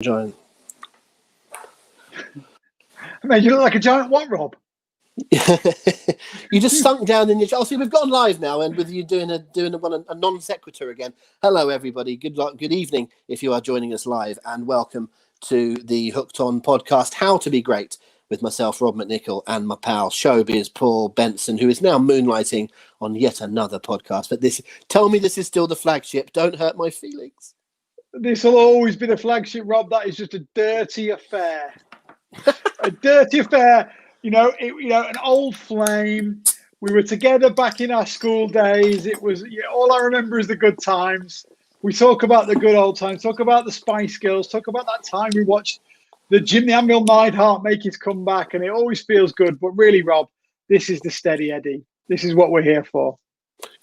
Giant. Mate, you look like a giant what, Rob? You just sunk down in your. Oh, see, we've gone live now, and with you doing a non sequitur again. Hello, everybody. Good evening if you are joining us live, and welcome to the Hooked On podcast, How to Be Great, with myself, Rob McNichol, and my pal Showbiz Paul Benson, who is now moonlighting on yet another podcast. But tell me this is still the flagship. Don't hurt my feelings. This will always be the flagship, Rob. That is just a dirty affair. A dirty affair. An old flame. We were together back in our school days. It was all I remember is the good times. We talk about the good old times. Talk about the Spice Girls. Talk about that time we watched the Jim the Anvil Neidhart make his comeback, and it always feels good. But really, Rob, this is the steady Eddie. This is what we're here for.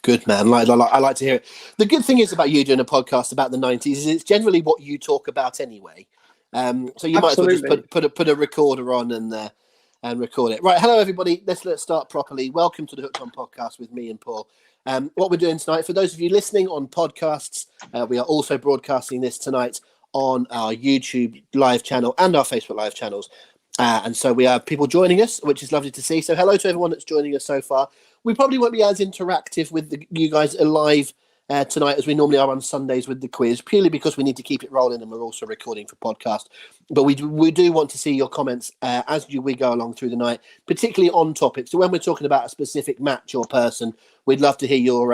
Good man. I like to hear it. The good thing is about you doing a podcast about the 90s is it's generally what you talk about anyway. So you might as well just put a recorder on and record it. Right. Hello, everybody. Let's start properly. Welcome to the Hooked On podcast with me and Paul. What we're doing tonight, for those of you listening on podcasts, we are also broadcasting this tonight on our YouTube live channel and our Facebook live channels. And so we have people joining us, which is lovely to see. So hello to everyone that's joining us so far. We probably won't be as interactive with you guys live tonight as we normally are on Sundays with the quiz, purely because we need to keep it rolling and we're also recording for podcast. But we do want to see your comments as we go along through the night, particularly on topics. So when we're talking about a specific match or person, we'd love to hear your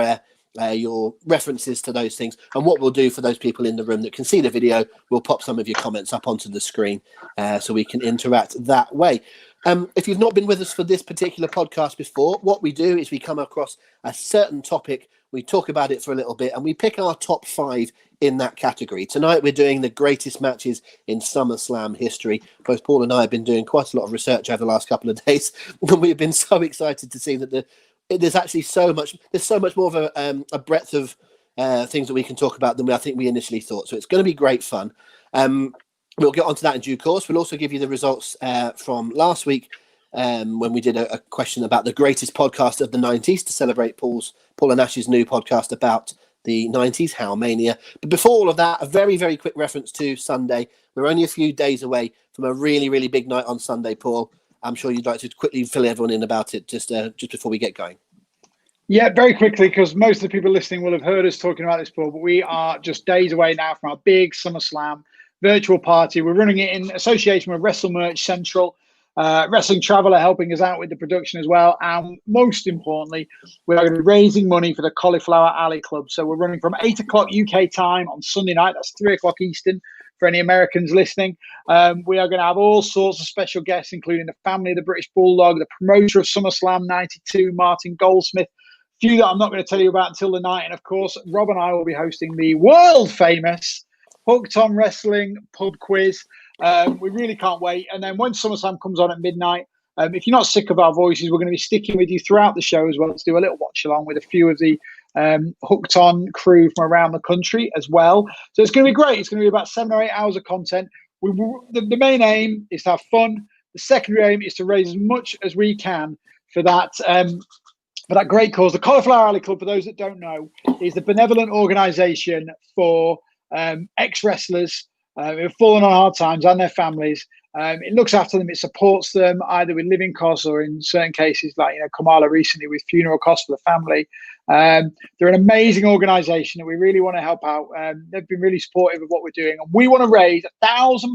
references to those things. And what we'll do for those people in the room that can see the video, we'll pop some of your comments up onto the screen so we can interact that way. If you've not been with us for this particular podcast before, what we do is we come across a certain topic, we talk about it for a little bit, and we pick our top 5 in that category. Tonight we're doing the greatest matches in SummerSlam history. Both Paul and I have been doing quite a lot of research over the last couple of days, and we've been so excited to see that there's actually so much more of a breadth of things that we can talk about than I think we initially thought. So it's going to be great fun. We'll get onto that in due course. We'll also give you the results from last week when we did a question about the greatest podcast of the 90s to celebrate Paul and Ash's new podcast about the 90s, How Mania. But before all of that, a very, very quick reference to Sunday. We're only a few days away from a really, really big night on Sunday, Paul. I'm sure you'd like to quickly fill everyone in about it just before we get going. Yeah, very quickly, because most of the people listening will have heard us talking about this, Paul, but we are just days away now from our big SummerSlam virtual party. We're running it in association with Wrestle Merch Central. Wrestling Traveller helping us out with the production as well. And most importantly, we are going to be raising money for the Cauliflower Alley Club. So we're running from 8 o'clock UK time on Sunday night. That's 3 o'clock Eastern for any Americans listening. We are going to have all sorts of special guests, including the family of the British Bulldog, the promoter of SummerSlam 92, Martin Goldsmith, a few that I'm not going to tell you about until the night. And of course, Rob and I will be hosting the world famous Hooked On Wrestling pub quiz. We really can't wait. And then when SummerSlam comes on at midnight, if you're not sick of our voices, we're going to be sticking with you throughout the show as well to do a little watch along with a few of the Hooked On crew from around the country as well. So it's going to be great. It's going to be about 7 or 8 hours of content. The main aim is to have fun. The secondary aim is to raise as much as we can for that great cause. The Cauliflower Alley Club, for those that don't know, is the benevolent organisation for ex-wrestlers who have fallen on hard times and their families. It looks after them. It supports them either with living costs or in certain cases, like Kamala recently with funeral costs for the family. They're an amazing organisation and we really want to help out. They've been really supportive of what we're doing, and we want to raise £1,000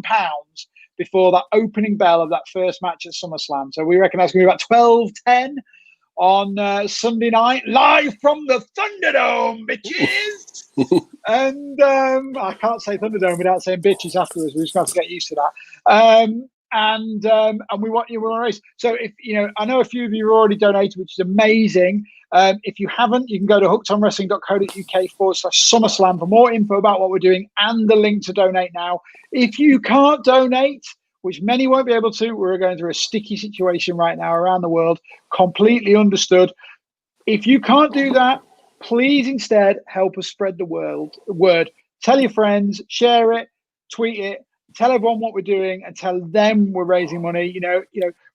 before that opening bell of that first match at SummerSlam. So we reckon that's going to be about 12:10 on Sunday night, live from the Thunderdome, bitches. And I can't say Thunderdome without saying bitches afterwards. We're just going to have to get used to that. And we want to race. So if I know a few of you have already donated, which is amazing. If you haven't, you can go to hookedonwrestling.co.uk/SummerSlam for more info about what we're doing and the link to donate now. If you can't donate, which many won't be able to, we're going through a sticky situation right now around the world, completely understood. If you can't do that, please instead help us spread the word. Tell your friends, share it, tweet it, tell everyone what we're doing, and tell them we're raising money.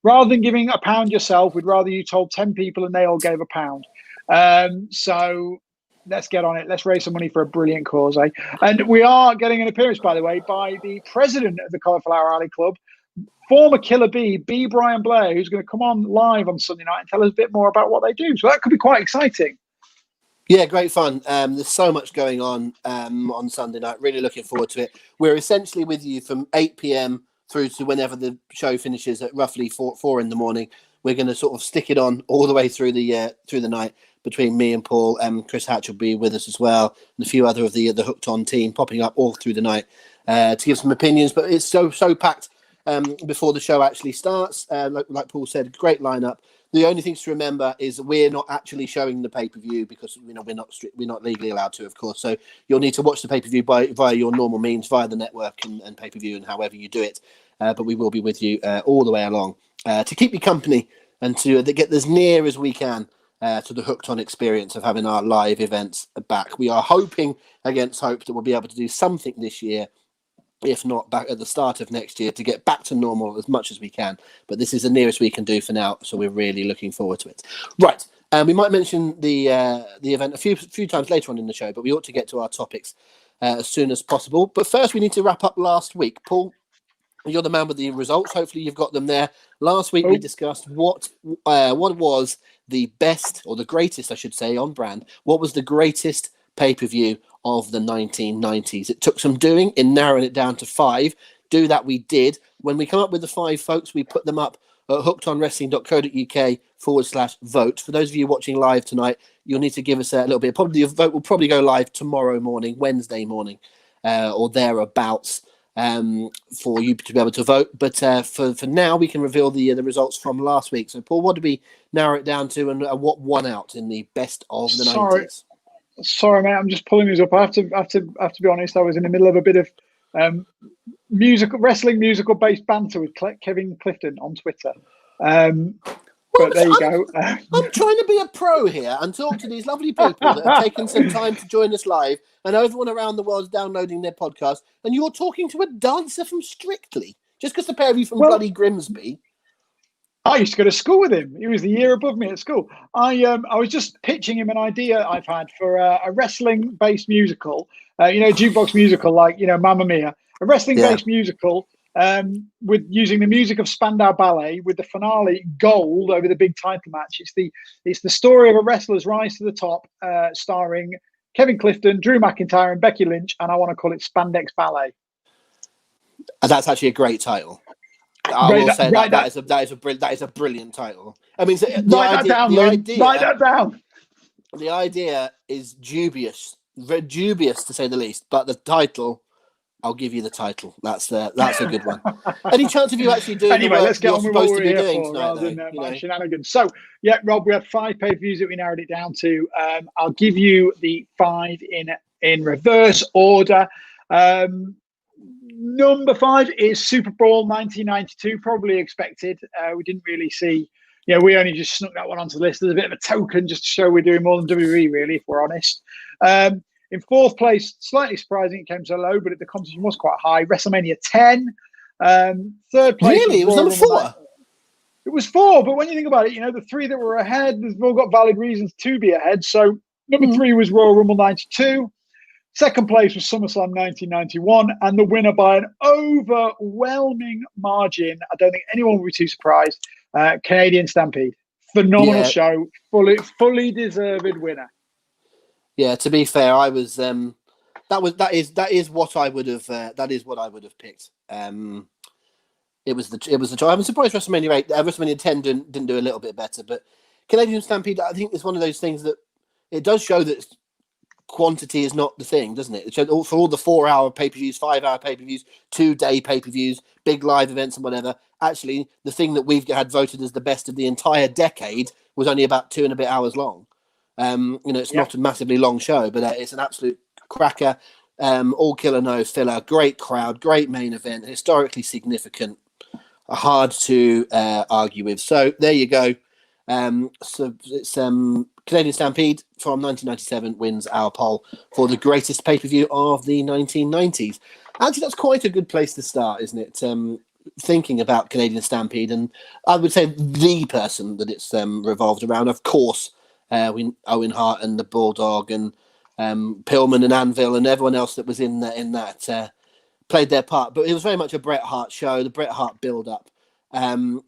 Rather than giving £1 yourself, we'd rather you told 10 people and they all gave £1. So Let's get on it. Let's raise some money for a brilliant cause, eh? And we are getting an appearance, by the way, by the president of the Cauliflower Alley Club, former Killer B Brian Blair, who's going to come on live on Sunday night and tell us a bit more about what they do. So that could be quite exciting. Yeah, great fun. There's so much going on Sunday night. Really looking forward to it. We're essentially with you from 8 p.m. through to whenever the show finishes at roughly 4 in the morning. We're going to sort of stick it on all the way through the night between me and Paul. Chris Hatch will be with us as well, and a few other of the Hooked On team popping up all through the night to give some opinions. But it's so packed before the show actually starts. Like Paul said, great lineup. The only things to remember is we're not actually showing the pay-per-view because we're not legally allowed to, of course. So you'll need to watch the pay-per-view via your normal means, via the network and pay-per-view and however you do it. But we will be with you all the way along to keep you company and to get as near as we can to the Hooked On experience of having our live events back. We are hoping against hope that we'll be able to do something this year, if not back at the start of next year, to get back to normal as much as we can. But this is the nearest we can do for now, so we're really looking forward to it. Right, we might mention the event a few times later on in the show, but we ought to get to our topics as soon as possible. But first, we need to wrap up last week. Paul, you're the man with the results. Hopefully, you've got them there. Last week, we discussed what was the best, or the greatest, I should say, on brand. What was the greatest pay-per-view of the 1990s? It took some doing in narrowing it down to 5. Do that we did. When we come up with the 5, folks, we put them up at hookedonwrestling.co.uk/vote. For those of you watching live tonight, you'll need to give us a little bit. Probably the vote will probably go live tomorrow morning, Wednesday morning, or thereabouts, for you to be able to vote. But for now, we can reveal the results from last week. So, Paul, what did we narrow it down to, and what won out in the best of the 90s? Sorry, mate. I'm just pulling these up. I have to be honest. I was in the middle of a bit of wrestling musical based banter with Kevin Clifton on Twitter. But there you go. I'm trying to be a pro here and talk to these lovely people that have taken some time to join us live, and everyone around the world is downloading their podcast. And you're talking to a dancer from Strictly just because the pair of you from bloody Grimsby. I used to go to school with him. He was the year above me at school. I was just pitching him an idea I've had for a wrestling-based musical, jukebox musical like, Mamma Mia, a wrestling-based musical with using the music of Spandau Ballet with the finale gold over the big title match. It's the story of a wrestler's rise to the top, starring Kevin Clifton, Drew McIntyre, and Becky Lynch, and I want to call it Spandex Ballet. That's actually a great title. I will say that is a brilliant title. I mean, write that down. The idea is dubious, very dubious to say the least. But the title, I'll give you the title. That's a good one. Any chance of you actually doing? Anyway, let's get on with what we're here for, tonight, rather than my shenanigans. So, Rob, we had 5 pay-per-views that we narrowed it down to. I'll give you the 5 in reverse order. Number 5 is Super Bowl 1992, probably expected. We didn't really see, we only just snuck that one onto the list as a bit of a token just to show we're doing more than WWE, really, if we're honest. In 4th place, slightly surprising it came so low, but the competition was quite high. WrestleMania 10. 3rd place. Really? It was number 4? It was 4, but when you think about it, the 3 that were ahead, they've all got valid reasons to be ahead. So number 3 was Royal Rumble 92. 2nd place was SummerSlam 1991, and the winner by an overwhelming margin, I don't think anyone would be too surprised, Canadian Stampede. Phenomenal show, fully deserved winner. Yeah, to be fair, I was that is what I would have picked. It was the choice. I'm surprised WrestleMania 10 didn't do a little bit better, but Canadian Stampede, I think, is one of those things that it does show that quantity is not the thing, doesn't it? For all the 4-hour pay-per-views, 5-hour pay-per-views, 2-day pay-per-views, big live events and whatever, actually the thing that we've had voted as the best of the entire decade was only about 2 and a bit hours long. It's not a massively long show, but it's an absolute cracker. All killer, no filler. Great crowd, great main event, historically significant, hard to argue with. So there you go. So it's Canadian Stampede from 1997 wins our poll for the greatest pay-per-view of the 1990s. Actually, that's quite a good place to start, isn't it? Thinking about Canadian Stampede, and I would say the person that it's revolved around, of course, Owen Hart and the Bulldog, and Pillman and Anvil and everyone else that was in that played their part. But it was very much a Bret Hart show, the Bret Hart build-up. And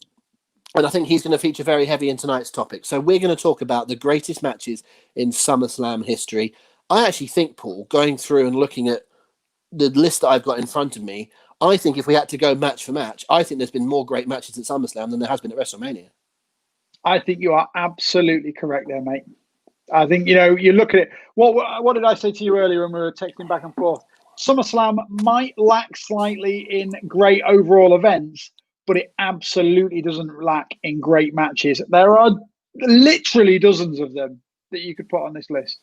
I think he's going to feature very heavy in tonight's topic. So we're going to talk about the greatest matches in SummerSlam history. I actually think, Paul, going through and looking at the list that I've got in front of me, I think if we had to go match for match, I think there's been more great matches at SummerSlam than there has been at WrestleMania. I think you are absolutely correct there, mate. I think, you look at it. What did I say to you earlier when we were texting back and forth? SummerSlam might lack slightly in great overall events, but it absolutely doesn't lack in great matches. There are literally dozens of them that you could put on this list.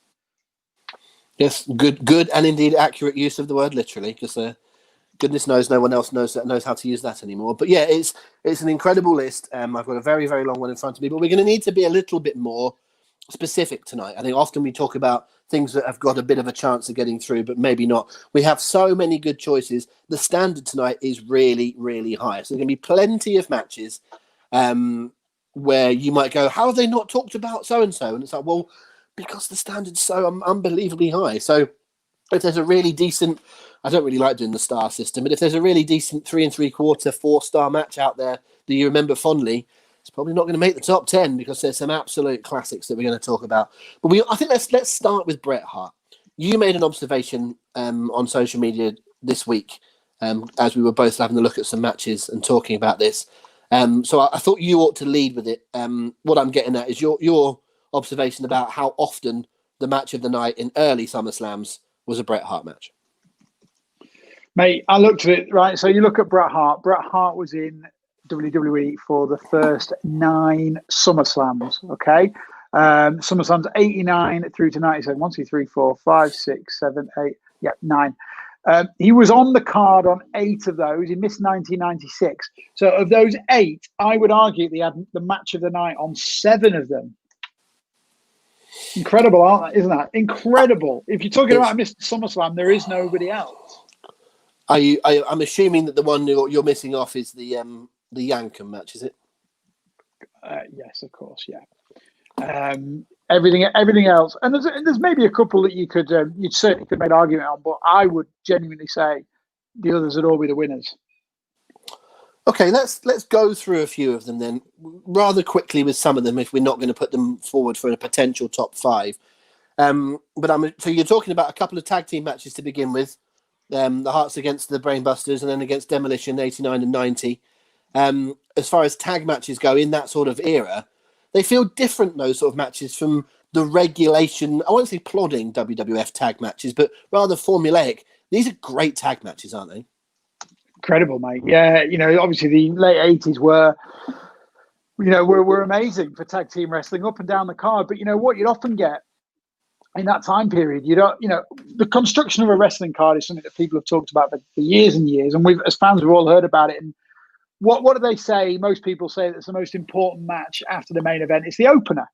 Yes, good and indeed accurate use of the word literally, because goodness knows no one else knows how to use that anymore. But yeah, it's an incredible list. I've got a very, very long one in front of me, but we're going to need to be a little bit more specific tonight. I think often we talk about things that have got a bit of a chance of getting through, but maybe not. We have so many good choices. The standard tonight is really, really high. So there's going to be plenty of matches where you might go, how have they not talked about so-and-so? And it's like, well, because the standard's so unbelievably high. So if there's a really decent, I don't really like doing the star system, but if there's a really decent 3 3/4, 4-star match out there that you remember fondly, it's probably not going to make the top 10 because there's some absolute classics that we're going to talk about. But I think let's start with Bret Hart. You made an observation on social media this week as we were both having a look at some matches and talking about this. So I thought you ought to lead with it. What I'm getting at is your observation about how often the match of the night in early SummerSlams was a Bret Hart match. Mate, I looked at it, right? So you look at Bret Hart. Bret Hart was in WWE for the first 9 SummerSlams, okay? SummerSlams 89 through to 97. 1, 2, 3, 4, 5, 6, 7, 8. Yeah, 9. He was on the card on 8 of those. He missed 1996. So of those 8, I would argue they had the match of the night on 7 of them. Incredible, aren't they? Isn't that incredible? If you're talking about Mr. SummerSlam, there is nobody else. I'm assuming that the one you're missing off is the Yankum match, is it? Yes, of course, yeah. Everything else, and there's maybe a couple that you certainly could make an argument on, but I would genuinely say the others would all be the winners. Okay, let's go through a few of them then, rather quickly with some of them, if we're not going to put them forward for a potential top 5. So you're talking about a couple of tag team matches to begin with. The Hearts against the Brainbusters and then against Demolition 89 and 90. As far as tag matches go in that sort of era, they feel different, those sort of matches, from the regulation, I won't say plodding WWF tag matches, but rather formulaic. These are great tag matches, aren't they? Incredible, mate. Yeah, obviously the late 80s were amazing for tag team wrestling up and down the card. But you know what you'd often get in that time period, the construction of a wrestling card is something that people have talked about for years and years, and as fans, we've all heard about it. And what do they say? Most people say that's the most important match after the main event. It's the opener.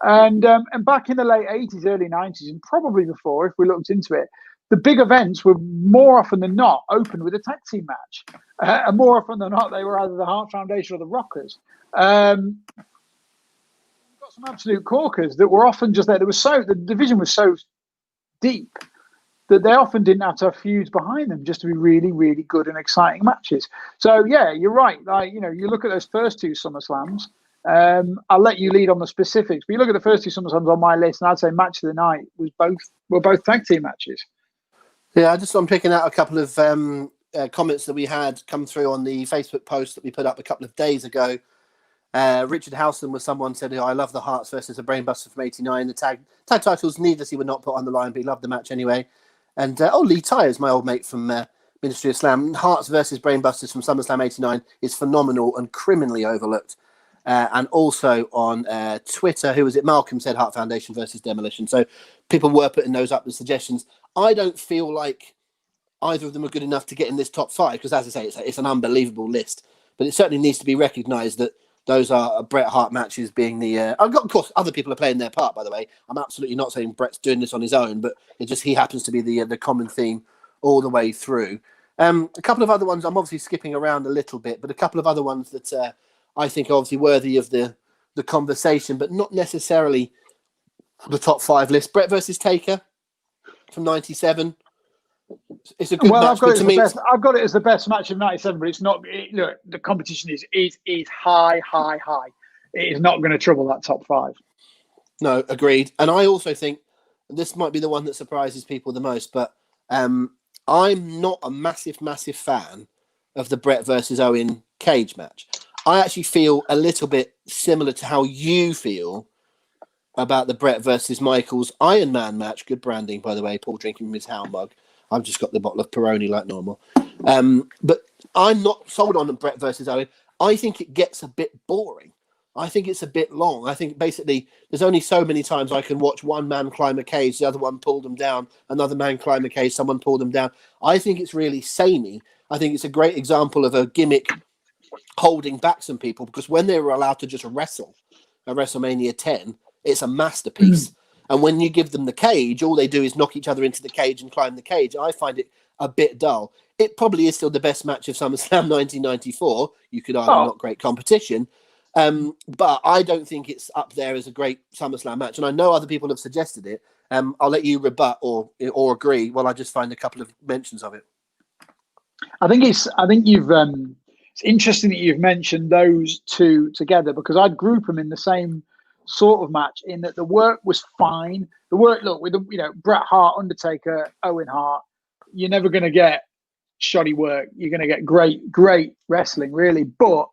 And back in the late 80s, early 90s, and probably before, if we looked into it, the big events were more often than not opened with a tag team match. And more often than not, they were either the Hart Foundation or the Rockers. Got some absolute corkers that were often just there. The division was so deep that they often didn't have to have feuds behind them just to be really, really good and exciting matches. So yeah, you're right. You look at those first 2 SummerSlams. I'll let you lead on the specifics, but you look at the first 2 SummerSlams on my list, and I'd say match of the night were both tag team matches. Yeah, I'm picking out a couple of comments that we had come through on the Facebook post that we put up a couple of days ago. Richard Howson was someone said, I love the Hearts versus the Brainbuster from 89. The tag titles needlessly were not put on the line, but he loved the match anyway. And Lee Tyers, my old mate from Ministry of Slam, Hearts versus Brainbusters from SummerSlam 89 is phenomenal and criminally overlooked. And also on Twitter, who was it? Malcolm said Hart Foundation versus Demolition. So people were putting those up as suggestions. I don't feel like either of them are good enough to get in this top 5 because, as I say, it's an unbelievable list. But it certainly needs to be recognised that those are Bret Hart matches being the... of course, other people are playing their part, by the way. I'm absolutely not saying Bret's doing this on his own, but he happens to be the common theme all the way through. A couple of other ones, I'm obviously skipping around a little bit, but a couple of other ones that I think are obviously worthy of the conversation, but not necessarily the top 5 list. Bret versus Taker. from '97. It's a good match. I've got it as the best match of '97, but it's not. Look, the competition is high. It is not going to trouble that top 5. No, agreed. And I also think this might be the one that surprises people the most, but I'm not a massive fan of the Brett versus Owen cage match. I actually feel a little bit similar to how you feel about the Brett versus Michaels Iron Man match. Good branding, by the way. Paul drinking from his Hound mug. I've just got the bottle of Peroni like normal. But I'm not sold on the Brett versus Owen. I think it gets a bit boring. I think it's a bit long. I think basically there's only so many times I can watch one man climb a cage, the other one pulled them down, another man climb a cage, someone pulled them down. I think it's really samey. I think it's a great example of a gimmick holding back some people, because when they were allowed to just wrestle at WrestleMania 10, it's a masterpiece. And when you give them the cage, all they do is knock each other into the cage and climb the cage. I find it a bit dull. It probably is still the best match of SummerSlam 1994. You could argue not great competition. But I don't think it's up there as a great SummerSlam match. And I know other people have suggested it. I'll let you rebut or agree while I just find a couple of mentions of it. I think it's interesting that you've mentioned those two together, because I'd group them in the same sort of match, in that the work was fine. The work, look, with Bret Hart, Undertaker, Owen Hart, you're never going to get shoddy work. You're going to get great wrestling, really. But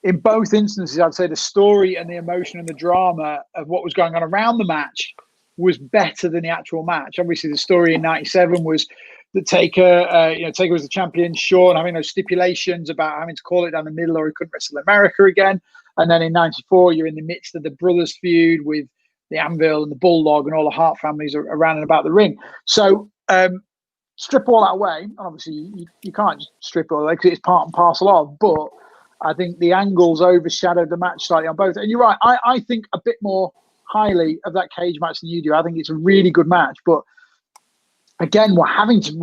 in both instances, I'd say the story and the emotion and the drama of what was going on around the match was better than the actual match. Obviously, the story in '97 was that Taker, Taker was the champion, Shawn having those stipulations about having to call it down the middle or he couldn't wrestle America again. And then in '94, you're in the midst of the brothers feud with the Anvil and the Bulldog and all the Hart families around and about the ring. So strip all that away. And obviously, you can't just strip it all away because it's part and parcel of. But I think the angles overshadowed the match slightly on both. And you're right. I think a bit more highly of that cage match than you do. I think it's a really good match. But again, we're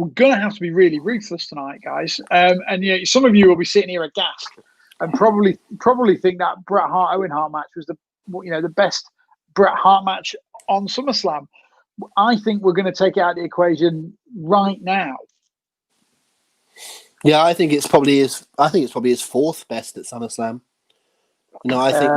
going to have to be really ruthless tonight, guys. And some of you will be sitting here aghast and probably think that Bret Hart Owen Hart match was the best Bret Hart match on SummerSlam. I think we're going to take it out of the equation right now. Yeah, I think it's probably his fourth best at SummerSlam. I think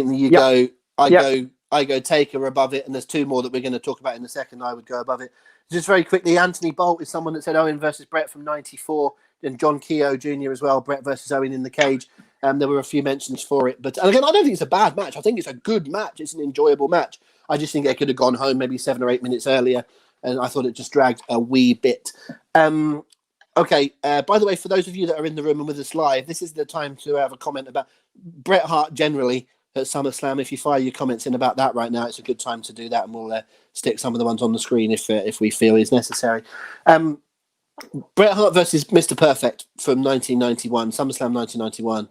that I go Taker above it, and there's two more that we're going to talk about in a second. I would go above it. Just very quickly, Anthony Bolt is someone that said Owen versus Brett from '94, and John Keogh Jr. as well. Brett versus Owen in the cage. There were a few mentions for it, but again, I don't think it's a bad match. I think it's a good match. It's an enjoyable match. I just think they could have gone home maybe 7 or 8 minutes earlier, and I thought it just dragged a wee bit. Okay. By the way, for those of you that are in the room and with us live, this is the time to have a comment about Bret Hart generally at SummerSlam. If you fire your comments in about that right now, it's a good time to do that, and we'll stick some of the ones on the screen if we feel is necessary. Bret Hart versus Mr. Perfect from 1991, SummerSlam 1991.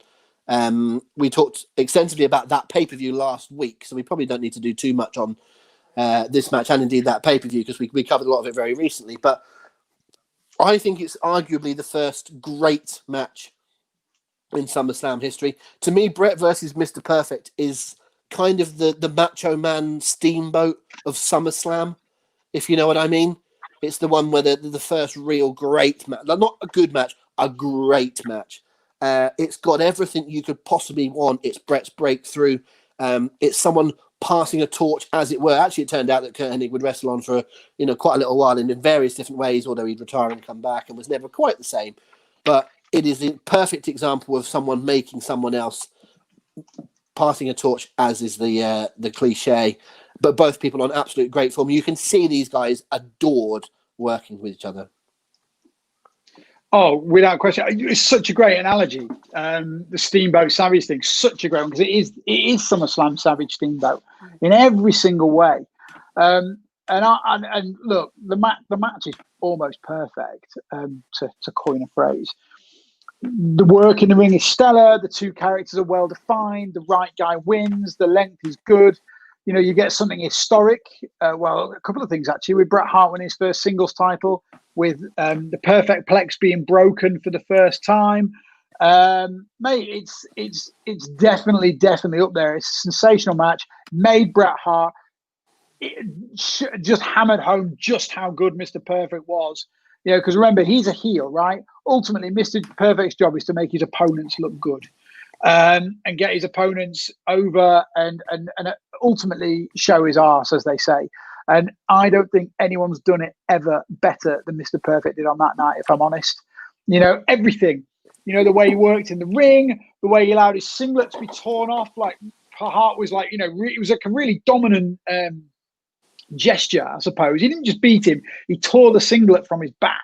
We talked extensively about that pay-per-view last week, so we probably don't need to do too much on this match and indeed that pay-per-view, because we covered a lot of it very recently. But I think it's arguably the first great match in SummerSlam history. To me, Bret versus Mr. Perfect is kind of the Macho Man Steamboat of SummerSlam, if you know what I mean. It's the one where the first real great match, not a good match, a great match. It's got everything you could possibly want. It's Bret's breakthrough. It's someone passing a torch, as it were. Actually, it turned out that Kurt Hennig would wrestle on for quite a little while in various different ways, although he'd retire and come back and was never quite the same. But it is a perfect example of someone making someone else passing a torch, as is the cliche. But both people on absolute great form. You can see these guys adored working with each other. Oh, without question. It's such a great analogy. The Steamboat Savage thing, such a great one, because it is SummerSlam Savage Steamboat in every single way. And look, the match is almost perfect, to coin a phrase. The work in the ring is stellar. The two characters are well defined. The right guy wins. The length is good. You get something historic. Well, a couple of things actually. With Bret Hart winning his first singles title, with the Perfect Plex being broken for the first time, mate, it's definitely up there. It's a sensational match. Made Bret Hart just hammered home just how good Mr. Perfect was. Because remember, he's a heel, right? Ultimately, Mr. Perfect's job is to make his opponents look good, and get his opponents over and ultimately show his arse, as they say. And I don't think anyone's done it ever better than Mr. Perfect did on that night, if I'm honest. Everything. The way he worked in the ring, the way he allowed his singlet to be torn off. Like, Hart was like, it was like a really dominant gesture, I suppose. He didn't just beat him, he tore the singlet from his back.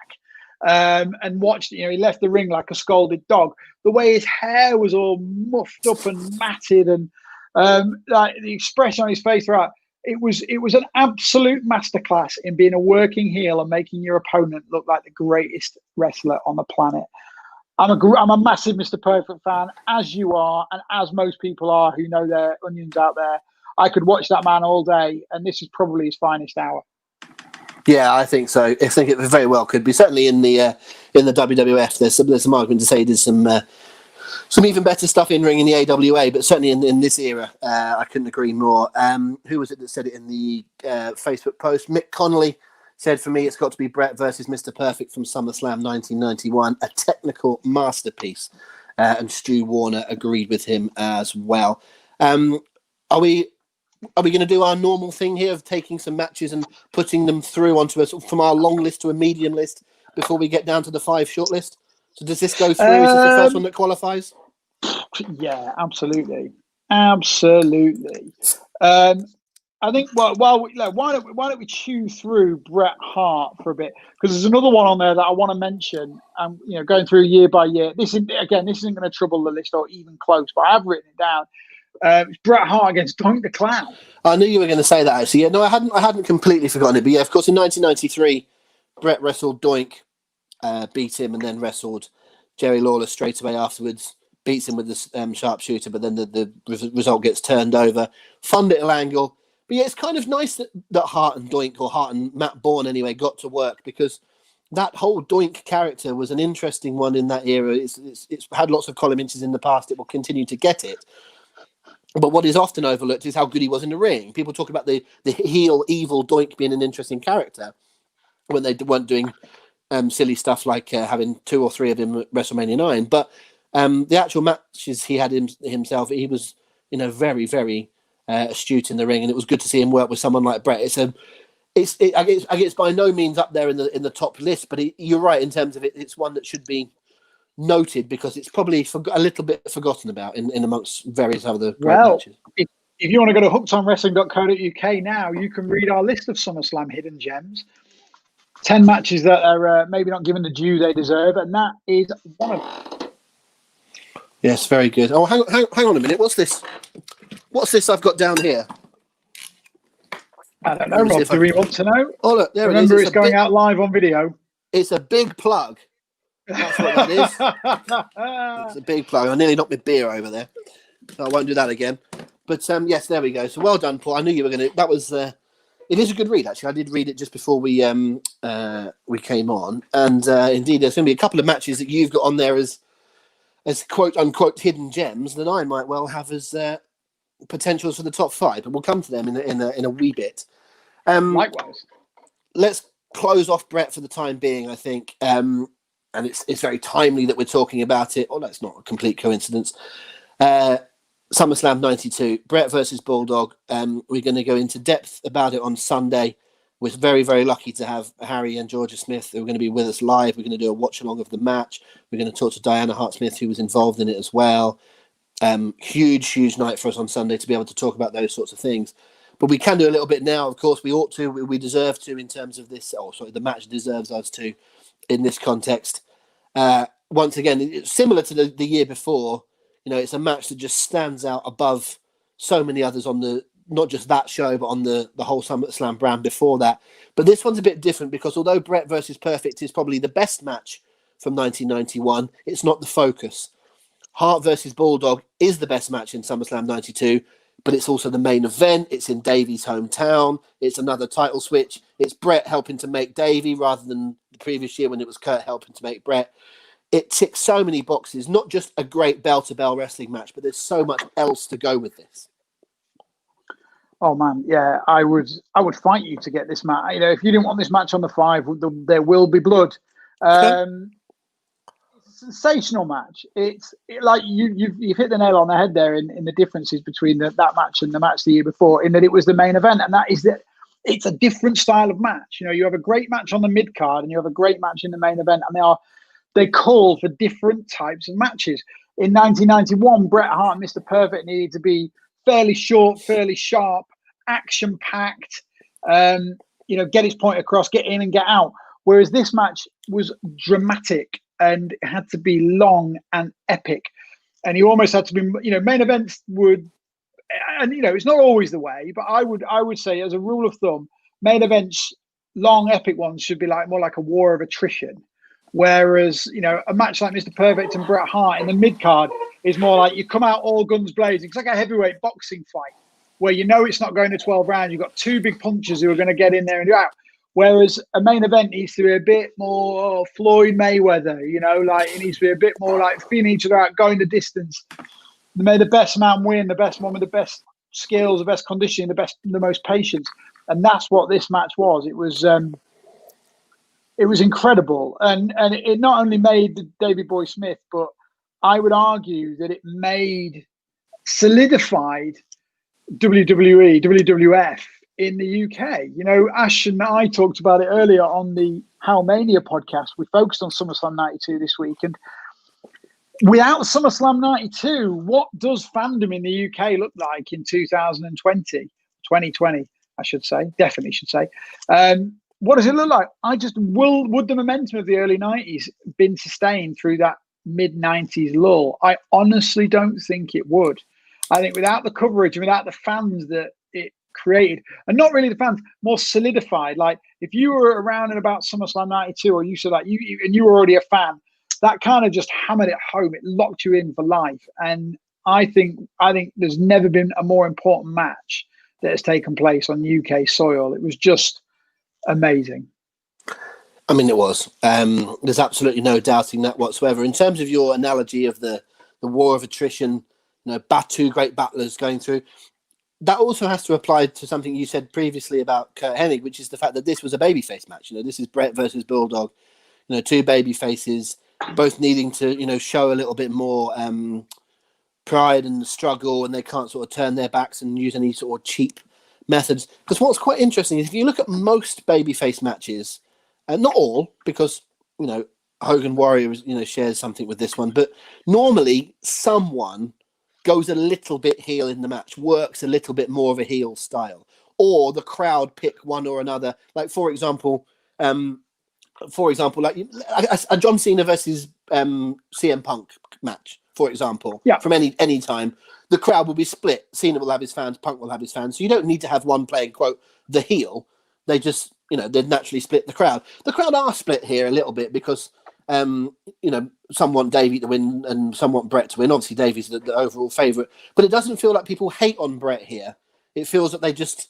And watched, he left the ring like a scalded dog. The way his hair was all muffed up and matted, and like the expression on his face throughout, it was an absolute masterclass in being a working heel and making your opponent look like the greatest wrestler on the planet. I'm a massive Mr. Perfect fan, as you are, and as most people are who know their onions out there. I could watch that man all day, and this is probably his finest hour. Yeah, I think so. I think it very well could be. Certainly in the WWF, there's some argument to say he did some even better stuff in ring in the AWA, but certainly in this era, I couldn't agree more. Who was it that said it in the Facebook post? Mick Connolly said, for me, it's got to be Bret versus Mr. Perfect from SummerSlam 1991, a technical masterpiece. And Stu Warner agreed with him as well. Are we going to do our normal thing here of taking some matches and putting them through onto us from our long list to a medium list before we get down to the 5 short list? So does this go through? Is this the first one that qualifies? Yeah, absolutely. I think why don't we chew through Bret Hart for a bit, because there's another one on there that I want to mention. Going through year by year. This isn't going to trouble the list or even close, but I have written it down. It's Bret Hart against Doink the Clown. I knew you were going to say that, actually. Yeah, no, I hadn't completely forgotten it. But yeah, of course, in 1993, Bret wrestled Doink, beat him, and then wrestled Jerry Lawler straight away afterwards. Beats him with the sharpshooter, but then the result gets turned over. Fun little angle. But yeah, it's kind of nice that Hart and Doink, or Hart and Matt Bourne anyway, got to work, because that whole Doink character was an interesting one in that era. It's had lots of column inches in the past. It will continue to get it. But what is often overlooked is how good he was in the ring. People talk about the heel, evil Doink being an interesting character when they weren't doing silly stuff like having 2 or 3 of him at WrestleMania 9. But the actual matches he had himself, he was very, very astute in the ring, and it was good to see him work with someone like Bret. I guess by no means up there in the top list, but you're right in terms of it. It's one that should be noted, because it's probably a little bit forgotten about in amongst various other great matches. If you want to go to hookedonwrestling.co.uk now, you can read our list of SummerSlam hidden gems. 10 matches that are maybe not given the due they deserve, and that is one of them. Yes, very good. Oh, hang on a minute. What's this? What's this I've got down here? I don't know, Rob. Do we want to know? Oh, look, there Remember, it is. It's going out live on video. It's a big plug. That's what that is. It's a big plug. I nearly knocked my beer over there, so I won't do that again. But yes, there we go. So well done, Paul. I knew you were going to. That was. It is a good read, actually. I did read it just before we came on, and indeed, there's going to be a couple of matches that you've got on there as quote unquote hidden gems that I might well have as potentials for the top 5. But we'll come to them in a wee bit. Likewise. Let's close off Bret for the time being, I think. And it's very timely that we're talking about it. Oh, that's not a complete coincidence. SummerSlam 92, Bret versus Bulldog. We're going to go into depth about it on Sunday. We're very, very lucky to have Harry and Georgia Smith, who are going to be with us live. We're going to do a watch-along of the match. We're going to talk to Diana Hart-Smith, who was involved in it as well. Huge night for us on Sunday to be able to talk about those sorts of things. But we can do a little bit now. Of course, we ought to. We deserve to in terms of this. Oh, sorry, the match deserves us to. In this context, once again, it's similar to the year before. It's a match that just stands out above so many others on not just that show, but on the whole SummerSlam brand before that. But this one's a bit different, because although Bret versus Perfect is probably the best match from 1991, it's not the focus. Hart versus Bulldog is the best match in SummerSlam 92, but it's also the main event. It's in Davey's hometown. It's another title switch. It's Bret helping to make Davey rather than the previous year when it was Kurt helping to make Bret. It ticks so many boxes, not just a great bell-to-bell wrestling match, but there's so much else to go with this. Oh man, yeah, I would fight you to get this match. You know, if you didn't want this match on the 5, there will be blood. Sensational match. Like you've hit the nail on the head there in the differences between that match and the match the year before, in that it was the main event, and that is that it's a different style of match. You know, you have a great match on the mid card and you have a great match in the main event, and they call for different types of matches. In 1991, Bret Hart and Mr. Perfect needed to be fairly short, fairly sharp, action packed. You know, get his point across, get in and get out. Whereas this match was dramatic and it had to be long and epic. And you almost had to be, you know, main events would, and you know, it's not always the way, but I would say as a rule of thumb, main events, long epic ones should be more like a war of attrition. Whereas, you know, a match like Mr. Perfect and Bret Hart in the mid card is more like you come out all guns blazing. It's like a heavyweight boxing fight where you know it's not going to 12 rounds. You've got 2 big punchers who are going to get in there and do out. Whereas a main event needs to be a bit more Floyd Mayweather, you know, like it needs to be a bit more like feeling each other out, going the distance. May the best man win, the best one with the best skills, the best conditioning, the most patience. And that's what this match was. It was incredible. And it not only made Davey Boy Smith, but I would argue that it solidified WWE, WWF in the UK. You know, Ash and I talked about it earlier on the Howmania podcast. We focused on SummerSlam 92 this week. And without SummerSlam 92, what does fandom in the UK look like in 2020, I should say, definitely should say. What does it look like? Would the momentum of the early 90s been sustained through that mid-90s lull? I honestly don't think it would. I think without the coverage and without the fans that it created, and not really the fans, more solidified. Like if you were around and about SummerSlam 92, or you said that you were already a fan, that kind of just hammered it home. It locked you in for life. And I think there's never been a more important match that has taken place on UK soil. It was just amazing. I mean, it was. There's absolutely no doubting that whatsoever. In terms of your analogy of the war of attrition, you know, 2 great battlers going through, that also has to apply to something you said previously about Kurt Hennig, which is the fact that this was a babyface match. You know, this is Bret versus Bulldog. You know, 2 baby faces, both needing to, you know, show a little bit more pride and struggle, and they can't sort of turn their backs and use any sort of cheap methods. Because what's quite interesting is if you look at most babyface matches, and not all, because, you know, Hogan Warrior, you know, shares something with this one, but normally someone goes a little bit heel in the match, works a little bit more of a heel style, or the crowd pick one or another. Like for example, like a John Cena versus CM Punk match, for example, from any time, the crowd will be split. Cena will have his fans, Punk will have his fans. So you don't need to have one playing, quote, the heel. They just, you know, they'd naturally split the crowd. The crowd are split here a little bit because, you know, some want Davey to win and some want Bret to win. Obviously, Davey's the overall favourite. But it doesn't feel like people hate on Bret here. It feels that they just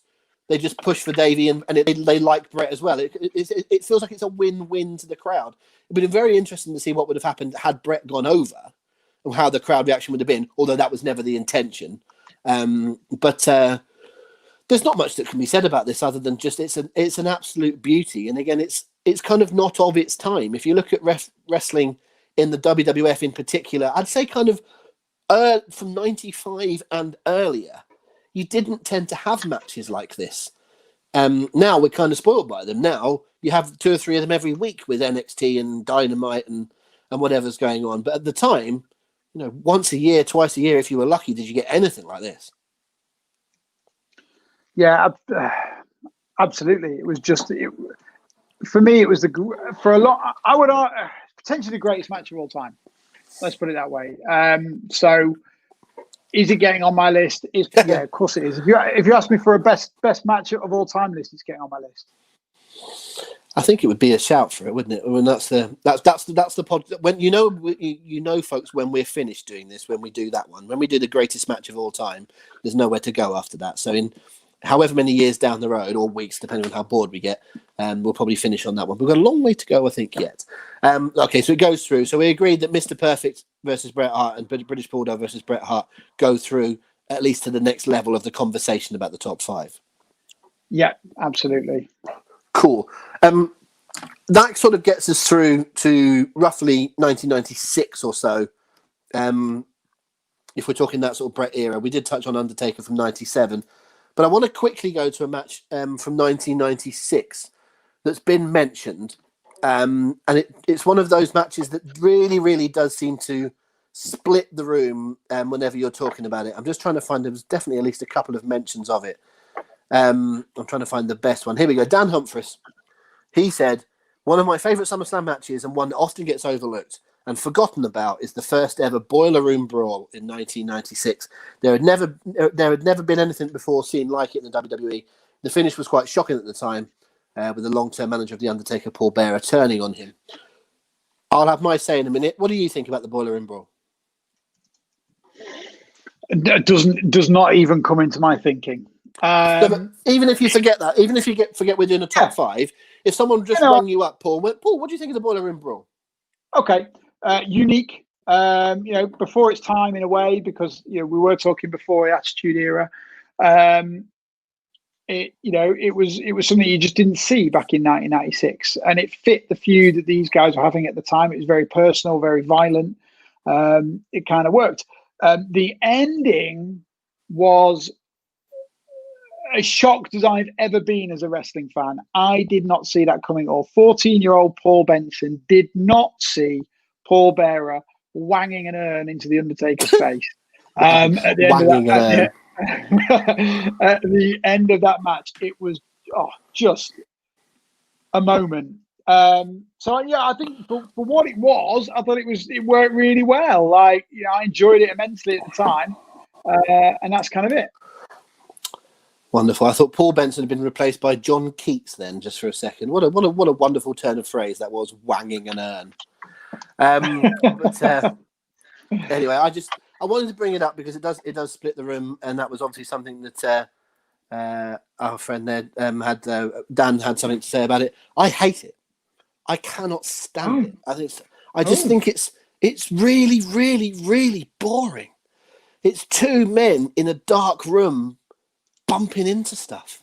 push for Davey and they like Bret as well. It feels like it's a win-win to the crowd. It would be very interesting to see what would have happened had Bret gone over and how the crowd reaction would have been, although that was never the intention. But there's not much that can be said about this other than just it's an absolute beauty. And again, it's kind of not of its time. If you look at wrestling in the WWF in particular, I'd say kind of from 95 and earlier, you didn't tend to have matches like this. Now we're kind of spoiled by them. Now you have 2 or 3 of them every week with NXT and Dynamite and whatever's going on. But at the time, you know, once a year, twice a year, if you were lucky, did you get anything like this? Yeah, absolutely. It was just, for me, it was for a lot, I would potentially the greatest match of all time. Let's put it that way. So is it getting on my list? Yeah, of course it is. If you ask me for a best match of all time list, it's getting on my list. I think it would be a shout for it, wouldn't it? I mean, that's the pod. When you know, folks, when we're finished doing this, when we do that one, when we do the greatest match of all time, there's nowhere to go after that. So in however many years down the road, or weeks, depending on how bored we get, we'll probably finish on that one. We've got a long way to go, I think, yet. Okay, so it goes through. So we agreed that Mr. Perfect versus Bret Hart and British Bulldog versus Bret Hart go through at least to the next level of the conversation about the top 5. Yeah, absolutely. Cool. That sort of gets us through to roughly 1996 or so. If we're talking that sort of Bret era, we did touch on Undertaker from 97, but I want to quickly go to a match from 1996 that's been mentioned. And it's one of those matches that really, really does seem to split the room whenever you're talking about it. I'm just trying to find, there was definitely at least a couple of mentions of it. I'm trying to find the best one. Here we go. Dan Humphries. He said, one of my favourite SummerSlam matches and one that often gets overlooked and forgotten about is the first ever Boiler Room Brawl in 1996. There had never been anything before seen like it in the WWE. The finish was quite shocking at the time, with the long-term manager of The Undertaker, Paul Bearer, turning on him. I'll have my say in a minute. What do you think about the Boiler Room Brawl? Does not even come into my thinking. No, even if you forget that, even if you forget we're doing a top 5, if someone just rung you up, Paul, went, Paul, what do you think of the Boiler Room Brawl? Okay, unique. Before its time in a way, because we were talking before the Attitude Era. It was something you just didn't see back in 1996, and it fit the feud that these guys were having at the time. It was very personal, very violent. It kind of worked. The ending was as shocked as I've ever been as a wrestling fan. I did not see that coming at all. 14-year-old Paul Benson did not see Paul Bearer wanging an urn into the Undertaker's face. At the end of that match, it was just a moment. I think for what it was, I thought it worked really well. I enjoyed it immensely at the time, and that's kind of it. Wonderful. I thought Paul Benson had been replaced by John Keats then, just for a second. What a wonderful turn of phrase that was, wanging an urn. Anyway, I wanted to bring it up because it does split the room, and that was obviously something that our friend there Dan had something to say about it. I hate it. I cannot stand it. I just think it's really, really, really boring. It's two men in a dark room bumping into stuff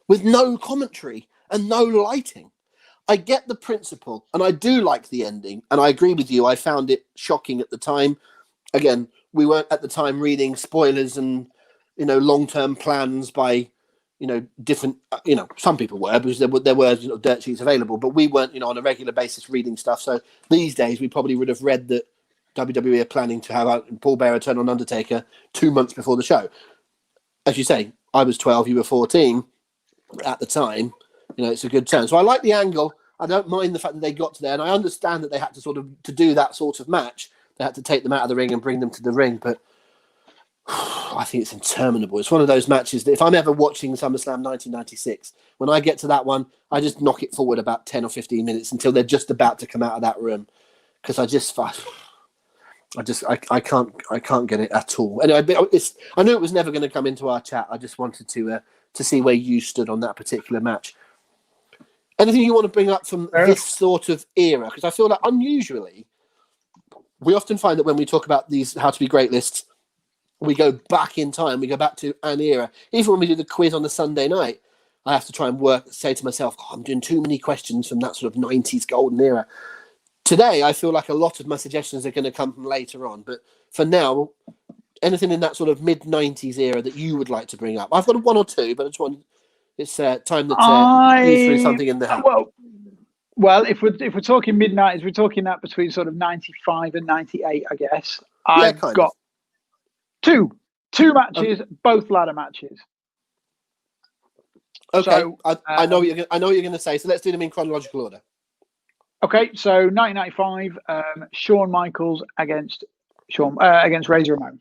with no commentary and no lighting. I get the principle, and I do like the ending, and I agree with you. I found it shocking at the time. Again, we weren't at the time reading spoilers and long-term plans by different some people were, because there were dirt sheets available, but we weren't on a regular basis reading stuff. So these days we probably would have read that WWE are planning to have Paul Bearer turn on Undertaker 2 months before the show. As you say, I was 12, you were 14 at the time. It's a good turn. So I like the angle. I don't mind the fact that they got to there, and I understand that they had to do that sort of match. They had to take them out of the ring and bring them to the ring, but I think it's interminable. It's one of those matches that if I'm ever watching SummerSlam 1996, when I get to that one, I just knock it forward about 10 or 15 minutes until they're just about to come out of that room, because I can't get it at all. Anyway, I knew it was never going to come into our chat. I just wanted to see where you stood on that particular match. Anything you want to bring up from this sort of era? Because I feel like unusually, we often find that when we talk about these How to Be Great lists, we go back in time. We go back to an era. Even when we do the quiz on the Sunday night, I have to try and say to myself, I'm doing too many questions from that sort of 90s golden era. Today, I feel like a lot of my suggestions are going to come from later on. But for now, anything in that sort of mid-90s era that you would like to bring up? I've got one or two, but it's time that you threw something in the hat. Well, if we're talking mid-90s, we're talking that between sort of 95 and 98, I guess. I've got two matches, both ladder matches. Okay, so, I know what you're going to say. So let's do them in chronological order. Okay, so 1995, Shawn Michaels against Razor Ramon.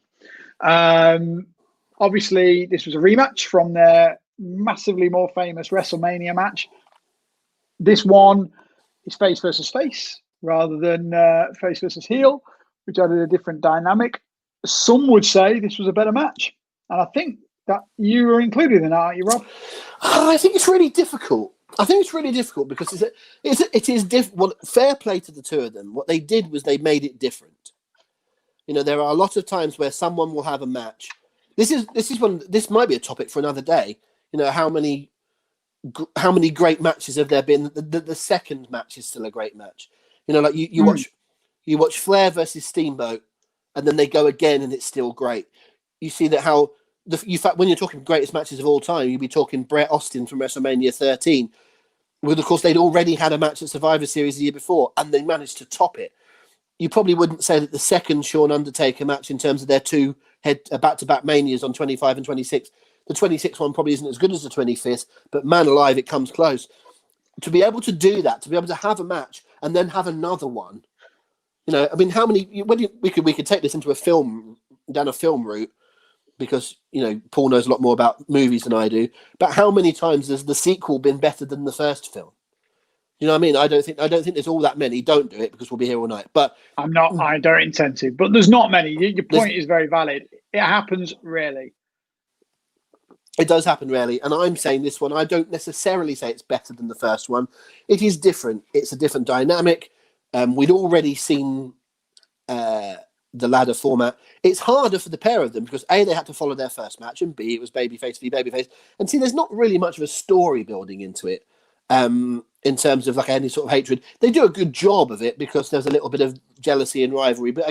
Obviously, this was a rematch from their massively more famous WrestleMania match. This one is face versus face rather than face versus heel, which added a different dynamic. Some would say this was a better match, and I think that you were included in that, aren't you, Rob? I think it's really difficult. Because it is different. Well, fair play to the two of them. What they did was they made it different. There are a lot of times where someone will have a match This might be a topic for another day. You know, how many great matches have there been? The second match is still a great match. You know, like you watch Flair versus Steamboat, and then they go again, and it's still great. You see that how when you're talking greatest matches of all time, you'd be talking Bret Austin from WrestleMania 13. Well, of course, they'd already had a match at Survivor Series the year before, and they managed to top it. You probably wouldn't say that the second Shawn Undertaker match, in terms of their two back-to-back Manias on 25 and 26, the 26th one probably isn't as good as the 25th, but man alive, it comes close. To be able to do that, to be able to have a match and then have another one, you know, I mean, how many? We could take this into down a film route, because, you know, Paul knows a lot more about movies than I do. But how many times has the sequel been better than the first film? You know what I mean? I don't think there's all that many. Don't do it, because we'll be here all night. But I don't intend to. But there's not many. Your point is very valid. It happens rarely. It does happen rarely. And I'm saying this one, I don't necessarily say it's better than the first one. It is different. It's a different dynamic. We'd already seen the ladder format. It's harder for the pair of them because A, they had to follow their first match, and B, it was babyface v babyface. And see, there's not really much of a story building into it in terms of like any sort of hatred. They do a good job of it because there's a little bit of jealousy and rivalry. But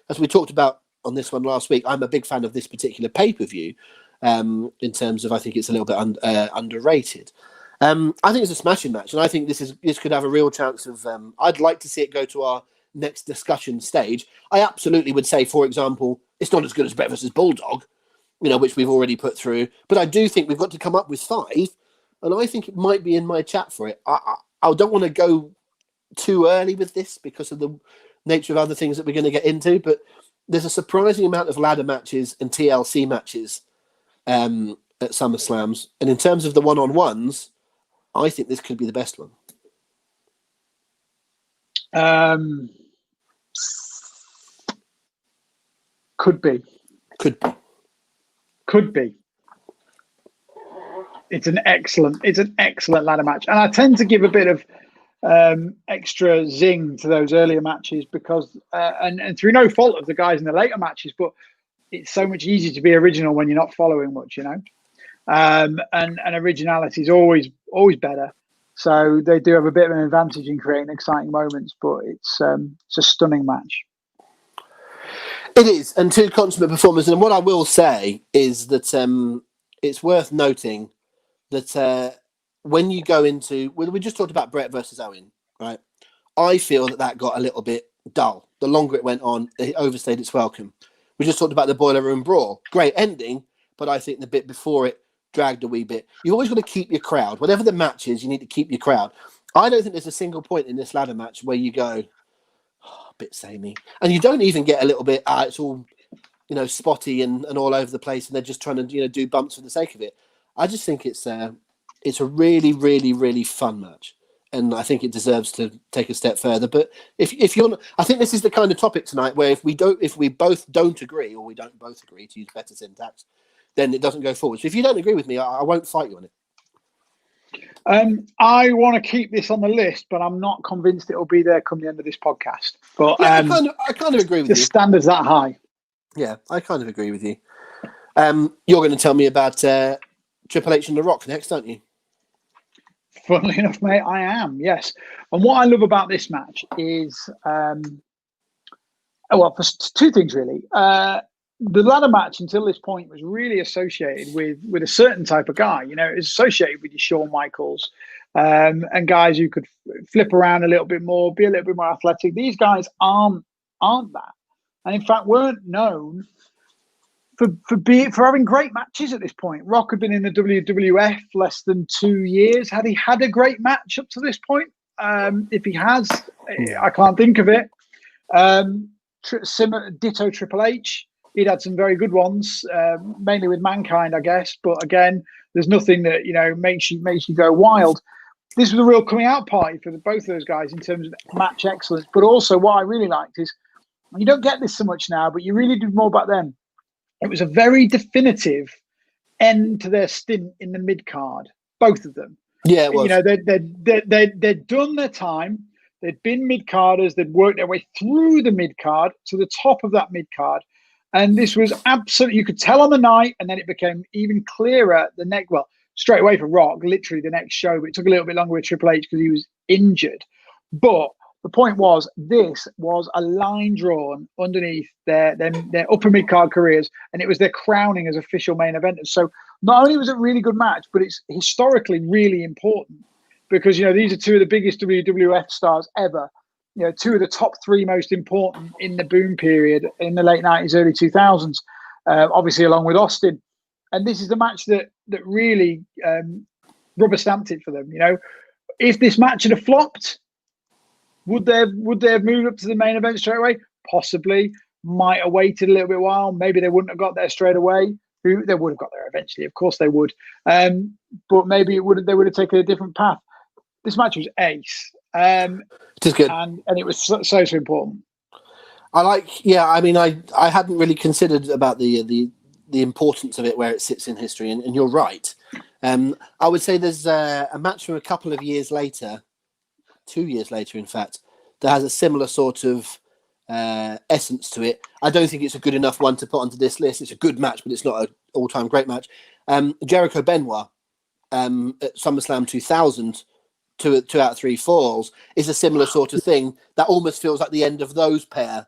as we talked about on this one last week, I'm a big fan of this particular pay-per-view in terms of, I think it's a little bit underrated. I think it's a smashing match, and I think this could have a real chance of. I'd like to see it go to our next discussion stage. I absolutely would say, for example, it's not as good as Bret vs Bulldog, you know, which we've already put through. But I do think we've got to come up with 5, and I think it might be in my chat for it. I don't want to go too early with this because of the nature of other things that we're going to get into. But there's a surprising amount of ladder matches and TLC matches at SummerSlams, and in terms of the one-on-ones, I think this could be the best one. Could be. It's an excellent ladder match, and I tend to give a bit of extra zing to those earlier matches because, and through no fault of the guys in the later matches, but it's so much easier to be original when you're not following much, you know. And originality is always better. So they do have a bit of an advantage in creating exciting moments, but it's a stunning match. It is, and 2 consummate performers. And what I will say is that it's worth noting that when you go into, we just talked about Bret versus Owen, right? I feel that got a little bit dull. The longer it went on, it overstayed its welcome. We just talked about the Boiler Room Brawl. Great ending, but I think the bit before it dragged a wee bit. You've always got to keep your crowd. Whatever the match is, you need to keep your crowd. I don't think there's a single point in this ladder match where you go, a bit samey. And you don't even get a little bit, it's all, you know, spotty and all over the place, and they're just trying to, you know, do bumps for the sake of it. I just think it's a really, really, really fun match. And I think it deserves to take a step further. But if you're not, I think this is the kind of topic tonight where if we both don't agree, or we don't both agree, to use better syntax, then it doesn't go forward. So if you don't agree with me, I won't fight you on it. I want to keep this on the list, but I'm not convinced it'll be there come the end of this podcast. But yeah, I kind of agree with you. The standard's that high. Yeah, I kind of agree with you. You're going to tell me about Triple H and The Rock next, aren't you? Funnily enough, mate, I am, yes. And what I love about this match is, for 2 things, really. The ladder match until this point was really associated with a certain type of guy. You know, it was associated with your Shawn Michaels and guys who could flip around a little bit more, be a little bit more athletic. These guys aren't that, and in fact weren't known for having great matches at this point. Rock had been in the WWF less than 2 years. Had he had a great match up to this point? If he has, I can't think of it. Ditto Triple H. He'd had some very good ones, mainly with Mankind, I guess. But again, there's nothing that, you know, makes you go wild. This was a real coming out party for both of those guys in terms of match excellence. But also, what I really liked is, you don't get this so much now, but you really did more back then. It was a very definitive end to their stint in the mid card, both of them. Yeah, it was. You know, they'd done their time. They'd been mid carders. They'd worked their way through the mid card to the top of that mid card. And this was absolutely, you could tell on the night, and then it became even clearer straight away for Rock, literally the next show, but it took a little bit longer with Triple H because he was injured. But the point was, this was a line drawn underneath their upper mid-card careers, and it was their crowning as official main eventers. So not only was it a really good match, but it's historically really important because, these are two of the biggest WWF stars ever. Two of the top three most important in the boom period in the late 90s, early 2000s, obviously along with Austin. And this is the match that really rubber stamped it for them. If this match had flopped, would they have moved up to the main event straight away? Possibly. Might have waited a little bit while. Maybe they wouldn't have got there straight away. They would have got there eventually. Of course they would. But maybe they would have taken a different path. This match was ace. It is good, and it was so important. I hadn't really considered about the importance of it, where it sits in history, and you're right. I would say there's a match from a couple of years later, 2 years later, in fact, that has a similar sort of essence to it. I don't think it's a good enough one to put onto this list. It's a good match, but it's not an all-time great match. Jericho Benoit at SummerSlam 2000. Two out of three falls is a similar sort of thing that almost feels like the end of those pair,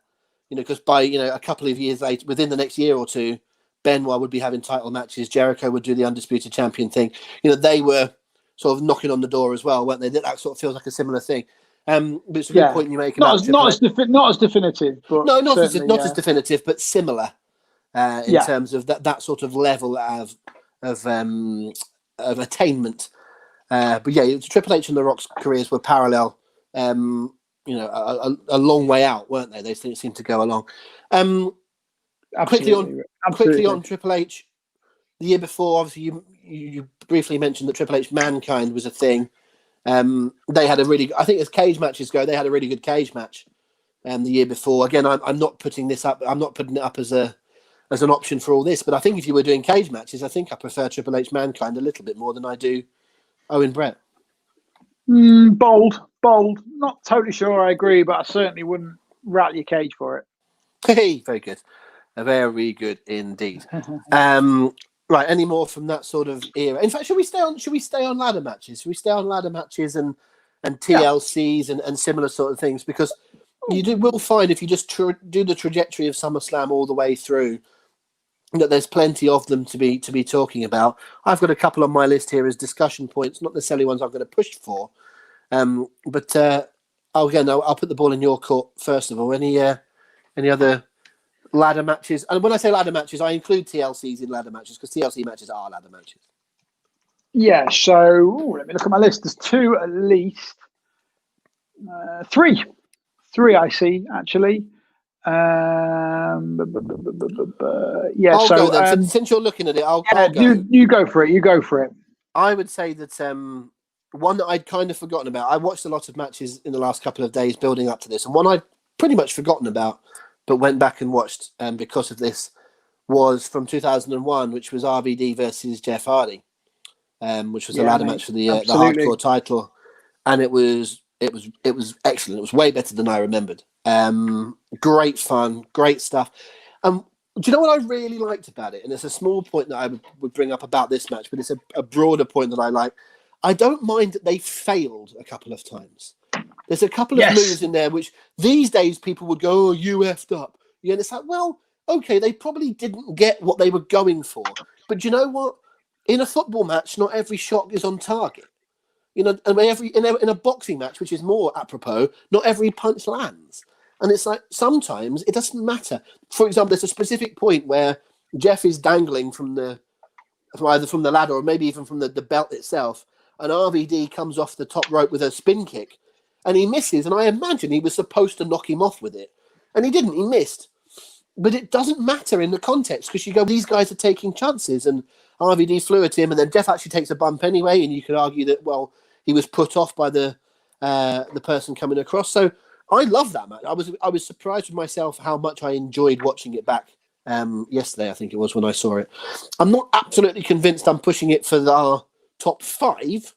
because by a couple of years later, within the next year or two, Benoit would be having title matches. Jericho would do the undisputed champion thing. They were sort of knocking on the door as well, weren't they? That sort of feels like a similar thing. But it's a good point you make about not as definitive, but no, not as definitive, but similar in terms of that sort of level of attainment. But yeah, Triple H and The Rock's careers were parallel, a long way out, weren't they? They seemed to go along. Quickly on Triple H, the year before, obviously you briefly mentioned that Triple H Mankind was a thing. They had I think as cage matches go, they had a really good cage match the year before. Again, I'm not putting this up. I'm not putting it up as an option for all this. But I think if you were doing cage matches, I think I prefer Triple H Mankind a little bit more than I do Owen Brett. Bold. Not totally sure I agree, but I certainly wouldn't rattle your cage for it. Hey, very good. Very good indeed. Right, any more from that sort of era? In fact, should we stay on ladder matches? Should we stay on ladder matches and TLCs and similar sort of things? Because will find if you just do the trajectory of SummerSlam all the way through, that there's plenty of them to be talking about. I've got a couple on my list here as discussion points, not necessarily ones I'm going to push for. But I'll put the ball in your court first of all. Any other ladder matches? And when I say ladder matches, I include TLCs in ladder matches because TLC matches are ladder matches. Yeah, so let me look at my list. There's two at least. Three I see, actually. Yeah, I'll go then. Since you're looking at it, I'll go. You go for it. I would say that one that I'd kind of forgotten about. I watched a lot of matches in the last couple of days building up to this, and one I'd pretty much forgotten about, but went back and watched because of this, was from 2001, which was RVD versus Jeff Hardy, which was a ladder match for the hardcore title, and it was excellent. It was way better than I remembered. Great fun, great stuff. Do you know what I really liked about it? And it's a small point that I would bring up about this match, but it's a broader point that I like. I don't mind that they failed a couple of times. There's a couple of moves in there which these days people would go, "Oh, you effed up." Yeah, and it's like, well, okay, they probably didn't get what they were going for. But do you know what? In a football match, not every shot is on target. In a boxing match, which is more apropos, not every punch lands. And it's like, sometimes it doesn't matter. For example, there's a specific point where Jeff is dangling from either from the ladder or maybe even from the belt itself, and RVD comes off the top rope with a spin kick, and he misses, and I imagine he was supposed to knock him off with it. And he didn't, he missed. But it doesn't matter in the context, because you go, these guys are taking chances, and RVD flew at him, and then Jeff actually takes a bump anyway, and you could argue that, well, he was put off by the person coming across. So I love that match. I was surprised with myself how much I enjoyed watching it back yesterday, I think it was, when I saw it. I'm not absolutely convinced I'm pushing it for our top 5,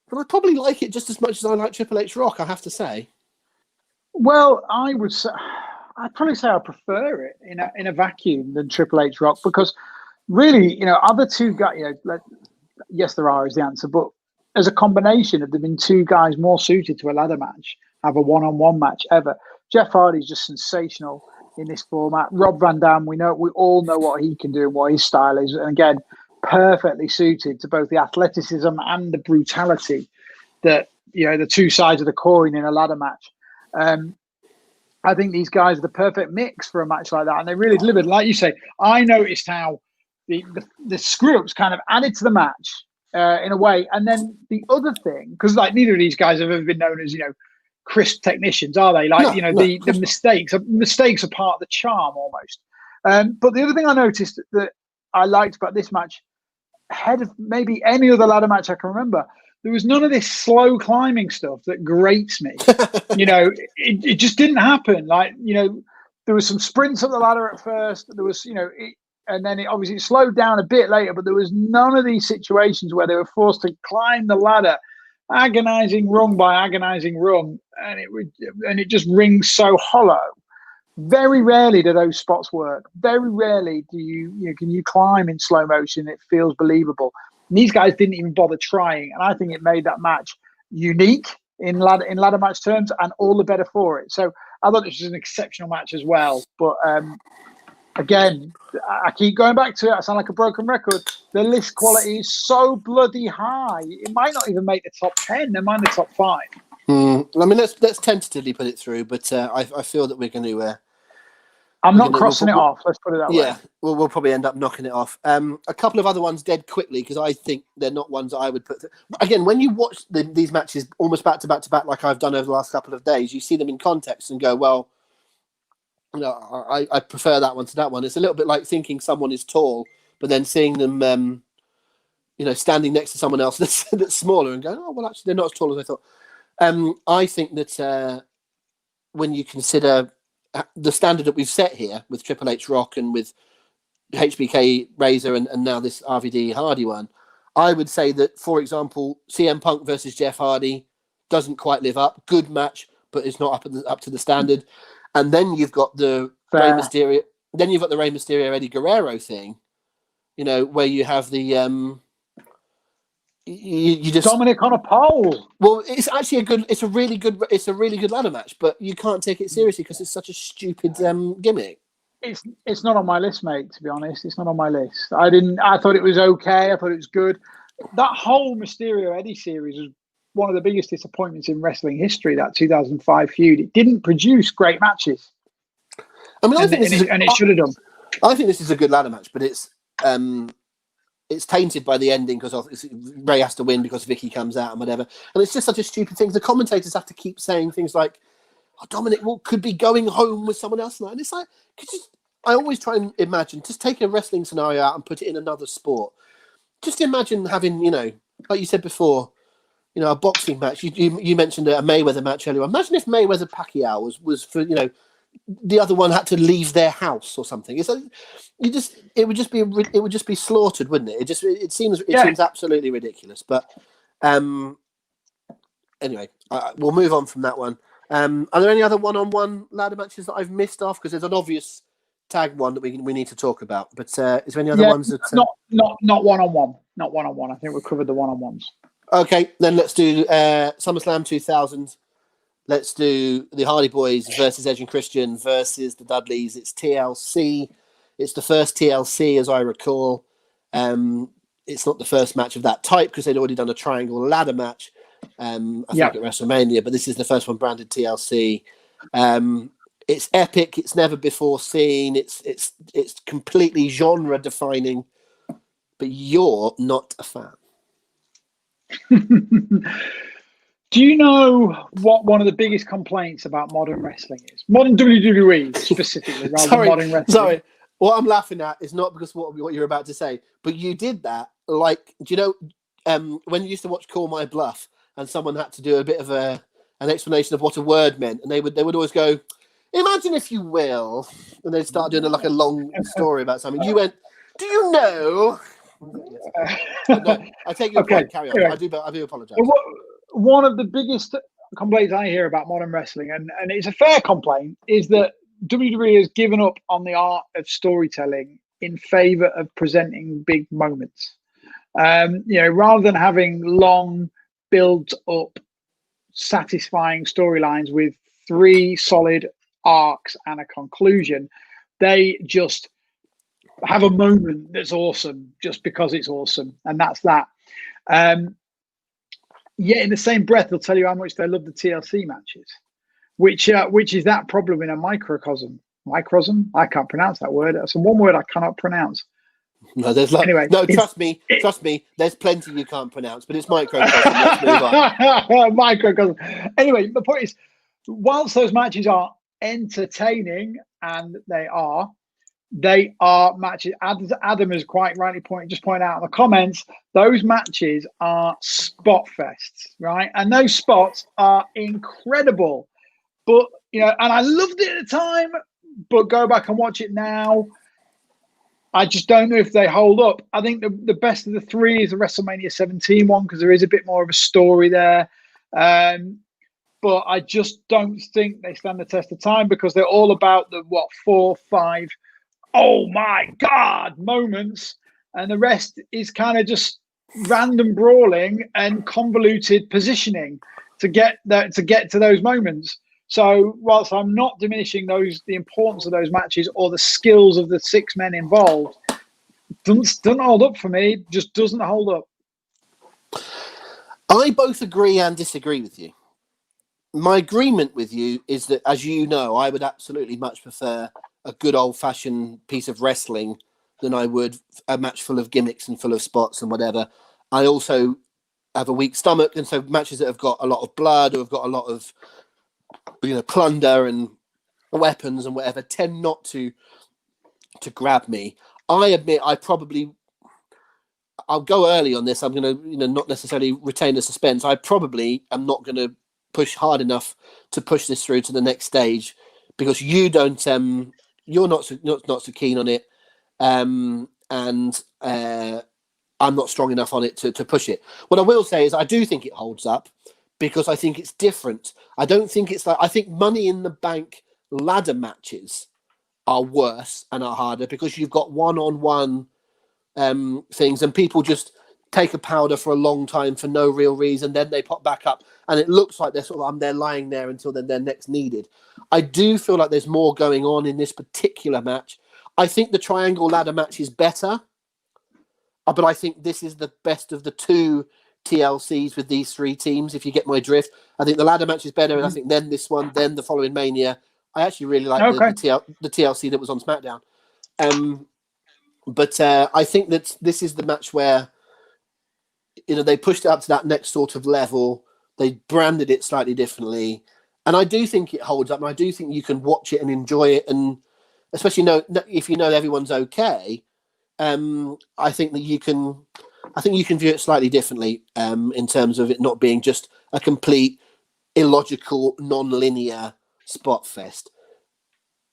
but I probably like it just as much as I like Triple H Rock, I have to say. Well, I would say, I'd probably say I prefer it in a vacuum than Triple H Rock, because really, other two guys, yes, there are is the answer, but as a combination, have there been two guys more suited to a ladder match, have a one-on-one match ever? Jeff Hardy's just sensational in this format. Rob Van Dam, we all know what he can do and what his style is, and again, perfectly suited to both the athleticism and the brutality that the two sides of the coin in a ladder match. I think these guys are the perfect mix for a match like that, and they really delivered. Like you say, I noticed how the screw-ups kind of added to the match in a way, and then the other thing, because neither of these guys have ever been known as crisp technicians, are they? The mistakes are part of the charm almost. But the other thing I noticed that I liked about this match, ahead of maybe any other ladder match I can remember, there was none of this slow climbing stuff that grates me. It just didn't happen. There was some sprints up the ladder at first. There was, and then it obviously slowed down a bit later. But there was none of these situations where they were forced to climb the ladder, agonizing rung by agonizing rung, and it just rings so hollow. Very rarely do those spots work. Very rarely can you climb in slow motion. It feels believable. And these guys didn't even bother trying, and I think it made that match unique in ladder match terms, and all the better for it. So I thought this was an exceptional match as well. But again, I keep going back to it. I sound like a broken record. The list quality is so bloody high. It might not even make the top 10. They might the top 5. I mean, let's tentatively put it through, but I feel that we're going to. I'm not crossing it off. Let's put it that way. Yeah, we'll probably end up knocking it off. A couple of other ones dead quickly, because I think they're not ones that I would put. Again, when you watch these matches almost back to back to back, like I've done over the last couple of days, you see them in context and go, well, I prefer that one to that one. It's a little bit like thinking someone is tall, but then seeing them, standing next to someone else that's smaller and going, oh, well, actually, they're not as tall as I thought. I think that when you consider the standard that we've set here with Triple H Rock and with HBK Razor and now this RVD Hardy one, I would say that, for example, CM Punk versus Jeff Hardy doesn't quite live up. Good match, but it's not up to the standard. And then you've got the Rey Mysterio. Then you've got the Rey Mysterio Eddie Guerrero thing, where you have the you just Dominic on a pole. Well, it's actually it's a really good ladder match, but you can't take it seriously because it's such a stupid gimmick. It's not on my list, mate. To be honest, it's not on my list. I thought it was okay. I thought it was good. That whole Mysterio Eddie series was one of the biggest disappointments in wrestling history. That 2005 feud. It didn't produce great matches. I mean, it should have done. I think this is a good ladder match, but it's tainted by the ending because Ray has to win because Vicky comes out and whatever. And it's just such a stupid thing. The commentators have to keep saying things like, oh, Dominic could be going home with someone else tonight. And it's like, I always try and imagine, just take a wrestling scenario out and put it in another sport. Just imagine having, like you said before, a boxing match. You mentioned a Mayweather match earlier. Imagine if Mayweather Pacquiao was for, the other one had to leave their house or something. It's like it would just be slaughtered, wouldn't it? It seems absolutely ridiculous. But anyway, we'll move on from that one. Are there any other one-on-one ladder matches that I've missed off? Because there's an obvious tag one that we need to talk about. But is there any other ones that not one-on-one? Not one-on-one. I think we've covered the one-on-ones. Okay, then let's do SummerSlam 2000. Let's do the Hardy Boys versus Edge and Christian versus the Dudleys. It's TLC. It's the first TLC, as I recall. It's not the first match of that type because they'd already done a triangle ladder match, I think at WrestleMania, but this is the first one branded TLC. It's epic. It's never before seen. It's completely genre defining, but you're not a fan. Do you know what one of the biggest complaints about modern wrestling is? Modern WWE specifically, rather than modern wrestling. Sorry, what I'm laughing at is not because what you're about to say, but you did that. Like, do you know when you used to watch Call My Bluff and someone had to do a bit of an explanation of what a word meant, and they would always go, "Imagine if you will," and they'd start doing a long story about something. You went, "Do you know?" No, I take your point. Carry on. Anyway, I do apologize. One of the biggest complaints I hear about modern wrestling, and it's a fair complaint, is that WWE has given up on the art of storytelling in favor of presenting big moments. Rather than having long, built up, satisfying storylines with 3 solid arcs and a conclusion, they just have a moment that's awesome just because it's awesome, and that's that. Yet in the same breath, they'll tell you how much they love the TLC matches, which is that problem in a microcosm. Microcosm? I can't pronounce that word. That's one word I cannot pronounce. No, there's anyway. No, trust me. There's plenty you can't pronounce, but it's microcosm. Let's move on. Microcosm. Anyway, the point is, whilst those matches are entertaining, and they are matches. Adam has quite rightly pointed out in the comments, those matches are spot fests, right? And those spots are incredible. But and I loved it at the time, but go back and watch it now, I just don't know if they hold up. I think the best of the 3 is the WrestleMania 17 one, because there is a bit more of a story there. But I just don't think they stand the test of time, because they're all about the 4, 5, oh my God moments. And the rest is kind of just random brawling and convoluted positioning to get to those moments. So whilst I'm not diminishing the importance of those matches or the skills of the 6 men involved, doesn't hold up for me. Just doesn't hold up. I both agree and disagree with you. My agreement with you is that, as you know, I would absolutely much prefer a good old-fashioned piece of wrestling than I would a match full of gimmicks and full of spots and whatever. I also have a weak stomach, and so matches that have got a lot of blood or have got a lot of plunder and weapons and whatever tend not to grab me. I admit I'll go early on this. I'm going to not necessarily retain the suspense. I probably am not going to push hard enough to push this through to the next stage, because you don't you're not so keen on it, and I'm not strong enough on it to push it. What I will say is I do think it holds up, because I think it's different. I don't think it's I think Money in the Bank ladder matches are worse and are harder, because you've got one-on-one things, and people just take a powder for a long time for no real reason, then they pop back up, and it looks like they're lying there until they're next needed. I do feel like there's more going on in this particular match. I think the triangle ladder match is better, but I think this is the best of the 2 TLCs with these 3 teams, if you get my drift. I think the ladder match is better, and I think then this one, then the following Mania. I actually really like the TLC that was on SmackDown. But I think that this is the match where they pushed it up to that next sort of level. They branded it slightly differently, and I do think it holds up, and I do think you can watch it and enjoy it, and especially if you know everyone's okay. I think that you can view it slightly differently, in terms of it not being just a complete illogical, non-linear spot fest.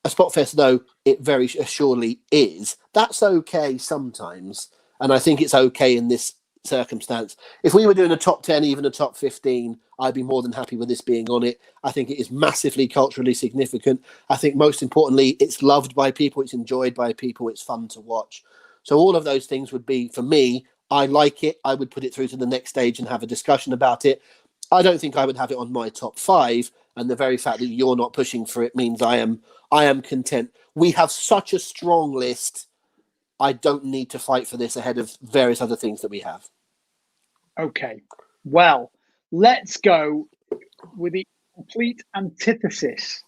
A spot fest, though it very assuredly is, that's okay sometimes, and I think it's okay in this circumstance. If we were doing a top 10, even a top 15, I'd be more than happy with this being on it. I think it is massively culturally significant. I think most importantly, it's loved by people, it's enjoyed by people, it's fun to watch. So all of those things would be, for me, I like it. I would put it through to the next stage and have a discussion about it. I don't think I would have it on my top 5, and the very fact that you're not pushing for it means I am content. We have such a strong list. I don't need to fight for this ahead of various other things that we have. Okay, well, let's go with the complete antithesis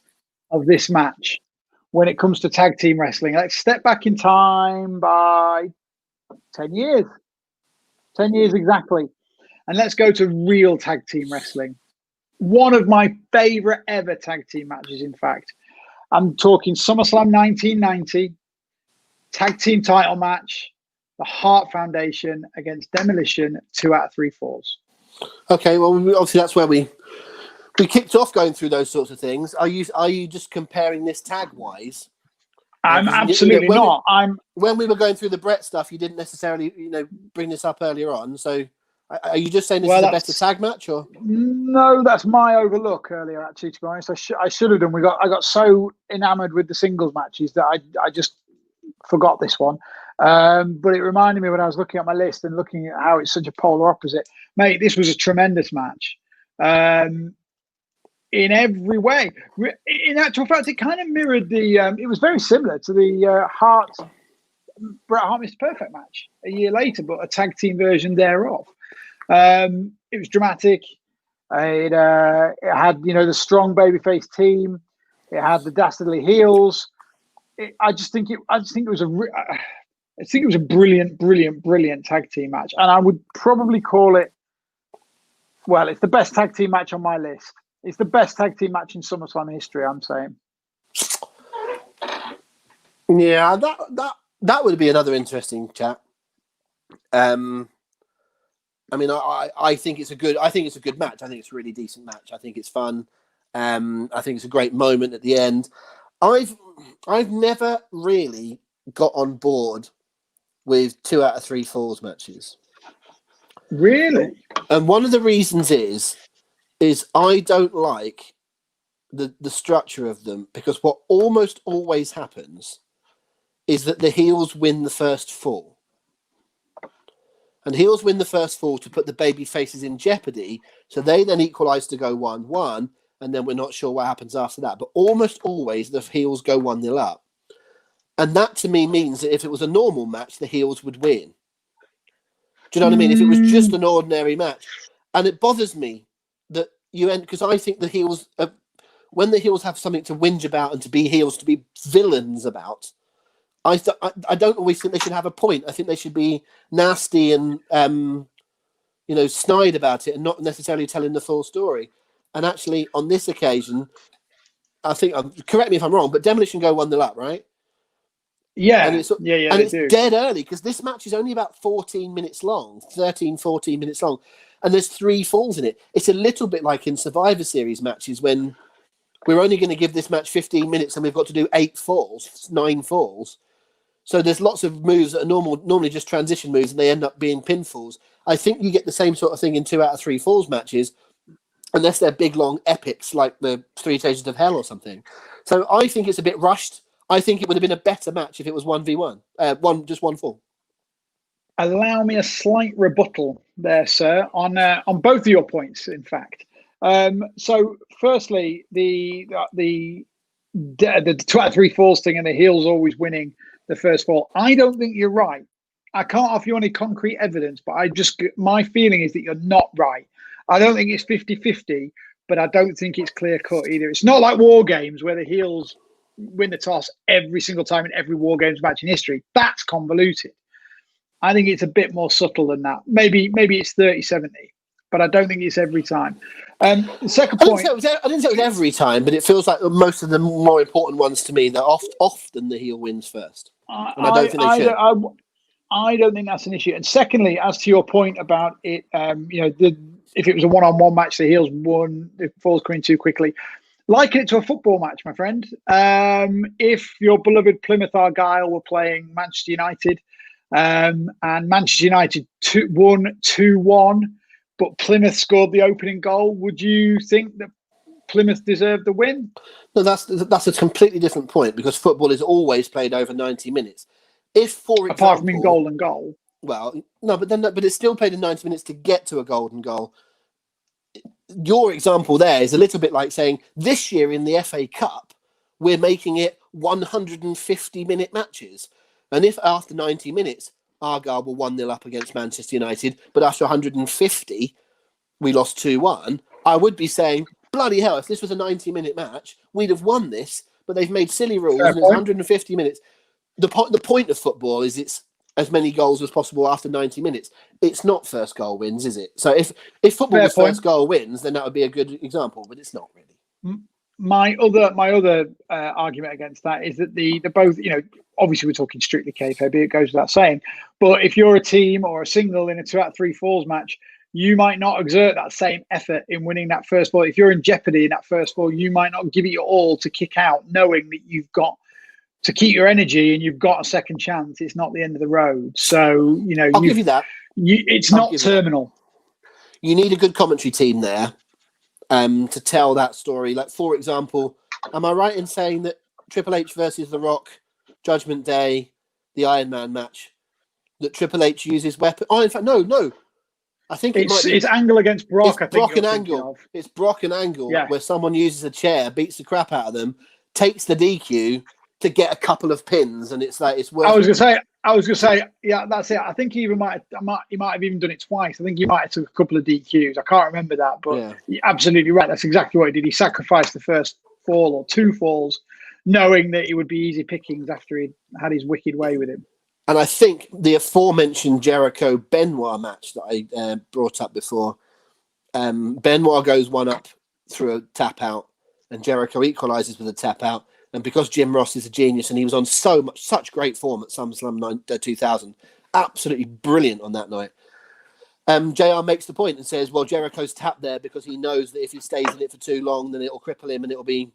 of this match when it comes to tag team wrestling. Let's step back in time by 10 years. 10 years exactly. And let's go to real tag team wrestling. One of my favorite ever tag team matches, in fact. I'm talking SummerSlam 1990, tag team title match, the Hart Foundation against Demolition, 2 out of 3 falls. Okay, well, obviously that's where we kicked off going through those sorts of things. Are you just comparing this tag wise? I'm absolutely not. When we were going through the Brett stuff, you didn't necessarily bring this up earlier on. So Are you just saying this is a better tag match, or no? That's my overlook earlier. Actually, to be honest, I should have done. I got so enamored with the singles matches that I just forgot this one. But it reminded me when I was looking at my list and looking at how it's such a polar opposite. Mate, this was a tremendous match. In every way. In actual fact, it kind of mirrored it was very similar to the Bret Hart Mr. Perfect match a year later, but a tag team version thereof. It was dramatic. It had, the strong babyface team. It had the dastardly heels. I think it was a brilliant tag team match, and I would probably call it. Well, it's the best tag team match on my list. It's the best tag team match in SummerSlam history, I'm saying. Yeah, that would be another interesting chat. I mean, I think it's a good match. I think it's a really decent match. I think it's fun. I think it's a great moment at the end. I've never really got on board with 2 out of 3 falls matches. Really? And one of the reasons is I don't like the structure of them, because what almost always happens is that the heels win the first fall. And heels win the first fall to put the baby faces in jeopardy, so they then equalise to go 1-1, and then we're not sure what happens after that. But almost always the heels go 1-0 up. And that to me means that if it was a normal match, the heels would win. Do you know what I mean? If it was just an ordinary match. And it bothers me that you end, because I think the heels, when the heels have something to whinge about and to be heels, to be villains about, I don't always think they should have a point. I think they should be nasty and snide about it and not necessarily telling the full story. And actually, on this occasion, I think, correct me if I'm wrong, but Demolition go 1-0 up, right? Yeah, and it's dead early, because this match is only about 14 minutes long, 13, 14 minutes long, and there's 3 falls in it. It's a little bit like in Survivor Series matches when we're only going to give this match 15 minutes and we've got to do 8 falls, 9 falls. So there's lots of moves that are normally just transition moves, and they end up being pinfalls. I think you get the same sort of thing in 2 out of 3 falls matches, unless they're big, long epics like the 3 Stages of Hell or something. So I think it's a bit rushed. I think it would have been a better match if it was 1v1, just 1 fall. Allow me a slight rebuttal there, sir, on both of your points, in fact. So, firstly, the 2 out of 3 falls thing and the heels always winning the first fall. I don't think you're right. I can't offer you any concrete evidence, but my feeling is that you're not right. I don't think it's 50-50, but I don't think it's clear cut either. It's not like War Games where the heels win the toss every single time in every War Games match in history. That's convoluted. I think it's a bit more subtle than that. Maybe it's 30-70, but I don't think it's every time. The second point, I didn't say it was every time, but it feels like most of the more important ones to me, that often the heel wins first. And I don't think they should. I don't think that's an issue. And secondly, as to your point about it, if it was a one-on-one match, the heels won, the falls coming too quickly. Liken it to a football match, my friend. If your beloved Plymouth Argyle were playing Manchester United, and Manchester United won 2-1, but Plymouth scored the opening goal, would you think that Plymouth deserved the win? No, that's a completely different point, because football is always played over 90 minutes. If, for example, apart from in golden goal. Well, no, but it's still played in 90 minutes to get to a golden goal. Your example there is a little bit like saying this year in the FA Cup, we're making it 150-minute matches. And if after 90 minutes, Argyle were 1-0 up against Manchester United, but after 150, we lost 2-1, I would be saying, bloody hell, if this was a 90-minute match, we'd have won this, but they've made silly rules and it's 150 minutes. The point of football is it's as many goals as possible after 90 minutes. It's not first goal wins, is it? So if football was first goal wins, then that would be a good example, but it's not really. My other argument against that is that the both, obviously we're talking strictly kayfabe, it goes without saying, but if you're a team or a single in a 2 out of 3 falls match, you might not exert that same effort in winning that first ball. If you're in jeopardy in that first ball, you might not give it your all to kick out, knowing that you've got to keep your energy and you've got a second chance. It's not the end of the road. So, I'll give you that. It's not terminal. you need a good commentary team there to tell that story. Like, for example, am I right in saying that Triple H versus The Rock, Judgment Day, the Iron Man match, that Triple H uses weapon? Oh, in fact, no. I think it's Angle against Brock. It's Brock and Angle. It's Brock and Angle, where someone uses a chair, beats the crap out of them, takes the DQ to get a couple of pins, and it's like it's worth. I was gonna say, yeah, that's it. I think he might have even done it twice. I think he might have took a couple of DQs. I can't remember that, but you're absolutely right. That's exactly what he did. He sacrificed the first fall or two falls, knowing that it would be easy pickings after he had his wicked way with him. And I think the aforementioned Jericho-Benoit match that I brought up before, Benoit goes one up through a tap out, and Jericho equalizes with a tap out. And because Jim Ross is a genius and he was on such great form at SummerSlam 2000, absolutely brilliant on that night. JR makes the point and says, well, Jericho's tapped there because he knows that if he stays in it for too long, then it'll cripple him and it'll be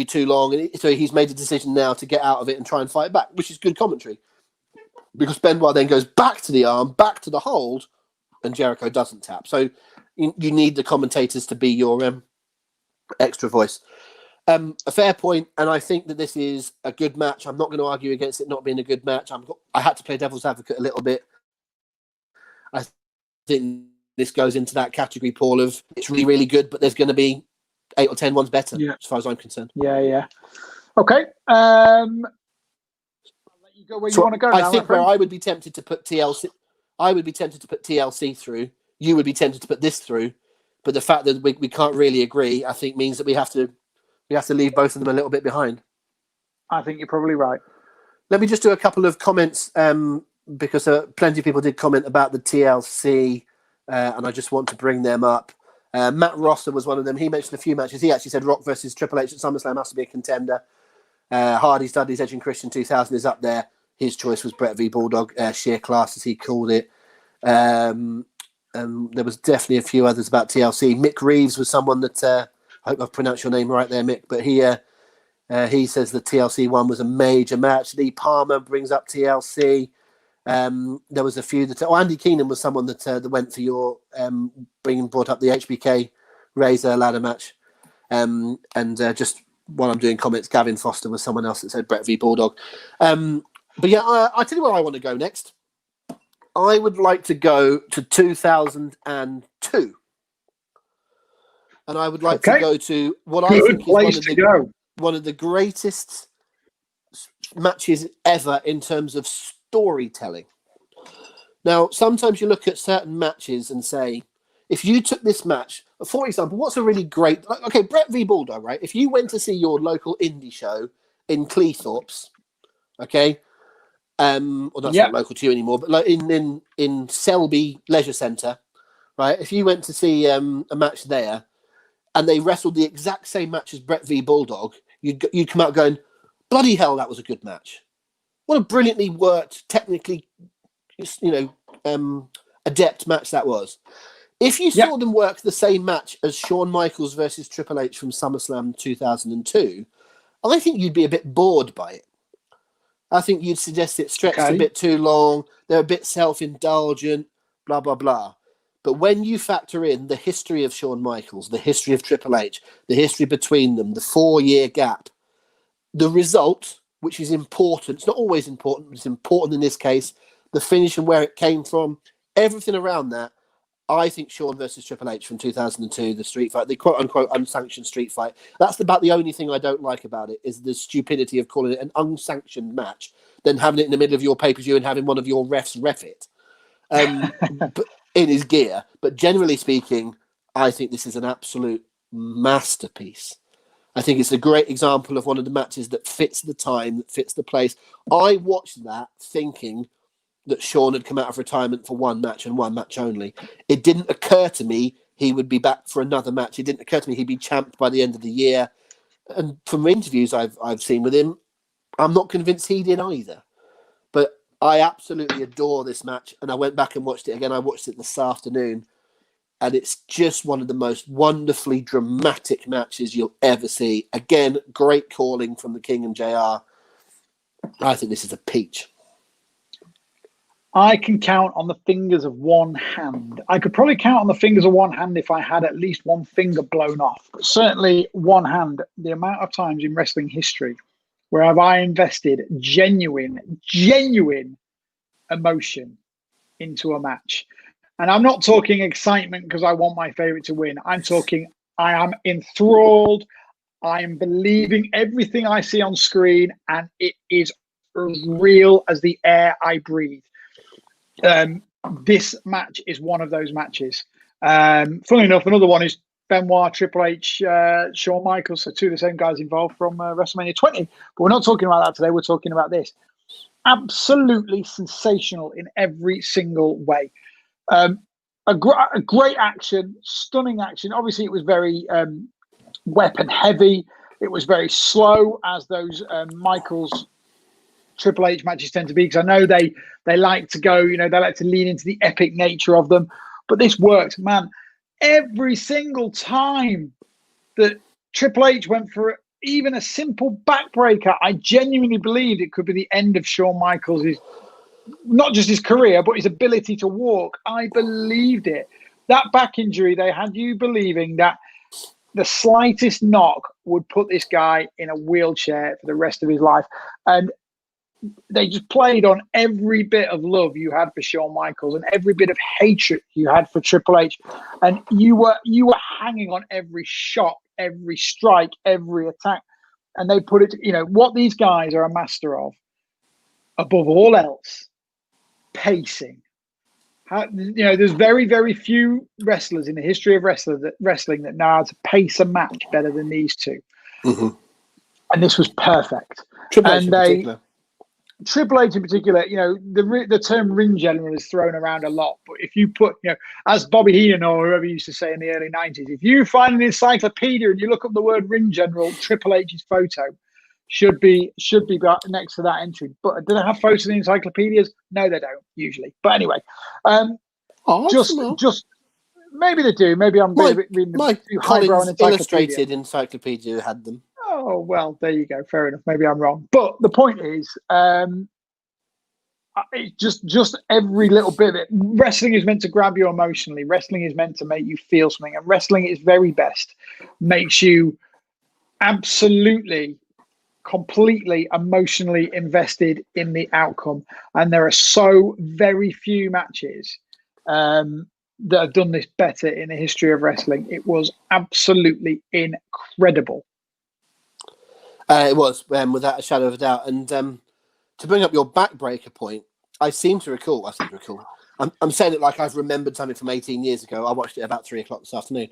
too long. And so he's made a decision now to get out of it and try and fight back, which is good commentary. Because Benoit then goes back to the arm, back to the hold, and Jericho doesn't tap. So you need the commentators to be your extra voice. A fair point, and I think that this is a good match. I'm not going to argue against it not being a good match. I had to play devil's advocate a little bit. I think this goes into that category, Paul, of it's really, really good, but there's going to be 8 or 10 ones better, as far as I'm concerned. Yeah. Okay. I'll let you go where you want to go. I think where I would be tempted to put TLC through. You would be tempted to put this through, but the fact that we can't really agree, I think, means that we have to leave both of them a little bit behind. I think you're probably right. Let me just do a couple of comments because plenty of people did comment about the TLC, and I just want to bring them up. Matt Rosser was one of them. He mentioned a few matches. He actually said Rock versus Triple H at SummerSlam has to be a contender. Hardy's, Dudley's, Edge and Christian 2000 is up there. His choice was Brett v. Bulldog, sheer class as he called it. There was definitely a few others about TLC. Mick Reeves was someone that... I hope I've pronounced your name right there, Mick. But he says the TLC one was a major match. Lee Palmer brings up TLC. There was a few that... Andy Keenan was someone that went for your... brought up the HBK Razor ladder match. Just while I'm doing comments, Gavin Foster was someone else that said Brett v. Bulldog. But yeah, I'll tell you where I want to go next. I would like to go to 2002. And I would like to go to what I think is one of the greatest matches ever in terms of storytelling. Now, sometimes you look at certain matches and say, if you took this match, for example, what's a really great... Okay, Brett v. Bulldog, right? If you went to see your local indie show in Cleethorpes, okay? Well, that's not local to you anymore, but like in Selby Leisure Centre, right? If you went to see a match there, and they wrestled the exact same match as Brett v. Bulldog, you'd come out going, bloody hell, that was a good match. What a brilliantly worked, technically, adept match that was. If you saw them work the same match as Shawn Michaels versus Triple H from SummerSlam 2002, I think you'd be a bit bored by it. I think you'd suggest it stretched a bit too long, they're a bit self-indulgent, blah, blah, blah. But when you factor in the history of Shawn Michaels, the history of Triple H, the history between them, the 4-year gap, the result, which is important, it's not always important, but it's important in this case, the finish and where it came from, everything around that, I think Shawn versus Triple H from 2002, the street fight, the quote-unquote unsanctioned street fight, that's about the only thing I don't like about it, is the stupidity of calling it an unsanctioned match, then having it in the middle of your pay-per-view and having one of your refs ref it. But in his gear, but generally speaking, I think this is an absolute masterpiece. I think it's a great example of one of the matches that fits the time, that fits the place. I watched that thinking that Shawn had come out of retirement for one match and one match only. It didn't occur to me he would be back for another match. It didn't occur to me he'd be champed by the end of the year. And from interviews I've seen with him, I'm not convinced he did either. But I absolutely adore this match, and I went back and watched it again. I watched it this afternoon, and it's just one of the most wonderfully dramatic matches you'll ever see. Again, great calling from the King and JR. I think this is a peach. I can count on the fingers of one hand. I could probably count on the fingers of one hand if I had at least one finger blown off. But certainly one hand, the amount of times in wrestling history where have I invested genuine emotion into a match. And I'm not talking excitement because I want my favorite to win. I'm talking I am enthralled. I am believing everything I see on screen, and it is as real as the air I breathe. This match is one of those matches. Funnily enough, another one is Benoit, Triple H, Shawn Michaels, so two of the same guys involved from WrestleMania 20. But we're not talking about that today. We're talking about this. Absolutely sensational in every single way. A great action, stunning action. Obviously, it was very weapon heavy. It was very slow, as those Michaels Triple H matches tend to be, because I know they like to go, they like to lean into the epic nature of them. But this worked, man. Every single time that Triple H went for even a simple backbreaker, I genuinely believed it could be the end of Shawn Michaels' not just his career, but his ability to walk. I believed it. That back injury, they had you believing that the slightest knock would put this guy in a wheelchair for the rest of his life. And they just played on every bit of love you had for Shawn Michaels and every bit of hatred you had for Triple H. And you were hanging on every shot, every strike, every attack. And they put it, what these guys are a master of, above all else, pacing. There's very, very few wrestlers in the history of wrestling that know how to pace a match better than these two. Mm-hmm. And this was perfect. Triple H in particular, the term ring general is thrown around a lot. But if you put, as Bobby Heenan or whoever used to say in the early 90s, if you find an encyclopedia and you look up the word ring general, Triple H's photo should be next to that entry. But do they have photos in encyclopedias? No, they don't usually. But anyway, just maybe they do. Maybe I'm reading my Collins Illustrated encyclopedia had them. Oh well, there you go. Fair enough. Maybe I'm wrong. But the point is, it's just every little bit of it. Wrestling is meant to grab you emotionally. Wrestling is meant to make you feel something, and wrestling at its very best makes you absolutely, completely emotionally invested in the outcome. And there are so very few matches that have done this better in the history of wrestling. It was absolutely incredible. It was, without a shadow of a doubt. And to bring up your backbreaker point, I seem to recall. I'm saying it like I've remembered something from 18 years ago. I watched it about 3:00 this afternoon.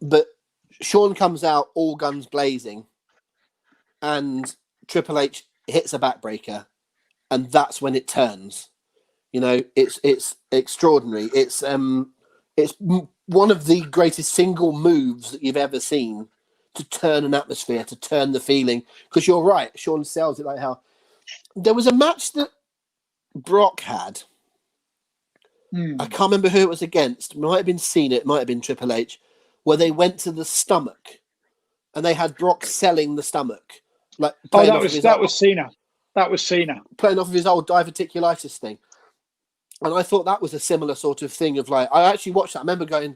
But Shawn comes out all guns blazing, and Triple H hits a backbreaker, and that's when it turns. It's extraordinary. It's one of the greatest single moves that you've ever seen to turn an atmosphere, to turn the feeling. Because you're right, Shawn sells it like how there was a match that Brock had. I can't remember who it was against. Might have been Cena, it might have been Triple H, where they went to the stomach and they had Brock selling the stomach. That was Cena. That was Cena. Playing off of his old diverticulitis thing. And I thought that was a similar sort of thing of I actually watched that. I remember going,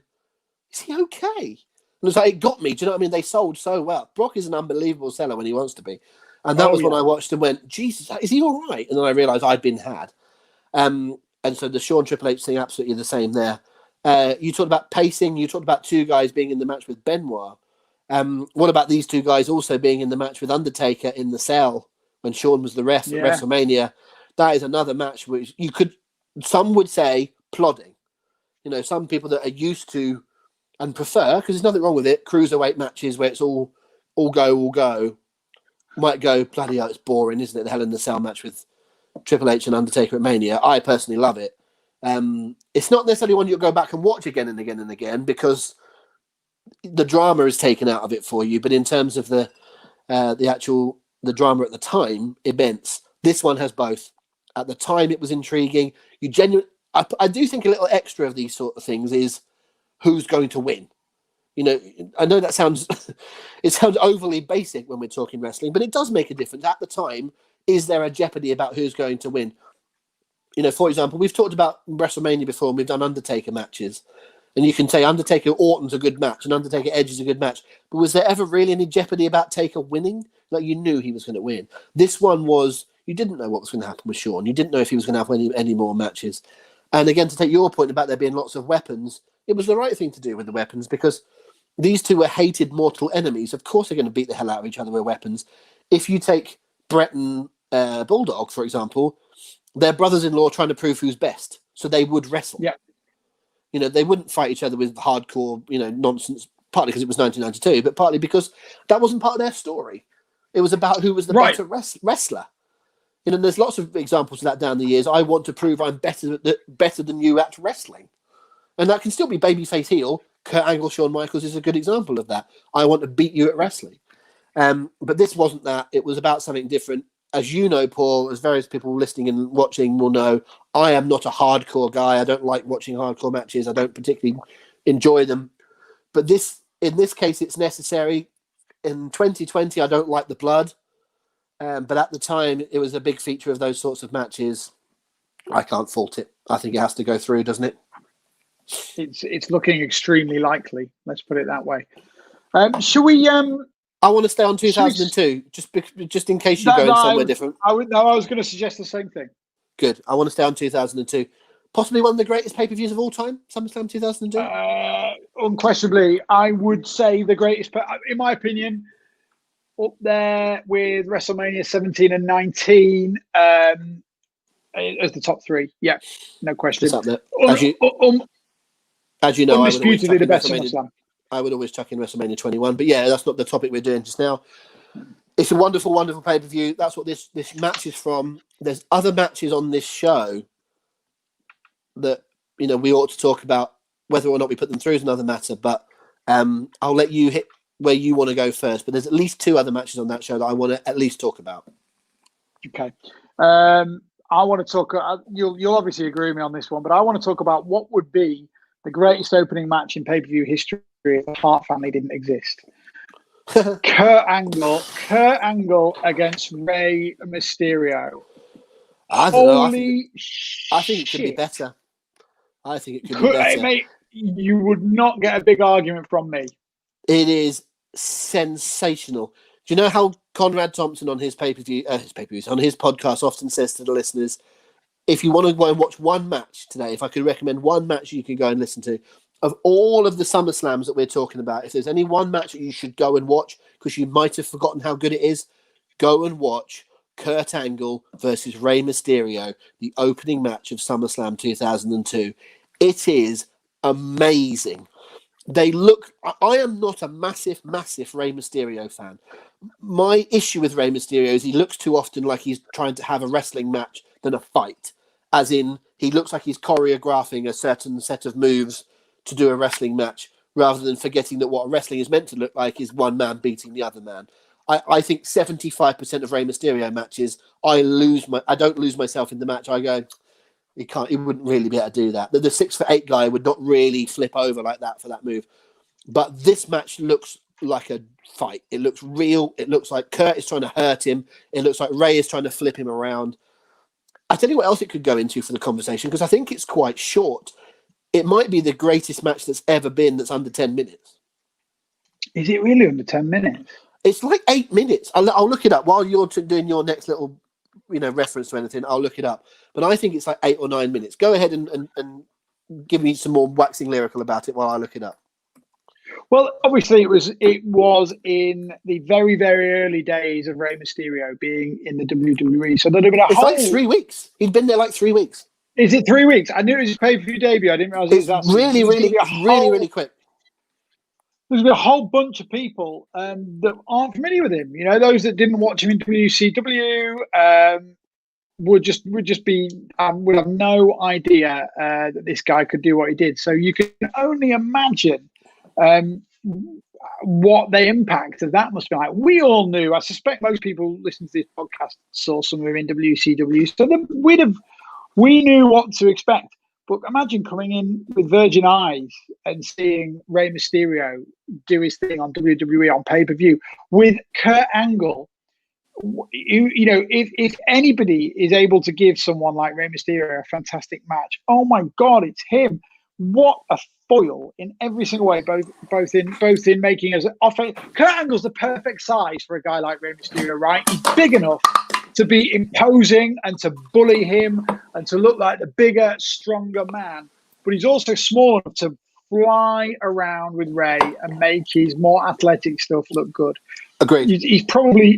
is he okay? And it got me. Do you know what I mean? They sold so well. Brock is an unbelievable seller when he wants to be. And that was when I watched and went, Jesus, is he all right? And then I realised I'd been had. And so the Shawn Triple H thing, absolutely the same there. You talked about pacing. You talked about two guys being in the match with Benoit. What about these two guys also being in the match with Undertaker in the cell when Shawn was the ref at WrestleMania? That is another match which some would say plodding. Some people that are used to and prefer, because there's nothing wrong with it, cruiserweight matches where it's all go, might go, bloody hell, it's boring, isn't it? The Hell in the Cell match with Triple H and Undertaker at Mania. I personally love it. It's not necessarily one you'll go back and watch again and again and again because the drama is taken out of it for you. But in terms of the drama at the time, events, this one has both. At the time, it was intriguing. I do think a little extra of these sort of things is who's going to win. I know that sounds overly basic when we're talking wrestling, but it does make a difference. At the time, is there a jeopardy about who's going to win? for example, we've talked about WrestleMania before, and we've done Undertaker matches. And you can say Undertaker Orton's a good match and Undertaker Edge is a good match. But was there ever really any jeopardy about Taker winning? Like, you knew he was going to win. This one was, you didn't know what was going to happen with Shawn. You didn't know if he was going to have any more matches. And again, to take your point about there being lots of weapons, it was the right thing to do with the weapons, because these two were hated mortal enemies. Of course they're going to beat the hell out of each other with weapons. If you take Bret and Bulldog, for example, they're brothers-in-law trying to prove who's best. So they would wrestle. Yeah. They wouldn't fight each other with hardcore, nonsense, partly because it was 1992, but partly because that wasn't part of their story. It was about who was the better wrestler. There's lots of examples of that down the years. I want to prove I'm better than you at wrestling. And that can still be babyface heel. Kurt Angle, Shawn Michaels is a good example of that. I want to beat you at wrestling. But this wasn't that. It was about something different. As you know, Paul, as various people listening and watching will know, I am not a hardcore guy. I don't like watching hardcore matches. I don't particularly enjoy them. But in this case, it's necessary. In 2020, I don't like the blood. But at the time, it was a big feature of those sorts of matches. I can't fault it. I think it has to go through, doesn't it? It's looking extremely likely. Let's put it that way. Should we... I want to stay on 2002, just in case you're going somewhere different. I was going to suggest the same thing. Good. I want to stay on 2002. Possibly one of the greatest pay-per-views of all time, SummerSlam 2002? Unquestionably, I would say the greatest, in my opinion, up there with WrestleMania 17 and 19 as the top three. Yeah, no question. It's up there. As you know, undisputedly the best SummerSlam. I would always chuck in WrestleMania 21. But yeah, that's not the topic we're doing just now. It's a wonderful, wonderful pay-per-view. That's what this match is from. There's other matches on this show that, we ought to talk about. Whether or not we put them through is another matter. But I'll let you hit where you want to go first. But there's at least two other matches on that show that I want to at least talk about. Okay. I want to talk... You'll obviously agree with me on this one, but I want to talk about what would be the greatest opening match in pay-per-view history if the Hart family didn't exist. Kurt Angle against Rey Mysterio. I don't know. I think it could be better. I think it could be better. Mate, you would not get a big argument from me. It is sensational. Do you know how Conrad Thompson on his pay-per-views, on his podcast often says to the listeners, if you want to go and watch one match today, if I could recommend one match you can go and listen to, of all of the SummerSlams that we're talking about, if there's any one match that you should go and watch because you might have forgotten how good it is, go and watch Kurt Angle versus Rey Mysterio, the opening match of SummerSlam 2002. It is amazing. I am not a massive Rey Mysterio fan. My issue with Rey Mysterio is he looks too often like he's trying to have a wrestling match than a fight. As in, he looks like he's choreographing a certain set of moves to do a wrestling match, rather than forgetting that what wrestling is meant to look like is one man beating the other man. I think 75% of Rey Mysterio matches, I don't lose myself in the match. I go, he wouldn't really be able to do that. The 6'8" guy would not really flip over like that for that move. But this match looks like a fight. It looks real. It looks like Kurt is trying to hurt him. It looks like Rey is trying to flip him around. I tell you what else it could go into for the conversation, because I think it's quite short. It might be the greatest match that's ever been that's under 10 minutes. Is it really under 10 minutes? It's like 8 minutes. I'll look it up while you're doing your next little, reference to anything. I'll look it up. But I think it's like 8 or 9 minutes. Go ahead and give me some more waxing lyrical about it while I look it up. Well, obviously it was in the very, very early days of Rey Mysterio being in the WWE. So there'd have been It's like 3 weeks. He'd been there like 3 weeks. Is it 3 weeks? I knew it was his pay-per-view debut. I didn't realize it was really quick. There's been a whole bunch of people that aren't familiar with him. Those that didn't watch him in WCW would have no idea that this guy could do what he did. So you can only imagine what the impact of that must be like. We all knew. I suspect most people listening to this podcast saw some of him in WCW, so we knew what to expect. But imagine coming in with virgin eyes and seeing Rey Mysterio do his thing on WWE on pay-per-view with Kurt Angle if anybody is able to give someone like Rey Mysterio a fantastic match, oh my God, it's him. What a foil in every single way, both in making us offense. Kurt Angle's the perfect size for a guy like Rey Mysterio, right? He's big enough to be imposing and to bully him and to look like the bigger, stronger man, but he's also small enough to fly around with Rey and make his more athletic stuff look good. Agreed. He's probably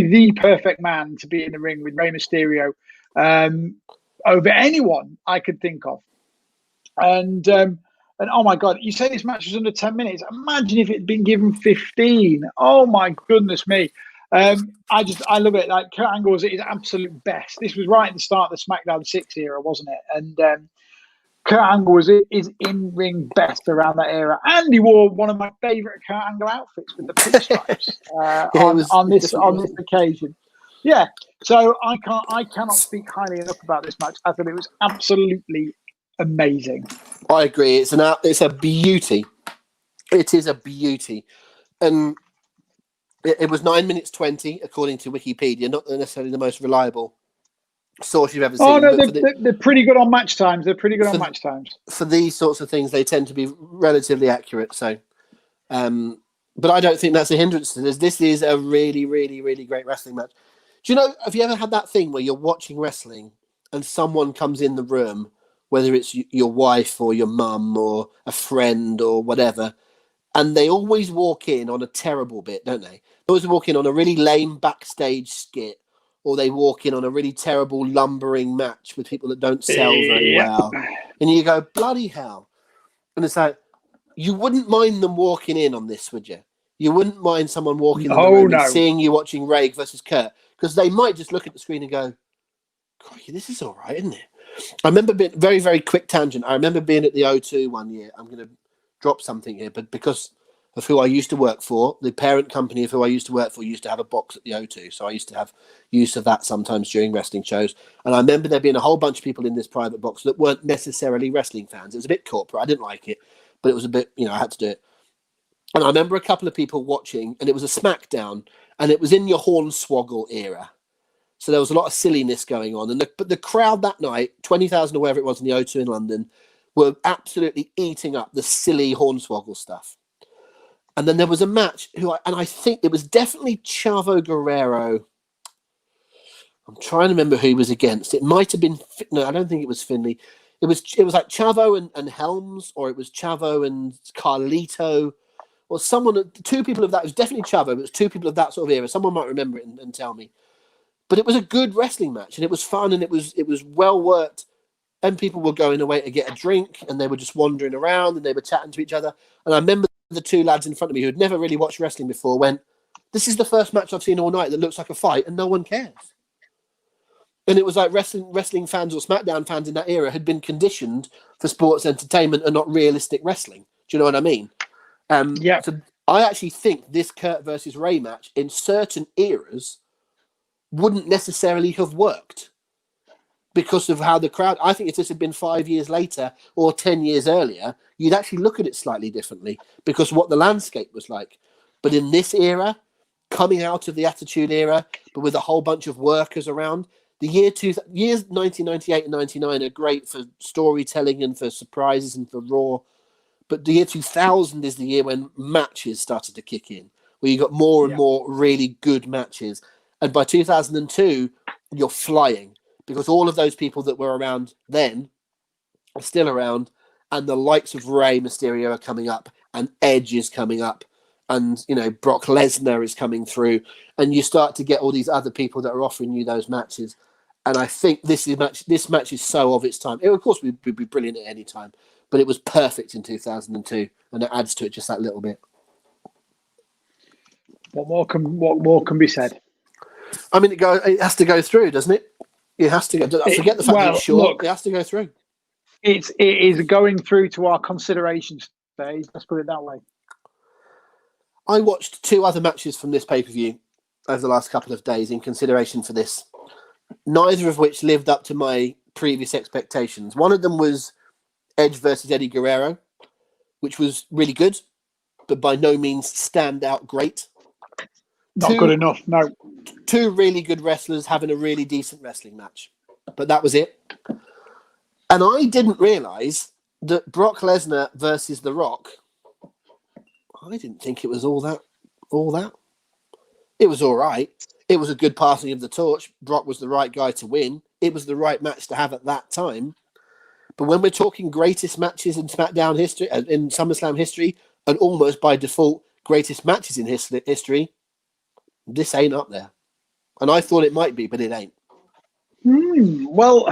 the perfect man to be in the ring with Rey Mysterio over anyone I could think of. And oh my God, you say this match was under 10 minutes. Imagine if it'd been given 15. Oh my goodness me. I love it. Like Kurt Angle was at his absolute best. This was right at the start of the SmackDown 6 era, wasn't it? And Kurt Angle was his in-ring best around that era, and he wore one of my favourite Kurt Angle outfits with the pinstripes on this occasion. Yeah, so I cannot speak highly enough about this match. I thought it was absolutely amazing. I agree. It's a beauty. It is a beauty, and it was 9 minutes 20 according to Wikipedia. Not necessarily the most reliable source you've ever seen. Oh no, they're pretty good on match times. They're pretty good on match times. For these sorts of things, they tend to be relatively accurate. So, but I don't think that's a hindrance to this. This is a really, really, really great wrestling match. Do you know? Have you ever had that thing where you're watching wrestling and someone comes in the room, whether it's your wife or your mum or a friend or whatever, and they always walk in on a terrible bit, don't they? They always walk in on a really lame backstage skit, or they walk in on a really terrible lumbering match with people that don't sell very well. And you go, bloody hell. And it's like, you wouldn't mind them walking in on this, would you? You wouldn't mind someone walking in the room and seeing you watching Ray versus Kurt, because they might just look at the screen and go, crikey, this is all right, isn't it? I remember being, very, very quick tangent. I remember being at the O2 one year. I'm going to drop something here, but because of who I used to work for, the parent company of who I used to work for used to have a box at the O2. So I used to have use of that sometimes during wrestling shows. And I remember there being a whole bunch of people in this private box that weren't necessarily wrestling fans. It was a bit corporate. I didn't like it, but it was a bit, I had to do it. And I remember a couple of people watching, and it was a SmackDown, and it was in your Hornswoggle era. So there was a lot of silliness going on. But the crowd that night, 20,000 or wherever it was in the O2 in London, were absolutely eating up the silly Hornswoggle stuff. And then there was a match I think it was definitely Chavo Guerrero. I'm trying to remember who he was against. It might have been, no, I don't think it was Finlay. It was like Chavo and Helms, or it was Chavo and Carlito, or someone, two people of that. It was definitely Chavo, but it was two people of that sort of era. Someone might remember it and tell me. But it was a good wrestling match, and it was fun, and it was well worked. And people were going away to get a drink, and they were just wandering around, and they were chatting to each other. And I remember the two lads in front of me who had never really watched wrestling before went, "This is the first match I've seen all night that looks like a fight, and no one cares." And it was like wrestling fans or SmackDown fans in that era had been conditioned for sports entertainment and not realistic wrestling. Do you know what I mean? Yeah. So I actually think this Kurt versus Ray match in certain eras wouldn't necessarily have worked because of how the crowd. I think if this had been 5 years later or 10 years earlier, you'd actually look at it slightly differently because of what the landscape was like. But in this era, coming out of the Attitude Era, but with a whole bunch of workers around, the years 1998 and 99 are great for storytelling and for surprises and for Raw. But the year 2000 is the year when matches started to kick in, where you got more and more really good matches. And by 2002, you're flying because all of those people that were around then are still around, and the likes of Rey Mysterio are coming up, and Edge is coming up, and Brock Lesnar is coming through, and you start to get all these other people that are offering you those matches. And I think this match is so of its time. It, of course, would be brilliant at any time, but it was perfect in 2002, and it adds to it just that little bit. What more can be said? I mean, it has to go through, doesn't it? It has to go. Forget the fact that it's short. Look, it has to go through. It is going through to our consideration stage. Let's put it that way. I watched two other matches from this pay-per-view over the last couple of days in consideration for this, neither of which lived up to my previous expectations. One of them was Edge versus Eddie Guerrero, which was really good, but by no means stand out great. Not good enough, no. Two really good wrestlers having a really decent wrestling match. But that was it. And I didn't realise that Brock Lesnar versus The Rock, I didn't think it was all that. It was all right. It was a good passing of the torch. Brock was the right guy to win. It was the right match to have at that time. But when we're talking greatest matches in SmackDown history, in SummerSlam history, and almost by default greatest matches in history, this ain't up there. And I thought it might be, but it ain't. Well,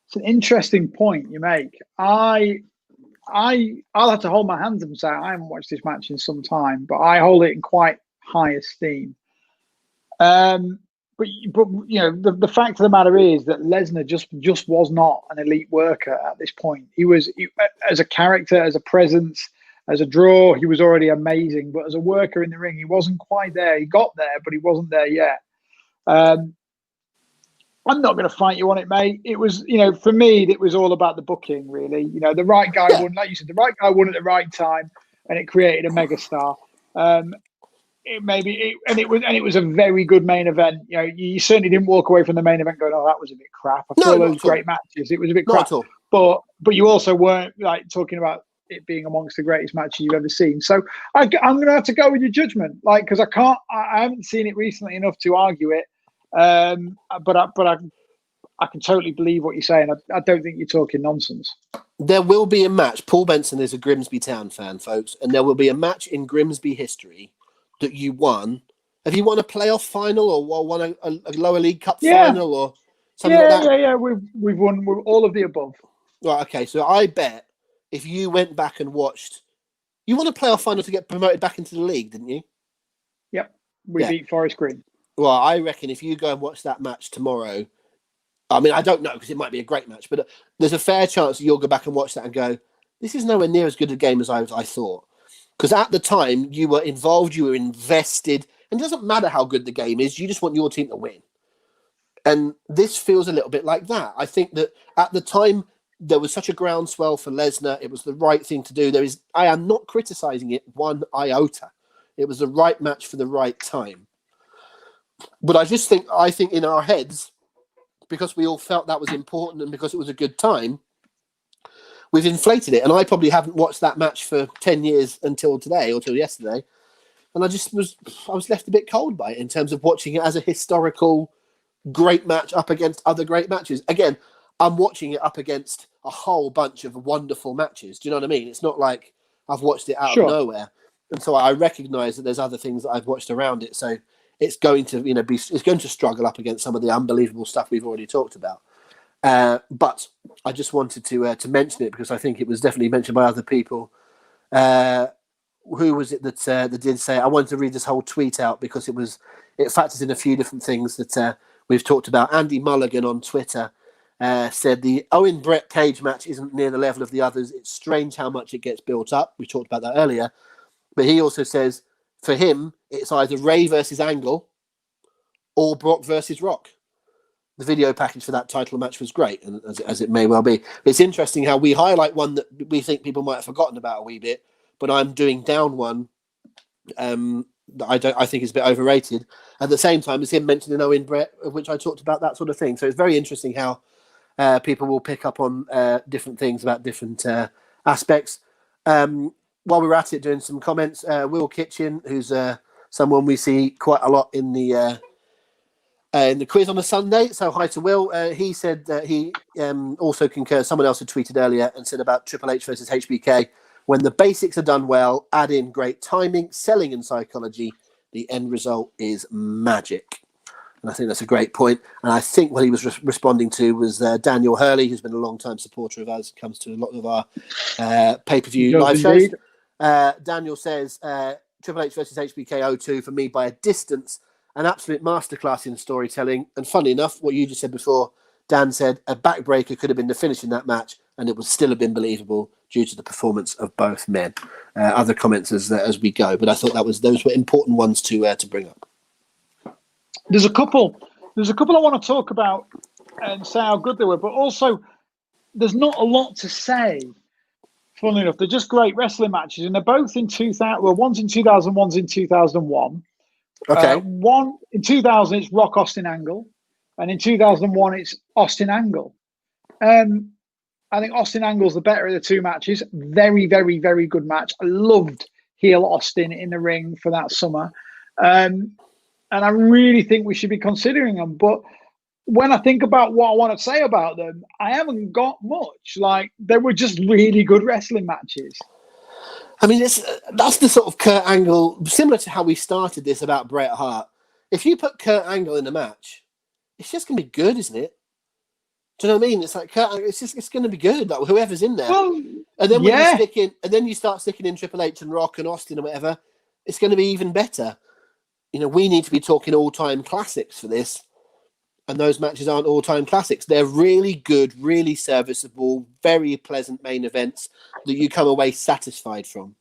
it's an interesting point you make. I'll have to hold my hands up and say I haven't watched this match in some time, but I hold it in quite high esteem. But you know, the fact of the matter is that Lesnar just was not an elite worker at this point. He as a character, as a presence, as a draw, he was already amazing. But as a worker in the ring, he wasn't quite there. He got there, but he wasn't there yet. I'm not going to fight you on it, mate. It was, you know, for me, it was all about the booking, really. You know, the right guy won, like you said, the right guy won at the right time, and it created a megastar. It was a very good main event. You know, you certainly didn't walk away from the main event going, "Oh, that was a bit crap." After all those great matches, it was a bit crap. But you also weren't like talking about it being amongst the greatest matches you've ever seen. So I'm going to have to go with your judgment, like, because I haven't seen it recently enough to argue it. But I can totally believe what you're saying. I don't think you're talking nonsense. There will be a match. Paul Benson is a Grimsby Town fan, folks, and there will be a match in Grimsby history that you won. Have you won a playoff final or won a lower league cup final or something like that? Yeah. We've won all of the above. Right. Okay. So I bet if you went back and watched, you won a playoff final to get promoted back into the league, didn't you? Yep. We beat Forest Green. Well, I reckon if you go and watch that match tomorrow, I mean, I don't know because it might be a great match, but there's a fair chance that you'll go back and watch that and go, this is nowhere near as good a game as I thought. Because at the time, you were involved, you were invested, and it doesn't matter how good the game is, you just want your team to win. And this feels a little bit like that. I think that at the time, there was such a groundswell for Lesnar. It was the right thing to do. I am not criticizing it one iota. It was the right match for the right time. But I think in our heads, because we all felt that was important and because it was a good time, we've inflated it. And I probably haven't watched that match for 10 years until today or till yesterday. And I was left a bit cold by it in terms of watching it as a historical great match up against other great matches. Again, I'm watching it up against a whole bunch of wonderful matches. Do you know what I mean? It's not like I've watched it out of nowhere. And so I recognize that there's other things that I've watched around it. So it's going to, it's going to struggle up against some of the unbelievable stuff we've already talked about. But I just wanted to mention it because I think it was definitely mentioned by other people. Who was it that did say? I wanted to read this whole tweet out because it factors in a few different things that we've talked about. Andy Mulligan on Twitter said the Owen Brett cage match isn't near the level of the others. It's strange how much it gets built up. We talked about that earlier. But he also says, for him, it's either Ray versus Angle or Brock versus Rock. The video package for that title match was great, and as it may well be. It's interesting how we highlight one that we think people might have forgotten about a wee bit, but I'm doing down one that I think is a bit overrated. At the same time as him mentioning Owen Brett, of which I talked about, that sort of thing. So it's very interesting how people will pick up on different things about different aspects. While we were at it, doing some comments, Will Kitchen, who's someone we see quite a lot in the quiz on a Sunday. So hi to Will. He said that he also concurs. Someone else had tweeted earlier and said about Triple H versus HBK. When the basics are done well, add in great timing, selling, and psychology, the end result is magic. And I think that's a great point. And I think what he was responding to was Daniel Hurley, who's been a long-time supporter of ours, comes to a lot of our pay-per-view live shows. Daniel says, Triple H versus HBK 02 for me by a distance, an absolute masterclass in storytelling. And funny enough, what you just said before, Dan said a backbreaker could have been the finish in that match, and it would still have been believable due to the performance of both men. Other comments as we go, but I thought those were important ones to bring up. There's a couple I want to talk about and say how good they were, but also there's not a lot to say Funnily enough, they're just great wrestling matches, and they're both in 2000. Well, one's in 2000, one's in 2001. Okay. One in 2000, it's Rock Austin Angle, and in 2001, it's Austin Angle. I think Austin Angle's the better of the two matches. Very, very, very good match. I loved heel Austin in the ring for that summer. And I really think we should be considering them. But when I think about what I want to say about them, I haven't got much. Like, they were just really good wrestling matches. I mean, that's the sort of Kurt Angle, similar to how we started this about Bret Hart. If you put Kurt Angle in a match, it's just going to be good, isn't it? Do you know what I mean? It's like it's going to be good. Like whoever's in there, well, and then when you start sticking in Triple H and Rock and Austin or whatever, it's going to be even better. You know, we need to be talking all-time classics for this, and those matches aren't all-time classics. They're really good, really serviceable, very pleasant main events that you come away satisfied from.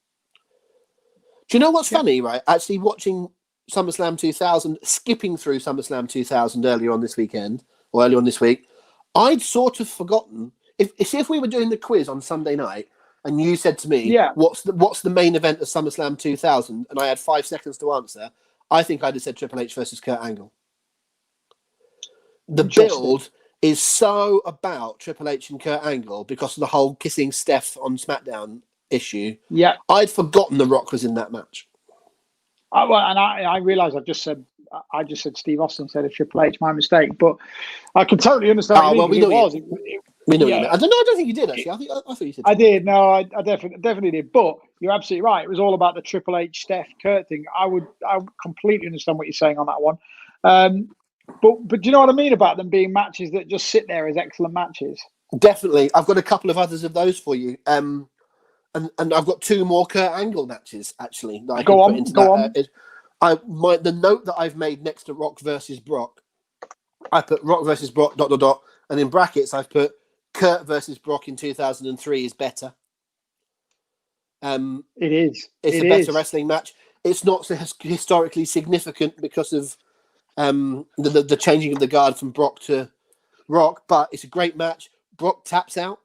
Do you know what's funny? Right, actually watching SummerSlam 2000, skipping through SummerSlam 2000 earlier on this week, I'd sort of forgotten if we were doing the quiz on Sunday night and you said to me, what's the main event of SummerSlam 2000? And I had 5 seconds to answer. I think I'd have said Triple H versus Kurt Angle. The build is so about Triple H and Kurt Angle because of the whole kissing Steph on SmackDown issue. Yeah. I'd forgotten The Rock was in that match. I realised I just said Steve Austin instead of Triple H. My mistake, but I can totally understand. We know you meant. I don't think you did actually. I thought you said. I did. No, I definitely did. But you're absolutely right. It was all about the Triple H, Steph, Kurt thing. I completely understand what you're saying on that one. But do you know what I mean about them being matches that just sit there as excellent matches? Definitely. I've got a couple of others of those for you. And I've got 2 more Kurt Angle matches actually. That I go on. The note that I've made next to Rock versus Brock, I put Rock versus Brock ... and in brackets I've put Kurt versus Brock in 2003 is better. It is. It's a better wrestling match. It's not so historically significant because of the changing of the guard from Brock to Rock, but it's a great match. Brock taps out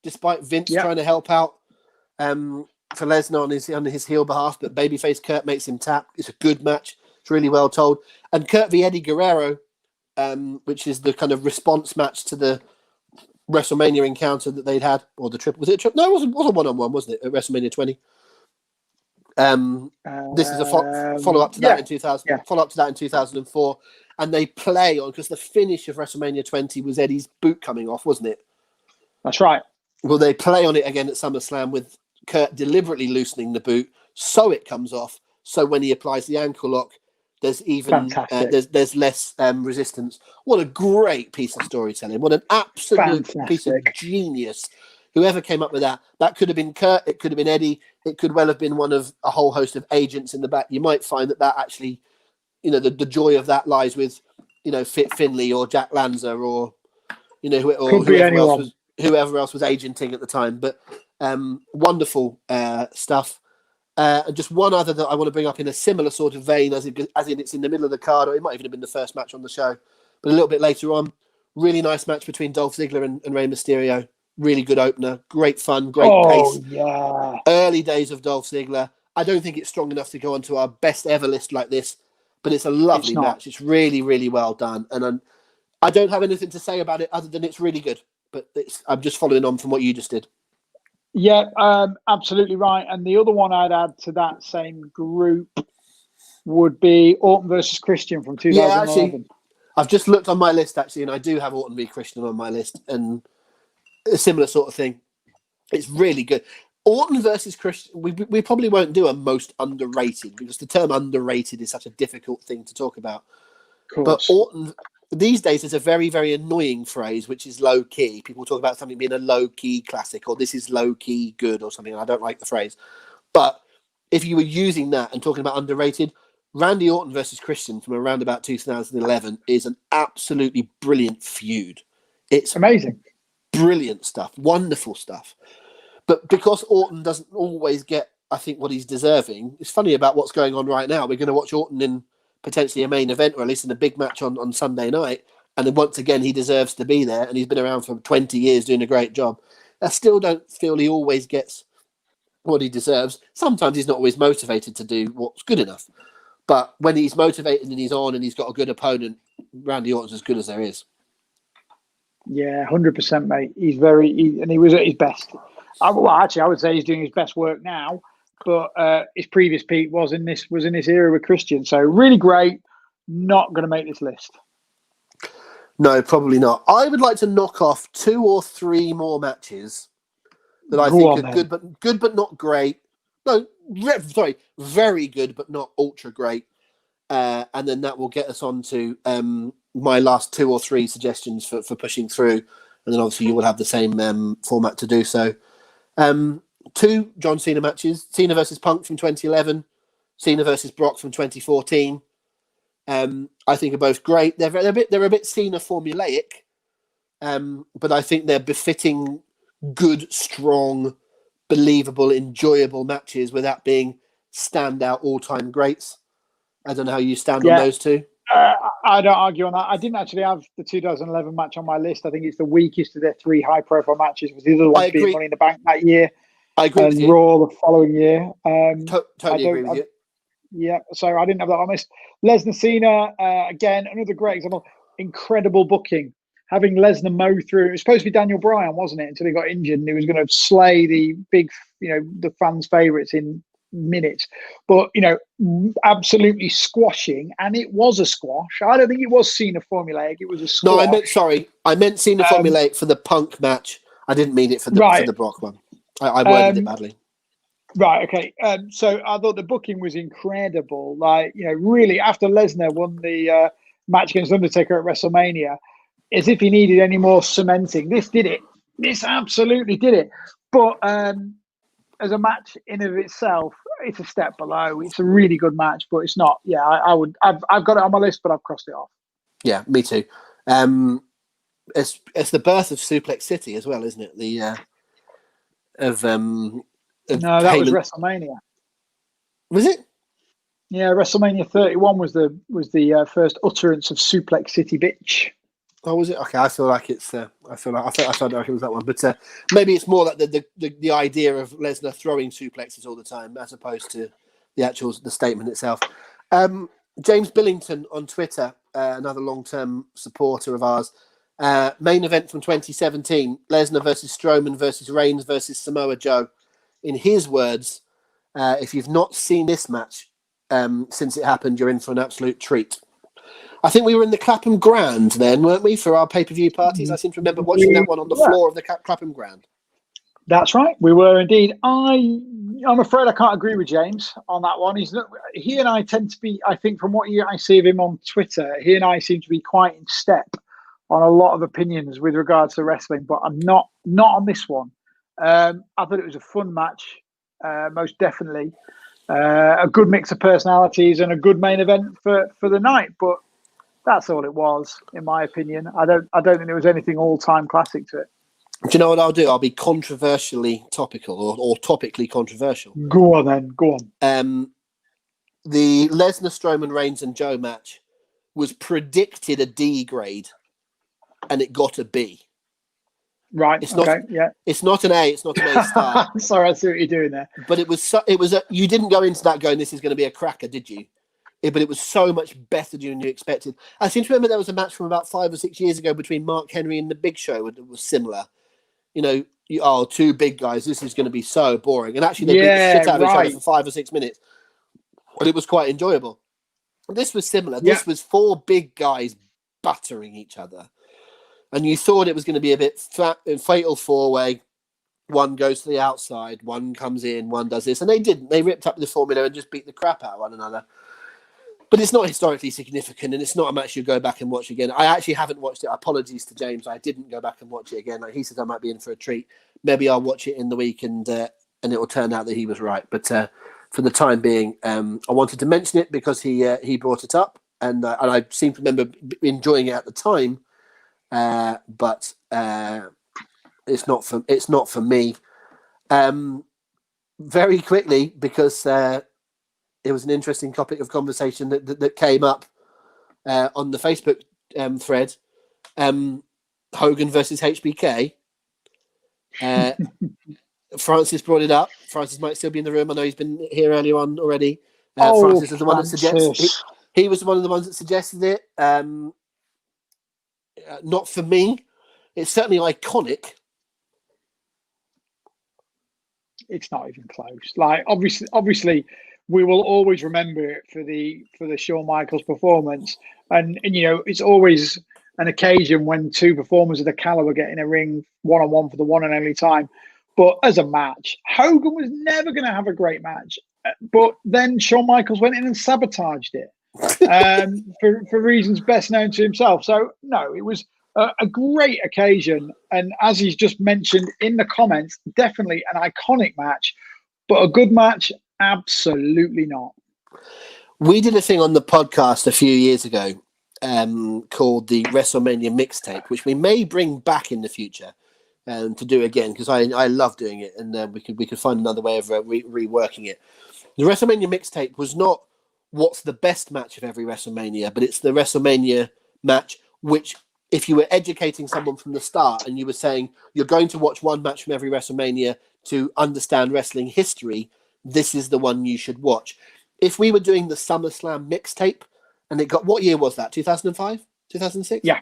despite Vince trying to help out for Lesnar on his heel behalf, but babyface Kurt makes him tap. It's a good match. It's really well told. And Kurt v Eddie Guerrero, which is the kind of response match to the WrestleMania encounter that they'd had, or the triple. Was it a triple? No, it wasn't one-on-one, wasn't it? At WrestleMania 20. This is a follow up to that in 2000. Yeah. Follow up to that in 2004, and they play on because the finish of WrestleMania 20 was Eddie's boot coming off, wasn't it? That's right. Well, they play on it again at SummerSlam with Kurt deliberately loosening the boot so it comes off. So when he applies the ankle lock, there's even there's less resistance. What a great piece of storytelling! What an absolute piece of genius! Whoever came up with that, that could have been Kurt, it could have been Eddie, it could well have been one of a whole host of agents in the back. You might find that actually, you know, the joy of that lies with, you know, Fit Finlay or Jack Lanza or, you know, whoever else was agenting at the time. But wonderful stuff. And just one other that I want to bring up in a similar sort of vein, as in it's in the middle of the card, or it might even have been the first match on the show, but a little bit later on. Really nice match between Dolph Ziggler and Rey Mysterio. Really good opener, great fun, great pace. Yeah. Early days of Dolph Ziggler. I don't think it's strong enough to go onto our best ever list like this, but it's a lovely match. It's really, really well done. And I don't have anything to say about it other than it's really good. But I'm just following on from what you just did. Yeah, absolutely right. And the other one I'd add to that same group would be Orton versus Christian from 2011. Yeah, actually, I've just looked on my list, actually, and I do have Orton v. Christian on my list. And a similar sort of thing. It's really good. Orton versus Christian, we probably won't do a most underrated because the term underrated is such a difficult thing to talk about. But Orton, these days, there's a very, very annoying phrase, which is low key. People talk about something being a low key classic or this is low key good or something. And I don't like the phrase. But if you were using that and talking about underrated, Randy Orton versus Christian from around about 2011 is an absolutely brilliant feud. It's amazing. Brilliant stuff, wonderful stuff. But because Orton doesn't always get, I think, what he's deserving, it's funny about what's going on right now. We're going to watch Orton in potentially a main event or at least in a big match on Sunday night. And then once again, he deserves to be there. And he's been around for 20 years doing a great job. I still don't feel he always gets what he deserves. Sometimes he's not always motivated to do what's good enough. But when he's motivated and he's on and he's got a good opponent, Randy Orton's as good as there is. Yeah, 100%, mate. He's and he was at his best. Well, actually, I would say he's doing his best work now, but his previous peak was in this era with Christian. So really great. Not going to make this list. No, probably not. I would like to knock off 2 or 3 more matches that I think are good but not great. No, sorry, very good but not ultra great. And then that will get us on to my last 2 or 3 suggestions for pushing through. And then obviously you will have the same format to do so. 2 John Cena matches: Cena versus Punk from 2011, Cena versus Brock from 2014. I think are both great. They're a bit Cena formulaic, but I think they're befitting good, strong, believable, enjoyable matches without being standout all-time greats. I don't know how you stand on those 2. I don't argue on that. I didn't actually have the 2011 match on my list. I think it's the weakest of their 3 high-profile matches, with the other one being Money in the Bank that year. I agree with you. Raw the following year. Totally agree with you. Yeah, so I didn't have that on my list. Lesnar Cena, again, another great example. Incredible booking. Having Lesnar mow through. It was supposed to be Daniel Bryan, wasn't it? Until he got injured and he was going to slay the big, the fans' favourites in minutes. But, absolutely squashing. And it was a squash. I don't think it was Cena formulaic. It was a squash. No, I meant Cena formulaic for the Punk match. I didn't mean it for the Brock one. I worded it badly. Right, okay. So I thought the booking was incredible. Like, really, after Lesnar won the match against Undertaker at WrestleMania, as if he needed any more cementing. This did it. This absolutely did it. But as a match in of itself, it's a step below. It's a really good match, but it's not. Yeah, I've got it on my list, but I've crossed it off. Yeah, me too. It's the birth of Suplex City as well, isn't it? No, that was WrestleMania. Was it? Yeah, WrestleMania 31 was the first utterance of Suplex City, bitch. Oh, was it? Okay, I feel like it's. I felt like it was that one, but maybe it's more like the idea of Lesnar throwing suplexes all the time, as opposed to the statement itself. James Billington on Twitter, another long-term supporter of ours. Main event from 2017: Lesnar versus Strowman versus Reigns versus Samoa Joe. In his words, if you've not seen this match since it happened, you're in for an absolute treat. I think we were in the Clapham Grand then, weren't we, for our pay-per-view parties? I seem to remember watching that one on the floor of the Clapham Grand. That's right. We were indeed. I'm afraid I can't agree with James on that one. He and I tend to be, I think, from what I see of him on Twitter, he and I seem to be quite in step on a lot of opinions with regards to wrestling, but I'm not on this one. I thought it was a fun match, most definitely. A good mix of personalities and a good main event for the night, but that's all it was, in my opinion. I don't think there was anything all-time classic to it. Do you know what I'll do? I'll be controversially topical or topically controversial. Go on then. Go on. The Lesnar, Strowman, Reigns and Joe match was predicted a D grade, and it got a B. Right. It's not an A. It's not an A star. Sorry, I see what you're doing there. But it was. You didn't go into that going, this is going to be a cracker, did you? But it was so much better than you expected. I seem to remember there was a match from about 5 or 6 years ago between Mark Henry and the Big Show that was similar. 2 big guys. This is going to be so boring. And actually, they beat the shit out of each other for 5 or 6 minutes. But it was quite enjoyable. This was similar. This was 4 big guys battering each other. And you thought it was going to be a bit fatal 4-way. One goes to the outside, one comes in, one does this. And they didn't. They ripped up the formula and just beat the crap out of one another. But it's not historically significant, and it's not a match you go back and watch again. I actually haven't watched it. Apologies to James. I didn't go back and watch it again. Like he says, I might be in for a treat. Maybe I'll watch it in the week, and it will turn out that he was right. But for the time being, I wanted to mention it because he brought it up, and I seem to remember enjoying it at the time. But it's not for me. Very quickly, because it was an interesting topic of conversation that came up on the Facebook thread. Hogan versus HBK. Francis brought it up. Francis might still be in the room. I know he's been here earlier on already. Francis is the one that suggests. He was one of the ones that suggested it. Not for me. It's certainly iconic. It's not even close. Like obviously, we will always remember it for the Shawn Michaels performance, and it's always an occasion when two performers of the caliber get in a ring one-on-one for the one and only time. But as a match, Hogan was never going to have a great match. But then Shawn Michaels went in and sabotaged it for reasons best known to himself. So no, it was a great occasion, and as he's just mentioned in the comments, definitely an iconic match, but a good match, absolutely not. We did a thing on the podcast a few years ago called the WrestleMania mixtape, which we may bring back in the future to do again, because I love doing it, and we could find another way of reworking it. The WrestleMania mixtape was not what's the best match of every WrestleMania, but it's the WrestleMania match which, if you were educating someone from the start and you were saying you're going to watch one match from every WrestleMania to understand wrestling history, this is the one you should watch. If we were doing the SummerSlam mixtape, and it got, what year was that? 2005? 2006? Yeah,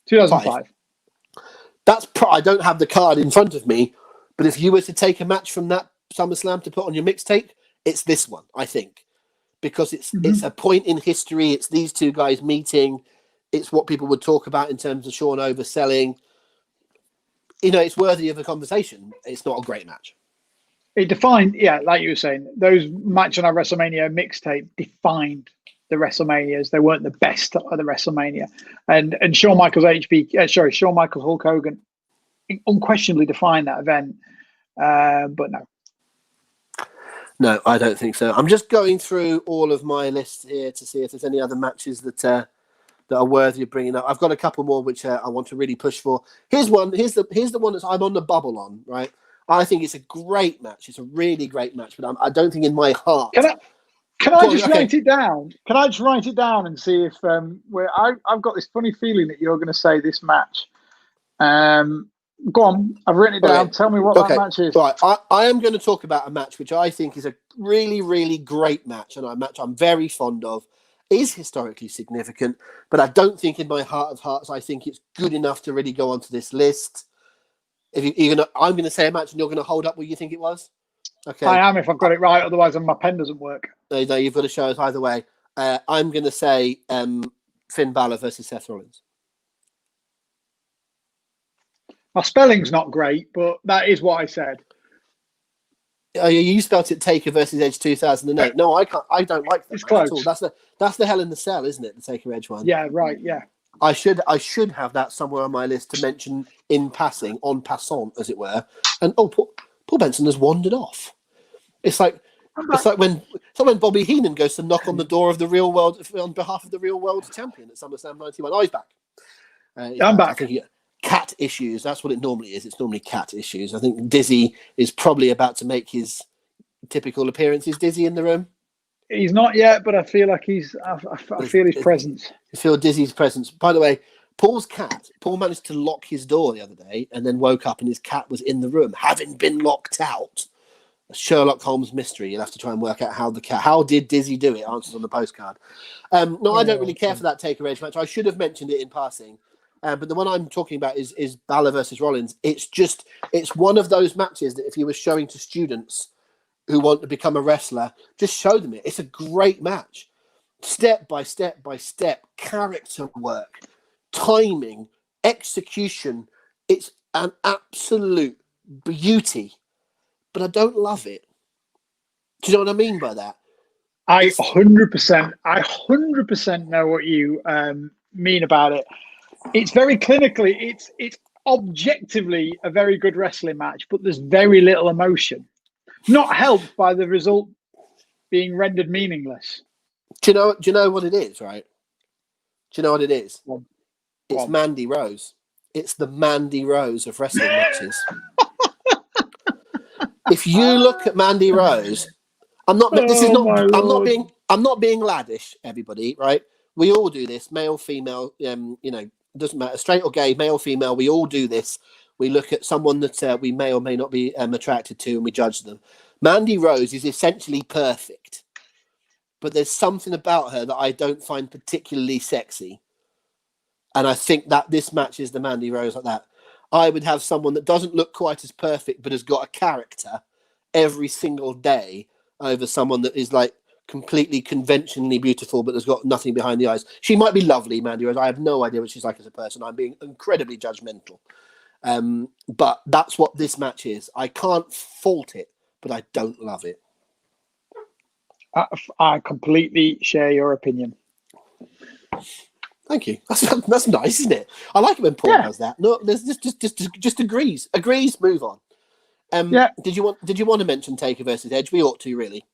2005. I don't have the card in front of me, but if you were to take a match from that SummerSlam to put on your mixtape, it's this one, I think, because it's a point in history. It's these two guys meeting. It's what people would talk about in terms of Shawn overselling. It's worthy of a conversation. It's not a great match. It defined, like you were saying, those matches on our WrestleMania mixtape defined the WrestleManias. They weren't the best of the WrestleMania. And Shawn Michaels Shawn Michaels Hulk Hogan unquestionably defined that event. But no. No, I don't think so. I'm just going through all of my lists here to see if there's any other matches that are worthy of bringing up. I've got a couple more which I want to really push for. Here's one. Here's the one that I'm on the bubble on. Right, I think it's a great match. It's a really great match, but I don't think in my heart. Can I just write it down? Can I just write it down and see if I've got this funny feeling that you're going to say this match. Go on, I've written it down. Tell me what that match is. Right, I am going to talk about a match which I think is a really, really great match, and a match I'm very fond of. Is historically significant, but I don't think in my heart of hearts I think it's good enough to really go onto this list. I'm going to say a match, and you're going to hold up what you think it was. Okay, I am if I've got it right. Otherwise, my pen doesn't work. No, you've got to show us either way. I'm going to say Finn Balor versus Seth Rollins. My spelling's not great, but that is what I said. You spelt it Taker versus Edge 2008. No, I can't. I don't like that. It's close. At all. That's the Hell in the Cell, isn't it? The Taker Edge one. Yeah, right. Yeah. I should have that somewhere on my list to mention in passing, en passant, as it were. And Paul Benson has wandered off. It's like when Bobby Heenan goes to knock on the door of the Real World on behalf of the Real World champion at SummerSlam 91. Oh, he's back. I'm back. I think cat issues. That's what it normally is. It's normally cat issues. I think Dizzy is probably about to make his typical appearance. Is Dizzy in the room? He's not yet, but I feel like I feel his presence. You feel Dizzy's presence. By the way, Paul managed to lock his door the other day and then woke up and his cat was in the room, having been locked out. A Sherlock Holmes mystery. You'll have to try and work out how did Dizzy do it? Answers on the postcard. No, I don't really care for that Taker Edge match. I should have mentioned it in passing. But the one I'm talking about is Balor versus Rollins. It's one of those matches that if you were showing to students who want to become a wrestler, just show them it. It's a great match. Step by step by step, character work, timing, execution. It's an absolute beauty, but I don't love it. Do you know what I mean by that? I 100% know what you mean about it. It's very clinically, it's objectively a very good wrestling match, but there's very little emotion. Not helped by the result being rendered meaningless. Do you know what it is, right? Do you know what it is? It's Mandy Rose. It's the Mandy Rose of wrestling matches. If you look at Mandy Rose, I'm not being laddish, everybody, right? We all do this, male, female, doesn't matter, straight or gay, male, female, we all do this. We look at someone that we may or may not be attracted to, and we judge them. Mandy Rose is essentially perfect, but there's something about her that I don't find particularly sexy. And I think that this match is the Mandy Rose like that. I would have someone that doesn't look quite as perfect, but has got a character every single day over someone that is like completely conventionally beautiful, but has got nothing behind the eyes. She might be lovely, Mandy Rose. I have no idea what she's like as a person. I'm being incredibly judgmental. But that's what this match is. I can't fault it, but I don't love it. I completely share your opinion. Thank you. That's nice, isn't it? I like it when Paul does that. No, there's just agrees. Move on. Did you want to mention Taker versus Edge? We ought to, really.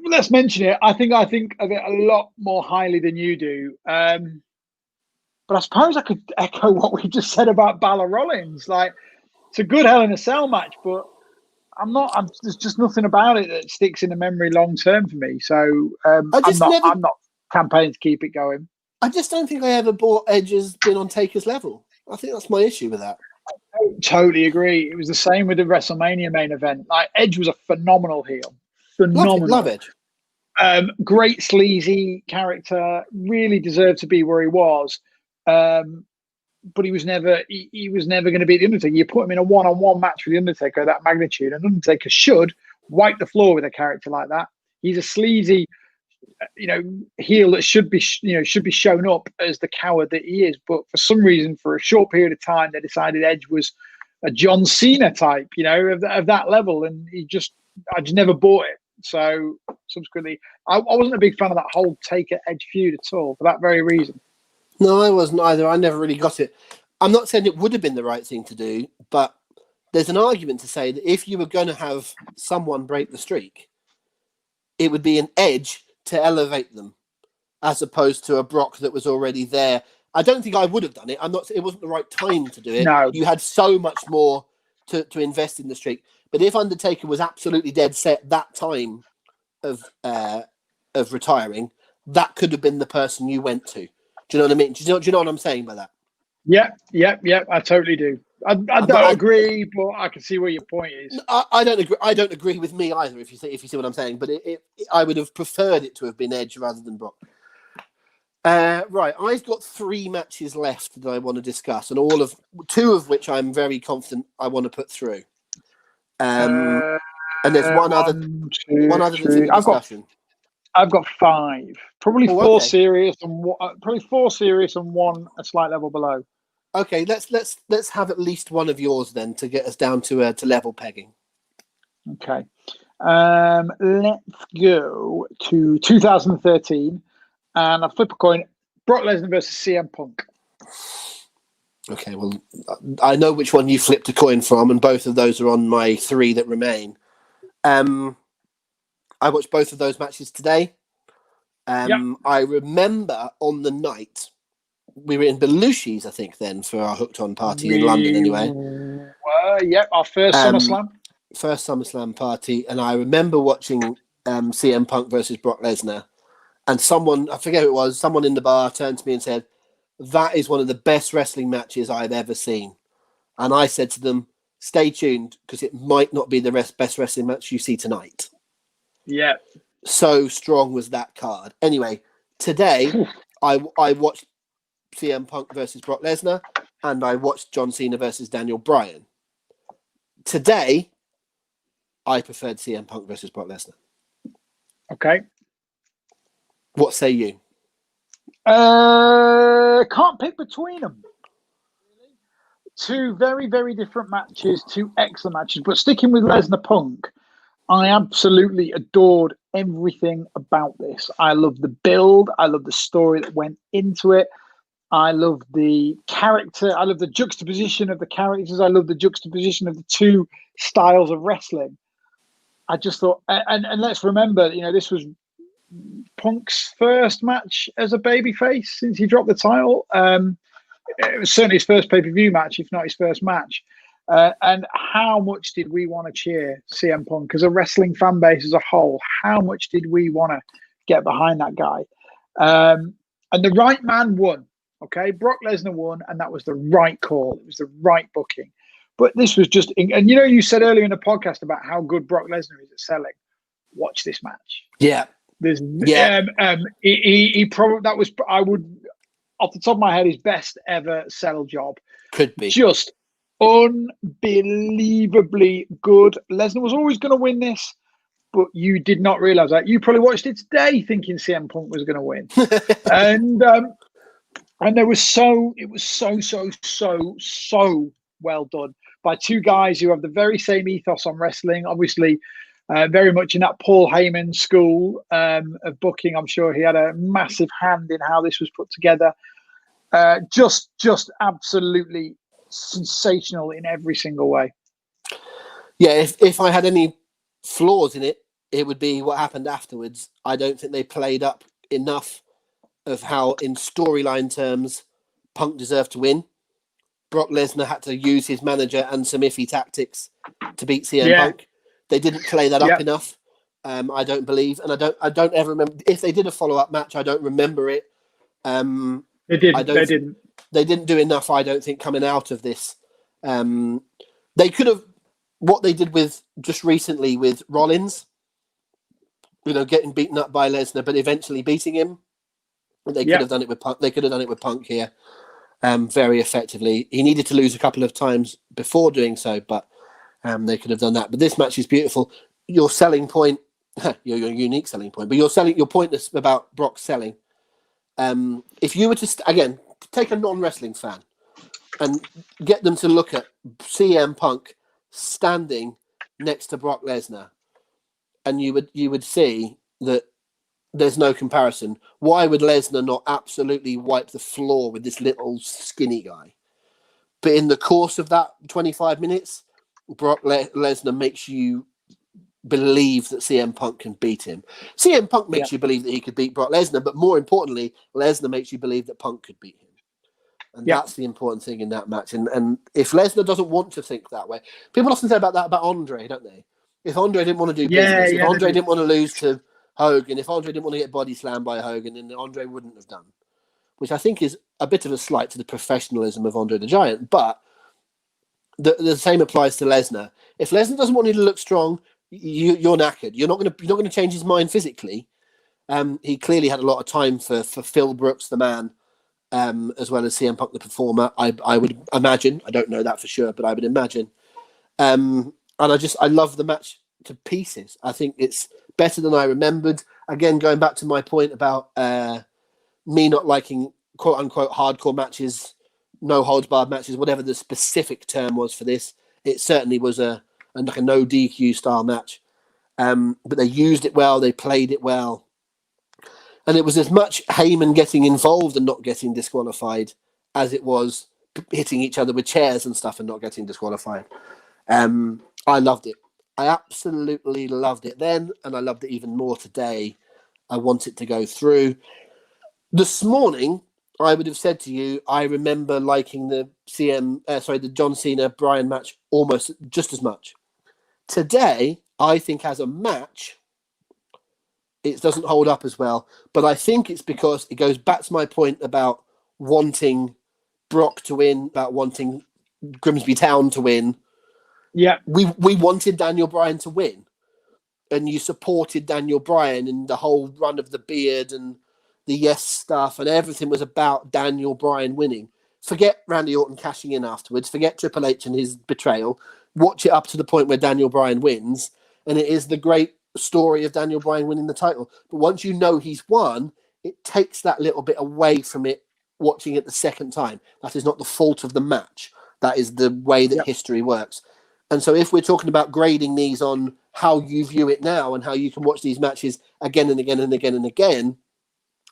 Let's mention it. I think of it a lot more highly than you do. But I suppose I could echo what we just said about Balor Rollins. Like, it's a good Hell in a Cell match, but there's just nothing about it that sticks in the memory long term for me. So I'm not campaigning to keep it going. I just don't think I ever bought Edge has been on Taker's level. I think that's my issue with that. I totally agree. It was the same with the WrestleMania main event. Like, Edge was a phenomenal heel. Phenomenal. Love Edge. Great sleazy character. Really deserved to be where he was. But he was never going to be the Undertaker. You put him in a one-on-one match with the Undertaker of that magnitude, and Undertaker should wipe the floor with a character like that. He's a sleazy, heel that should be shown up as the coward that he is. But for some reason, for a short period of time, they decided Edge was a John Cena type, of that level, and I just never bought it. So subsequently, I wasn't a big fan of that whole Taker Edge feud at all for that very reason. No, I wasn't either. I never really got it. I'm not saying it would have been the right thing to do, but there's an argument to say that if you were going to have someone break the streak, it would be an Edge to elevate them, as opposed to a Brock that was already there. I don't think I would have done it. It wasn't the right time to do it. No. You had so much more to invest in the streak. But if Undertaker was absolutely dead set that time of retiring, that could have been the person you went to. Do you know what I mean? Do you know what I'm saying by that? Yeah. I totally do. I don't agree, but I can see where your point is. I don't agree. I don't agree with me either. If you see what I'm saying, but I would have preferred it to have been Edge rather than Brock. Right, I've got 3 matches left that I want to discuss, and 2 of which I'm very confident I want to put through. And there's one other that's in the discussion. I've got 5, probably 4 serious and 1 a slight level below. Okay, let's have at least one of yours then to get us down to level pegging. Okay, let's go to 2013, and I flip a coin: Brock Lesnar versus CM Punk. Okay, well, I know which one you flipped a coin from, and both of those are on my 3 that remain. I watched both of those matches today. I remember on the night, we were in Belushi's, I think, then, for our Hooked On party in London anyway. Our first SummerSlam. First SummerSlam party, and I remember watching CM Punk versus Brock Lesnar, and someone, I forget who it was, someone in the bar turned to me and said, "That is one of the best wrestling matches I've ever seen." And I said to them, "Stay tuned, because it might not be the best wrestling match you see tonight." Yeah. So strong was that card. Anyway, today I watched CM Punk versus Brock Lesnar, and I watched John Cena versus Daniel Bryan. Today, I preferred CM Punk versus Brock Lesnar. Okay. What say you? Can't pick between them. 2 very, very different matches, 2 excellent matches. But sticking with Lesnar Punk, I absolutely adored everything about this. I love the build. I love the story that went into it. I love the character. I love the juxtaposition of the characters. I love the juxtaposition of the 2 styles of wrestling. I just thought, and let's remember, this was Punk's first match as a babyface since he dropped the title. It was certainly his first pay-per-view match, if not his first match. And how much did we want to cheer CM Punk as a wrestling fan base as a whole? How much did we want to get behind that guy? And the right man won. Okay, Brock Lesnar won, and that was the right call. It was the right booking. But this was just, and you said earlier in the podcast about how good Brock Lesnar is at selling. Watch this match. Yeah. There's, yeah. He probably, that was, I would, off the top of my head, his best ever sell job. Could be. Just unbelievably good. Lesnar was always going to win this, but you did not realize that. You probably watched it today thinking CM Punk was going to win. And it was so well done by two guys who have the very same ethos on wrestling. Obviously, very much in that Paul Heyman school of booking. I'm sure he had a massive hand in how this was put together. Just absolutely sensational in every single way. Yeah, if I had any flaws in it, it would be what happened afterwards. I don't think they played up enough of how, in storyline terms, Punk deserved to win. Brock Lesnar had to use his manager and some iffy tactics to beat CM Punk. They didn't play that up enough. I don't believe, and I don't ever remember if they did a follow-up match. I don't remember it. They didn't. They didn't do enough. I don't think coming out of this, they could have what they did with just recently with Rollins. Getting beaten up by Lesnar, but eventually beating him. They could have done it with Punk. They could have done it with Punk here, very effectively. He needed to lose a couple of times before doing so, but they could have done that. But this match is beautiful. Your selling point, your unique selling point, but your point about Brock selling. If you were to again take a non-wrestling fan and get them to look at CM Punk standing next to Brock Lesnar, and you would see that there's no comparison. Why would Lesnar not absolutely wipe the floor with this little skinny guy? But in the course of that 25 minutes, Brock Lesnar makes you believe that CM Punk can beat him. CM Punk makes you believe that he could beat Brock Lesnar, but more importantly, Lesnar makes you believe that Punk could beat him. And that's the important thing in that match. And if Lesnar doesn't want to think that way, people often say about Andre, don't they? If Andre didn't want to do business, if Andre didn't want to lose to Hogan, if Andre didn't want to get body slammed by Hogan, then Andre wouldn't have done. Which I think is a bit of a slight to the professionalism of Andre the Giant. But the same applies to Lesnar. If Lesnar doesn't want you to look strong, you're knackered. You're not going to change his mind physically. He clearly had a lot of time for Phil Brooks, the man, as well as CM Punk, the performer. I would imagine. I don't know that for sure, but I would imagine. And I love the match to pieces. I think it's better than I remembered. Again, going back to my point about me not liking quote unquote hardcore matches, no holds barred matches, whatever the specific term was for this. It certainly was like a no DQ style match. But they used it well, they played it well. And it was as much Heyman getting involved and not getting disqualified as it was hitting each other with chairs and stuff and not getting disqualified. I loved it. I absolutely loved it then, and I loved it even more today. I want it to go through. This morning, I would have said to you, I remember liking the John Cena Bryan match almost just as much. Today, I think as a match, it doesn't hold up as well. But I think it's because it goes back to my point about wanting Brock to win, about wanting Grimsby Town to win. Yeah, we wanted Daniel Bryan to win, and you supported Daniel Bryan and the whole run of the beard and the yes stuff, and everything was about Daniel Bryan winning. Forget Randy Orton cashing in afterwards. Forget Triple H and his betrayal. Watch it up to the point where Daniel Bryan wins, and it is the great story of Daniel Bryan winning the title. But once you know he's won, it takes that little bit away from it. Watching it the second time, that is not the fault of the match. That is the way that history works. And so if we're talking about grading these on how you view it now and how you can watch these matches again and again and again and again,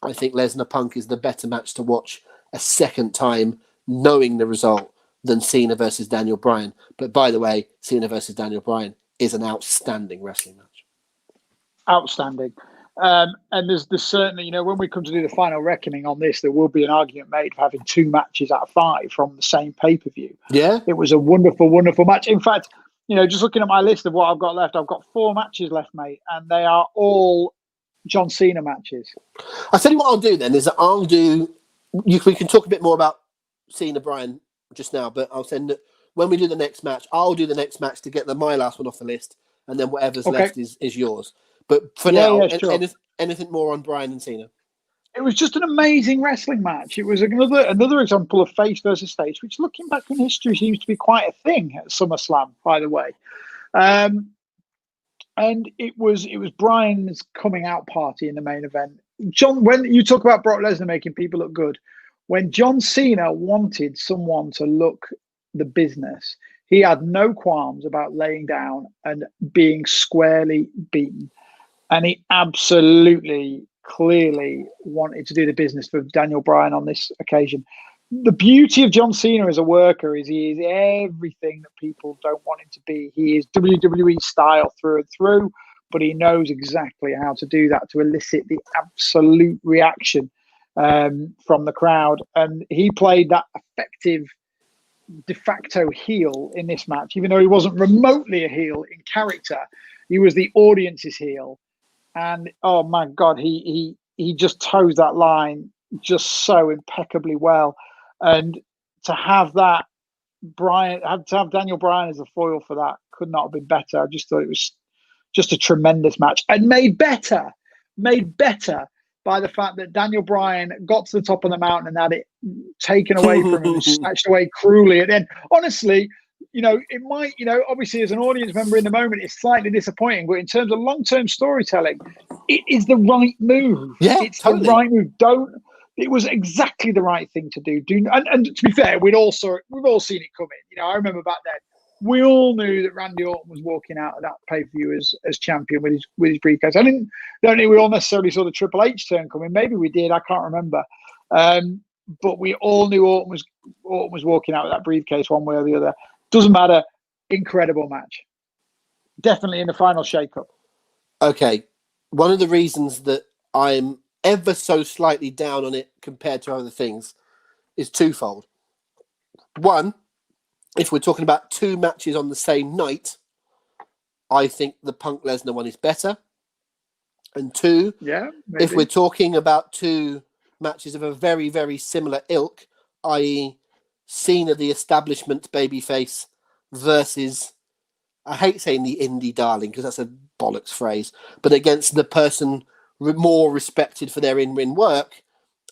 I think Lesnar Punk is the better match to watch a second time, knowing the result, than Cena versus Daniel Bryan. But by the way, Cena versus Daniel Bryan is an outstanding wrestling match. Outstanding. And there's certainly, when we come to do the final reckoning on this, there will be an argument made for having 2 matches out of 5 from the same pay-per-view. Yeah. It was a wonderful, wonderful match. In fact, just looking at my list of what I've got left, I've got 4 matches left, mate, and they are all John Cena matches. I'll tell you what I'll do then, is that I'll do we can talk a bit more about Cena Bryan just now, but I'll send it when we do the next match. I'll do the next match to get my last one off the list, and then whatever's left is yours. But for now, sure. anything more on Bryan and Cena? It was just an amazing wrestling match. It was another example of face versus face, which, looking back in history, seems to be quite a thing at SummerSlam, by the way. And it was Bryan's coming out party in the main event. John, when you talk about Brock Lesnar making people look good, when John Cena wanted someone to look the business, he had no qualms about laying down and being squarely beaten. And he absolutely, clearly wanted to do the business for Daniel Bryan on this occasion. The beauty of John Cena as a worker is he is everything that people don't want him to be. He is WWE style through and through, but he knows exactly how to do that to elicit the absolute reaction from the crowd. And he played that effective de facto heel in this match, even though he wasn't remotely a heel in character. He was the audience's heel. And oh my God, he just toes that line just so impeccably well. And to have that have Daniel Bryan as a foil for that could not have been better. I just thought it was just a tremendous match, and made better by the fact that Daniel Bryan got to the top of the mountain and had it taken away from him and snatched away cruelly at the end. Honestly, it might, obviously as an audience member in the moment, it's slightly disappointing, but in terms of long-term storytelling, it is the right move. Yeah, it's totally the right move. It was exactly the right thing to do. And to be fair, we've all seen it coming. I remember back then, we all knew that Randy Orton was walking out of that pay-per-view as champion with his briefcase. Don't think we all necessarily saw the Triple H turn coming. Maybe we did. I can't remember. But we all knew Orton was walking out with that briefcase one way or the other. Doesn't matter. Incredible match. Definitely in the final shake-up. Okay. One of the reasons that I'm ever so slightly down on it compared to other things is twofold. One, if we're talking about two matches on the same night, I think the Punk Lesnar one is better. And two, if we're talking about two matches of a very, very similar ilk, i.e. Cena, the establishment babyface, versus, I hate saying the indie darling because that's a bollocks phrase, but against the person more respected for their in-ring work,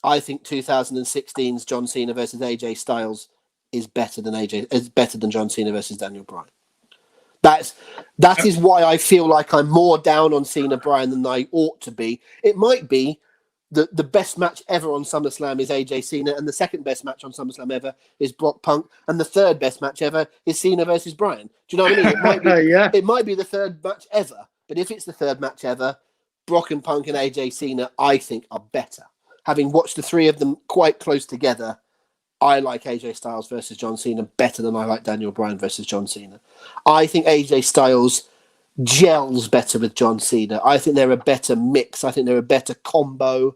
I think 2016's John Cena versus AJ Styles is better than John Cena versus Daniel Bryan. That is why I feel like I'm more down on Cena Bryan than I ought to be. It might be the best match ever on SummerSlam is AJ Cena, and the second best match on SummerSlam ever is Brock Punk, and the third best match ever is Cena versus Bryan. Do you know what I mean? It might be, It might be the third match ever, but if it's the third match ever, Brock and Punk and AJ Cena, I think, are better. Having watched the three of them quite close together, I like AJ Styles versus John Cena better than I like Daniel Bryan versus John Cena. I think AJ Styles gels better with John Cena. I think they're a better mix. I think they're a better combo.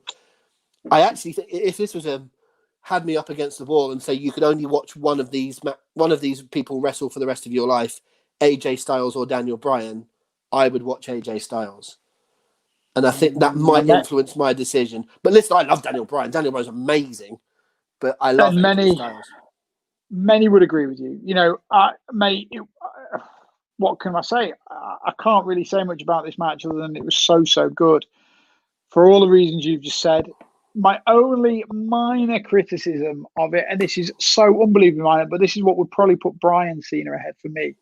I actually think if this was had me up against the wall and say you could only watch one of these people wrestle for the rest of your life, AJ Styles or Daniel Bryan, I would watch AJ Styles. And I think that might influence my decision. But listen, I love Daniel Bryan. Daniel Bryan's amazing. But I love AJ Styles. Many would agree with you. What can I say? I can't really say much about this match other than it was so good. For all the reasons you've just said, my only minor criticism of it, and this is so unbelievably minor, but this is what would probably put Bryan Cena ahead for me,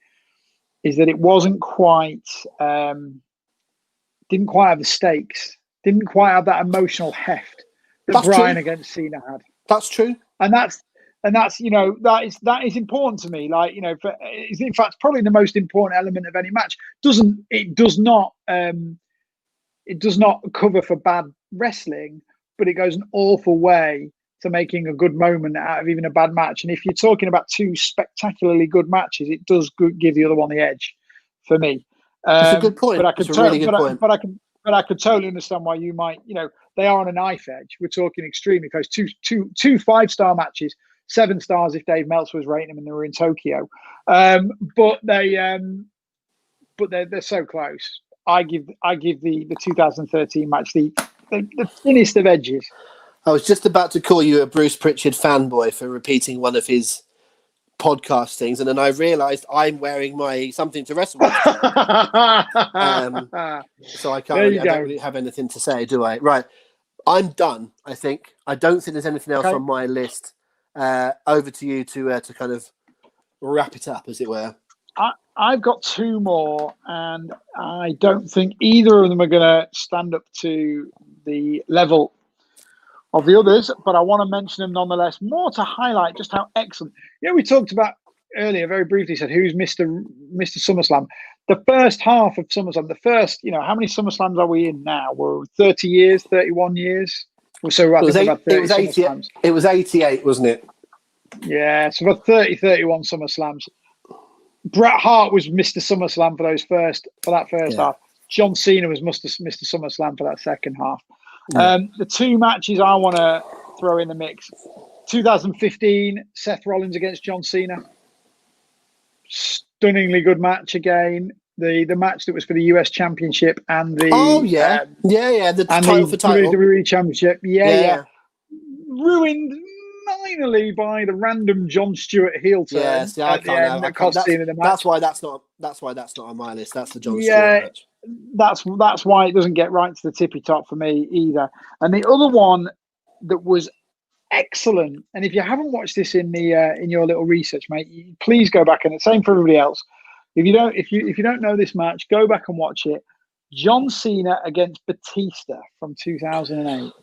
is that it wasn't quite, didn't quite have the stakes, didn't quite have that emotional heft that Bryan against Cena had. That's true. And that's that is important to me. In fact, probably the most important element of any match. It does not cover for bad wrestling, but it goes an awful way to making a good moment out of even a bad match. And if you're talking about two spectacularly good matches, it does give the other one the edge for me. It's a good point. But I could totally understand why you might. They are on a knife edge. We're talking extremely close. Two 5-star matches. 7 stars if Dave Meltzer was rating them and they were in Tokyo. But they're so close. I give the 2013 match the thinnest of edges. I was just about to call you a Bruce Pritchard fanboy for repeating one of his podcast things, and then I realised I'm wearing my Something to Wrestle With shirt. So I don't really have anything to say, do I? Right. I'm done, I think. I don't think there's anything else on my list. Over to you to kind of wrap it up, as it were. I've got two more, and I don't think either of them are going to stand up to the level of the others, but I want to mention them nonetheless, more to highlight just how excellent. We talked about earlier, very briefly, said who's Mr. SummerSlam. The first half of SummerSlam, the first, how many SummerSlams are we in now? We're 30 years, 31 years. So I think about 30 SummerSlams. It was 88, wasn't it? Yeah, so about 30, 31 SummerSlams. Bret Hart was Mr. SummerSlam for that first half. John Cena was Mr. SummerSlam for that second half. Yeah. The two matches I want to throw in the mix: 2015, Seth Rollins against John Cena. Stunningly good match again. The match that was for the US Championship and the the title for title, WWE Championship. Yeah. Ruined minorly by the random Jon Stewart heel turn. Yes, I can't. That's why that's not on my list. That's the Jon Stewart match. That's why it doesn't get right to the tippy top for me either. And the other one that was excellent, and if you haven't watched this in your little research, mate, please go back, and the same for everybody else. If you don't know this match, go back and watch it. John Cena against Batista from 2008.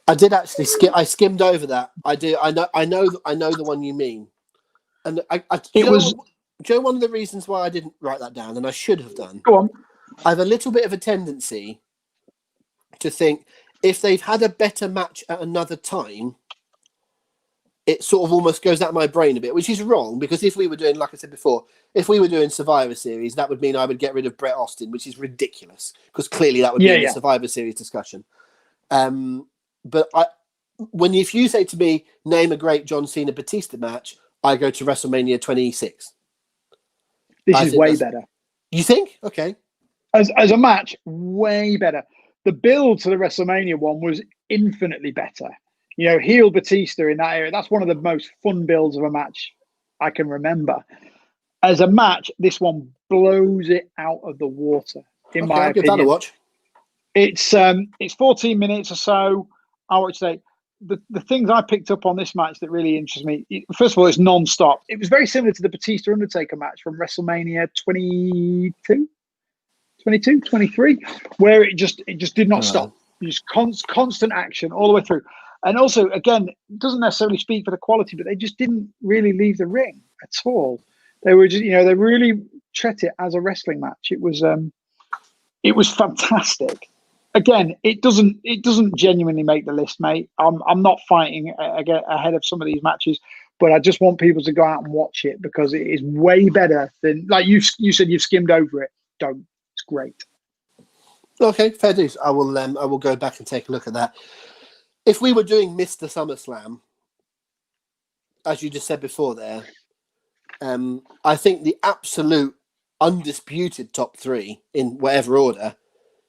I did actually I skimmed over that. I do. I know the one you mean. And one of the reasons why I didn't write that down, and I should have done. Go on. I have a little bit of a tendency to think if they've had a better match at another time, it sort of almost goes out of my brain a bit, which is wrong, because if we were doing, like I said before, if we were doing Survivor Series, that would mean I would get rid of Bret Austin, which is ridiculous, because clearly that would be in the Survivor Series discussion. But if you say to me, name a great John Cena Batista match, I go to WrestleMania 26. This is way better. You think? Okay. As a match, way better. The build to the WrestleMania one was infinitely better. Heel Batista in that area, that's one of the most fun builds of a match I can remember. As a match, this one blows it out of the water, in my opinion. Give that a watch. It's 14 minutes or so. I would say the things I picked up on this match that really interest me, first of all, it's non-stop. It was very similar to the Batista Undertaker match from WrestleMania 22, 23, where it just did not stop. Just constant action all the way through. And also, again, it doesn't necessarily speak for the quality, but they just didn't really leave the ring at all. They were just, they really treat it as a wrestling match. It was fantastic. Again, it doesn't genuinely make the list, mate. I'm not fighting ahead of some of these matches, but I just want people to go out and watch it, because it is way better than, like you said, you've skimmed over it. Don't. It's great. Okay, fair dues. I will go back and take a look at that. If we were doing Mr. SummerSlam, as you just said before there, I think the absolute undisputed top three, in whatever order,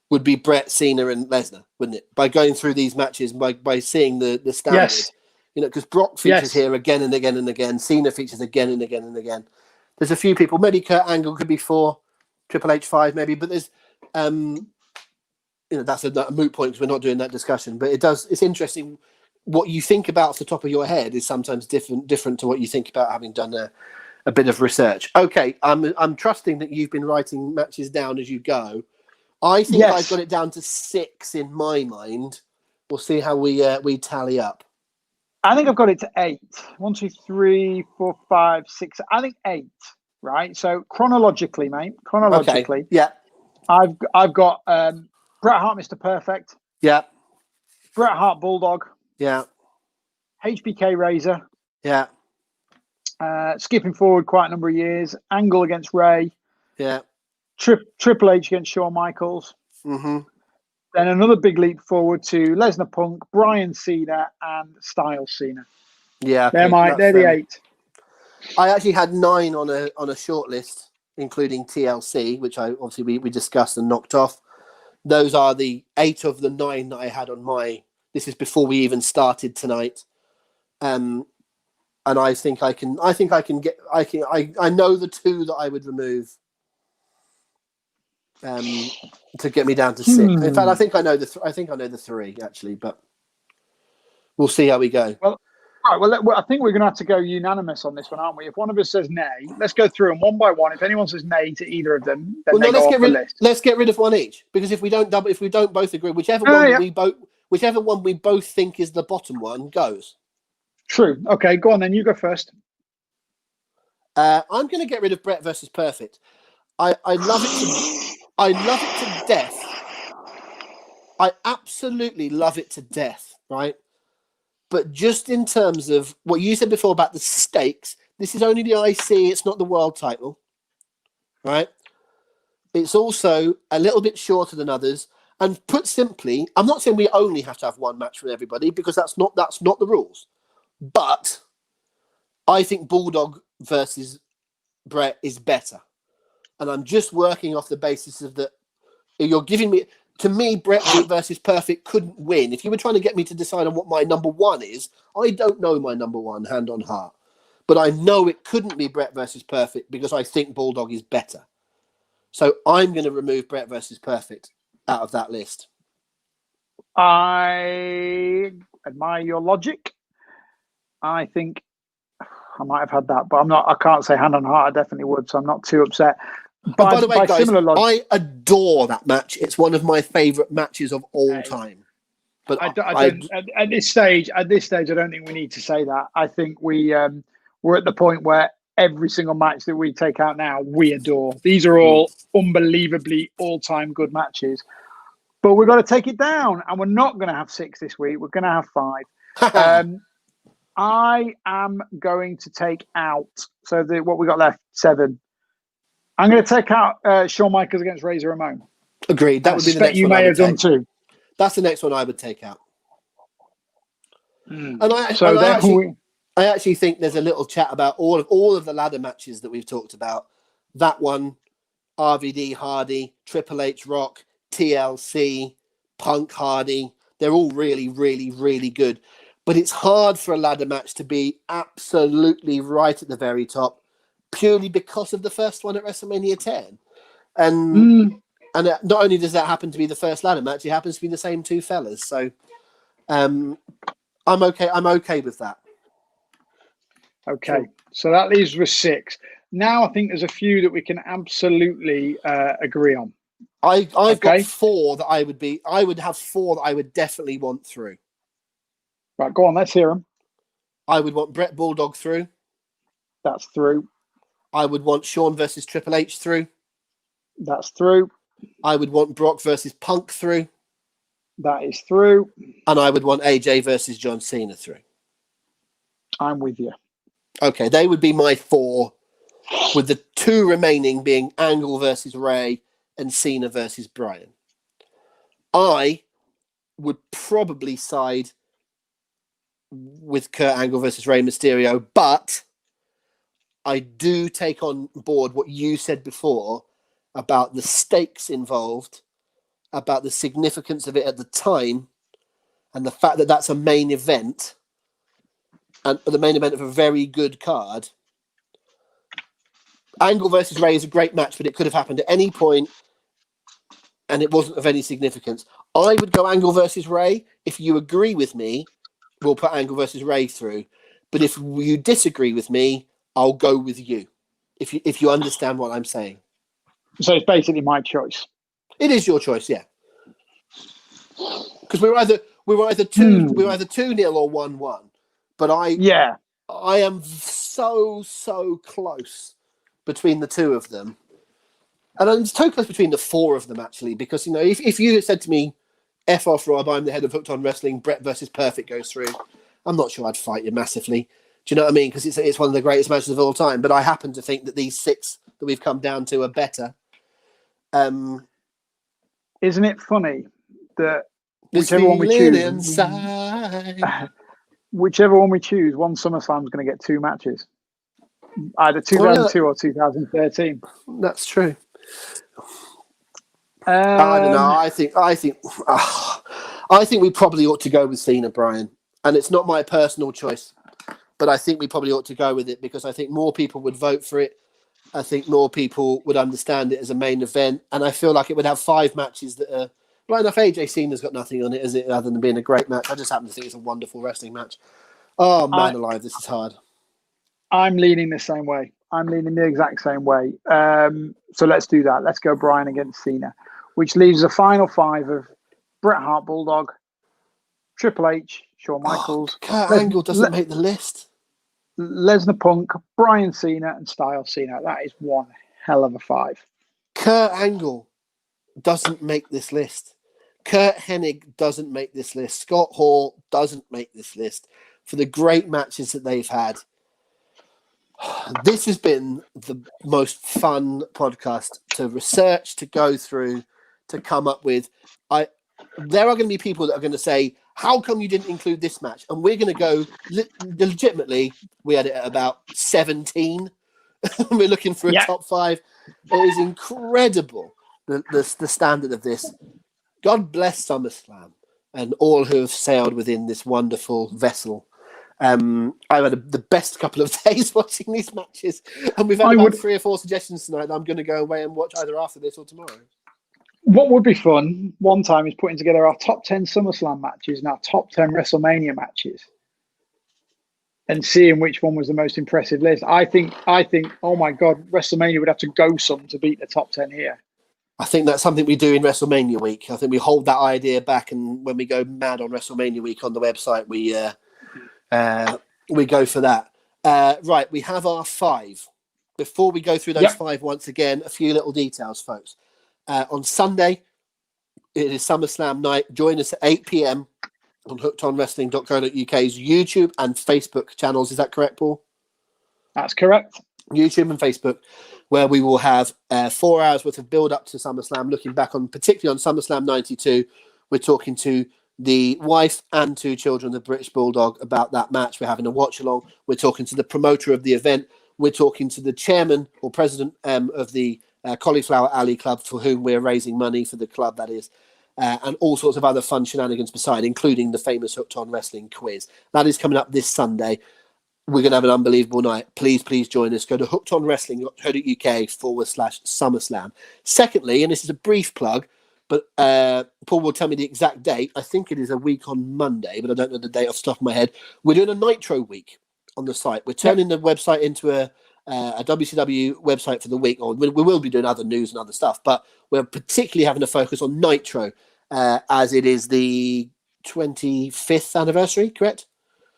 would be Bret, Cena, and Lesnar, wouldn't it? By going through these matches, by seeing the standard, yes. Because Brock features here again and again and again. Cena features again and again and again. There's a few people. Maybe Kurt Angle could be 4, Triple H 5, maybe. But there's, that's a moot point because we're not doing that discussion. But it's interesting. What you think about off the top of your head is sometimes different to what you think about having done a bit of research. Okay, I'm trusting that you've been writing matches down as you go. I think I've got it down to 6 in my mind. We'll see how we tally up. I think I've got it to 8. 1, 2, 3, 4, 5, 6. I think 8. Right. So chronologically, mate. Chronologically. Okay. Yeah. I've got Bret Hart, Mr. Perfect. Yeah. Bret Hart, Bulldog. Yeah. HBK Razor. Yeah. Skipping forward quite a number of years, Angle against Ray. Yeah. Triple H against Shawn Michaels. Mm-hmm. Then another big leap forward to Lesnar Punk, Bryan Cena, and Styles Cena. Yeah. Okay. They're the 8. I actually had 9 on a short list, including TLC, which we discussed and knocked off. Those are the 8 of the 9 that I had on my This is before we even started tonight. And I think I can get. I know the two that I would remove. To get me down to 6. In fact, I think I know the 3 actually, but we'll see how we go. Well, all right. Well, I think we're going to have to go unanimous on this one, aren't we? If one of us says nay, let's go through them one by one. If anyone says nay to either of them, then let's get rid of one each, because if we don't both agree, whichever one we both think is the bottom one goes. True. Okay, go on then. You go first. I'm going to get rid of Brett versus Perfect. I love it. I love it to death. I absolutely love it to death, right? But just in terms of what you said before about the stakes, this is only the IC, it's not the world title, right? It's also a little bit shorter than others. And put simply, I'm not saying we only have to have one match for everybody, because that's not the rules. But I think Bulldog versus Brett is better. And I'm just working off the basis of that. You're giving me, to me, Brett versus Perfect couldn't win. If you were trying to get me to decide on what my number one is, I don't know my number one, hand on heart. But I know it couldn't be Brett versus Perfect because I think Bulldog is better. So I'm going to remove Brett versus Perfect out of that list. I admire your logic. I think I might have had that, but I can't say hand on heart. I definitely would, so I'm not too upset. By the way, guys, I adore that match. It's one of my favourite matches of all time. But at this stage, I don't think we need to say that. I think we're at the point where every single match that we take out now, we adore. These are all unbelievably all-time good matches. But we've got to take it down, and we're not going to have 6 this week. We're going to have 5. I am going to take out, so what we got left, 7. I'm going to take out Shawn Michaels against Razor Ramon. Agreed. That would be the next one. You may have done too. That's the next one I would take out. And I actually think there's a little chat about all of the ladder matches that we've talked about. That one, RVD, Hardy, Triple H, Rock, TLC, Punk, Hardy. They're all really, really, really good. But it's hard for a ladder match to be absolutely right at the very top, purely because of the first one at WrestleMania 10. And not only does that happen to be the first ladder match, it happens to be the same two fellas. So I'm okay. I'm okay with that. Okay. So that leaves with 6. Now I think there's a few that we can absolutely agree on. I've got 4 that I would have 4 that I would definitely want through. Right, go on, let's hear them. I would want Brett Bulldog through. That's through. I would want Shawn versus Triple H through. That's through. I would want Brock versus Punk through. That is through. And I would want AJ versus John Cena through. I'm with you. Okay, they would be my 4, with the 2 remaining being Angle versus Ray and Cena versus Bryan. I would probably side with Kurt Angle versus Rey Mysterio, but I do take on board what you said before about the stakes involved, about the significance of it at the time, and the fact that that's a main event, and the main event of a very good card. Angle versus Rey is a great match, but it could have happened at any point, and it wasn't of any significance. I would go Angle versus Rey. If you agree with me, we'll put Angle versus Rey through. But if you disagree with me, I'll go with you. If you understand what I'm saying. So it's basically my choice. It is your choice, yeah. Because we're either 2-0 or 1-1. But I am so close between the 2 of them. And I'm so close between the 4 of them, actually, because, if you had said to me, F off, Rob, I'm the head of Hooked on Wrestling, Brett versus Perfect goes through, I'm not sure I'd fight you massively. Do you know what I mean? Because it's one of the greatest matches of all time. But I happen to think that these 6 that we've come down to are better. Isn't it funny that whichever one we choose, whichever one we choose, one SummerSlam is going to get 2 matches, either 2002 or 2013. That's true. I don't know. I think I think we probably ought to go with Cena, Brian. And it's not my personal choice, but I think we probably ought to go with it because I think more people would vote for it. I think more people would understand it as a main event. And I feel like it would have 5 matches that are... Right enough, AJ Cena's got nothing on it, is it, other than being a great match. I just happen to think it's a wonderful wrestling match. Oh, man alive, this is hard. I'm leaning the same way. I'm leaning the exact same way. So let's do that. Let's go Bryan against Cena, which leaves a final 5 of Bret Hart, Bulldog, Triple H, Shawn Michaels. Kurt Angle doesn't make the list. Lesnar, Punk, Bryan, Cena, and Styles, Cena. That is one hell of a 5. Kurt Angle doesn't make this list. Kurt Hennig doesn't make this list. Scott Hall doesn't make this list for the great matches that they've had. This has been the most fun podcast to research, to go through, to come up with. There are going to be people that are going to say, how come you didn't include this match? And we're going to go, legitimately, we had it at about 17. We're looking for a top 5. It is incredible, the standard of this. God bless SummerSlam and all who have sailed within this wonderful vessel. I've had the best couple of days watching these matches, and we've had about 3 or 4 suggestions tonight that I'm going to go away and watch either after this or tomorrow. What would be fun one time is putting together our top 10 SummerSlam matches and our top 10 WrestleMania matches and seeing which one was the most impressive list. I think, oh my God, WrestleMania would have to go some to beat the top 10 here. I think that's something we do in WrestleMania week. I think we hold that idea back, and when we go mad on WrestleMania week on the website, we go for that. Right, we have our 5. Before we go through those 5 once again, a few little details, folks. On Sunday, it is SummerSlam night. Join us at 8 p.m. on hookedonwrestling.co.uk's YouTube and Facebook channels. Is that correct, Paul? That's correct. YouTube and Facebook, where we will have 4 hours worth of build up to SummerSlam, looking back on, particularly on SummerSlam 92. We're talking to the wife and 2 children of the British Bulldog about that match. We're having a watch along. We're talking to the promoter of the event. We're talking to the chairman or president of the Cauliflower Alley Club, for whom we're raising money for the club, that is, and all sorts of other fun shenanigans beside, including the famous Hooked on Wrestling quiz. That is coming up this Sunday. We're going to have an unbelievable night. Please join us. Go to hookedonwrestling.co.uk/SummerSlam. Secondly, and this is a brief plug, but Paul will tell me the exact date. I think it is a week on Monday, but I don't know the date off the top of my head. We're doing a Nitro week on the site. We're turning the website into a WCW website for the week. Or we will be doing other news and other stuff, but we're particularly having a focus on Nitro, as it is the 25th anniversary, correct?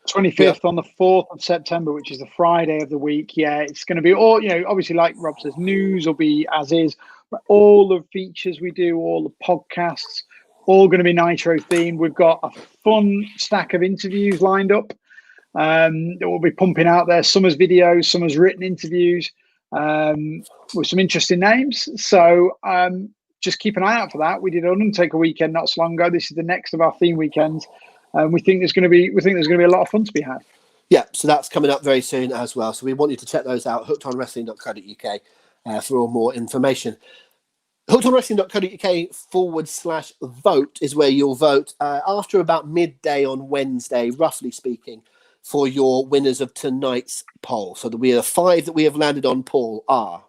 25th on the 4th of September, which is the Friday of the week. Yeah, it's going to be all, obviously, like Rob says, news will be as is, but all the features we do, all the podcasts, all going to be Nitro themed. We've got a fun stack of interviews lined up that we'll be pumping out there. Some as videos, some as written interviews with some interesting names. So just keep an eye out for that. We did an Undertaker weekend not so long ago. This is the next of our theme weekends. We think there's going to be a lot of fun to be had. Yeah, so that's coming up very soon as well. So we want you to check those out. hookedonwrestling.co.uk for all more information. hookedonwrestling.co.uk/vote is where you'll vote after about midday on Wednesday, roughly speaking, for your winners of tonight's poll. So we are 5 that we have landed on, Paul, are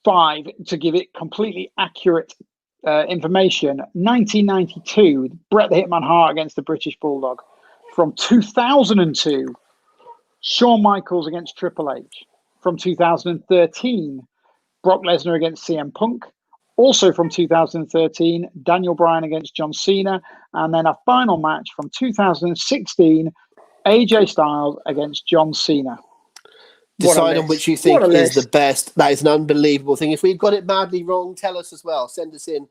5 to give it completely accurate information. 1992, Bret the Hitman Hart against the British Bulldog. From 2002, Shawn Michaels against Triple H. From 2013, Brock Lesnar against CM Punk. Also from 2013, Daniel Bryan against John Cena. And then a final match from 2016, AJ Styles against John Cena. Decide on which you think is the best. That is an unbelievable thing. If we've got it madly wrong, tell us as well. Send us in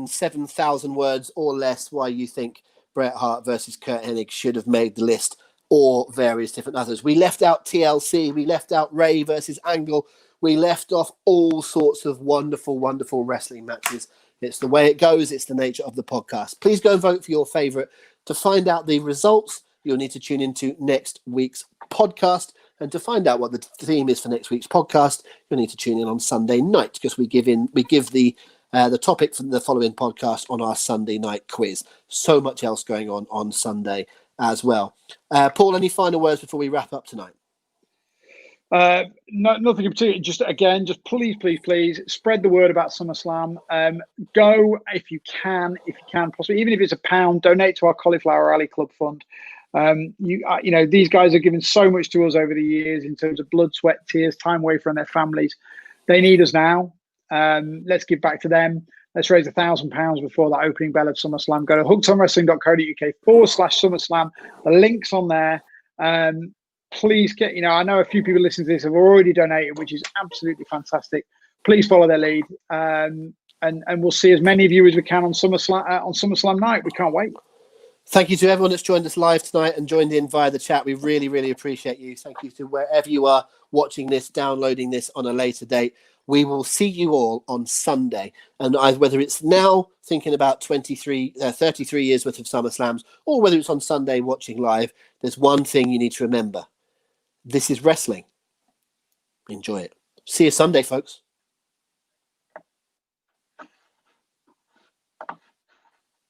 7,000 words or less why you think Bret Hart versus Kurt Hennig should have made the list, or various different others. We left out TLC. We left out Ray versus Angle. We left off all sorts of wonderful, wonderful wrestling matches. It's the way it goes. It's the nature of the podcast. Please go and vote for your favourite. To find out the results, you'll need to tune into next week's podcast. And to find out what the theme is for next week's podcast, you'll need to tune in on Sunday night, because we give the the topic for the following podcast on our Sunday night quiz. So much else going on Sunday as well. Paul, any final words before we wrap up tonight? Nothing in particular. Just please spread the word about SummerSlam. Go if you can, possibly even if it's £1, donate to our Cauliflower Alley Club Fund. These guys have given so much to us over the years in terms of blood, sweat, tears, time away from their families. They need us now. Let's give back to them. Let's raise £1,000 before that opening bell of SummerSlam. Go to hookedonwrestling.co.uk/SummerSlam. The link's on there. Please I know a few people listening to this have already donated, which is absolutely fantastic. Please follow their lead. And we'll see as many of you as we can on SummerSlam night. We can't wait. Thank you to everyone that's joined us live tonight and joined in via the chat. We really, really appreciate you. Thank you to wherever you are watching this, downloading this on a later date. We will see you all on Sunday. And whether it's now thinking about 33 years worth of SummerSlams, or whether it's on Sunday watching live, there's one thing you need to remember. This is wrestling. Enjoy it. See you Sunday, folks.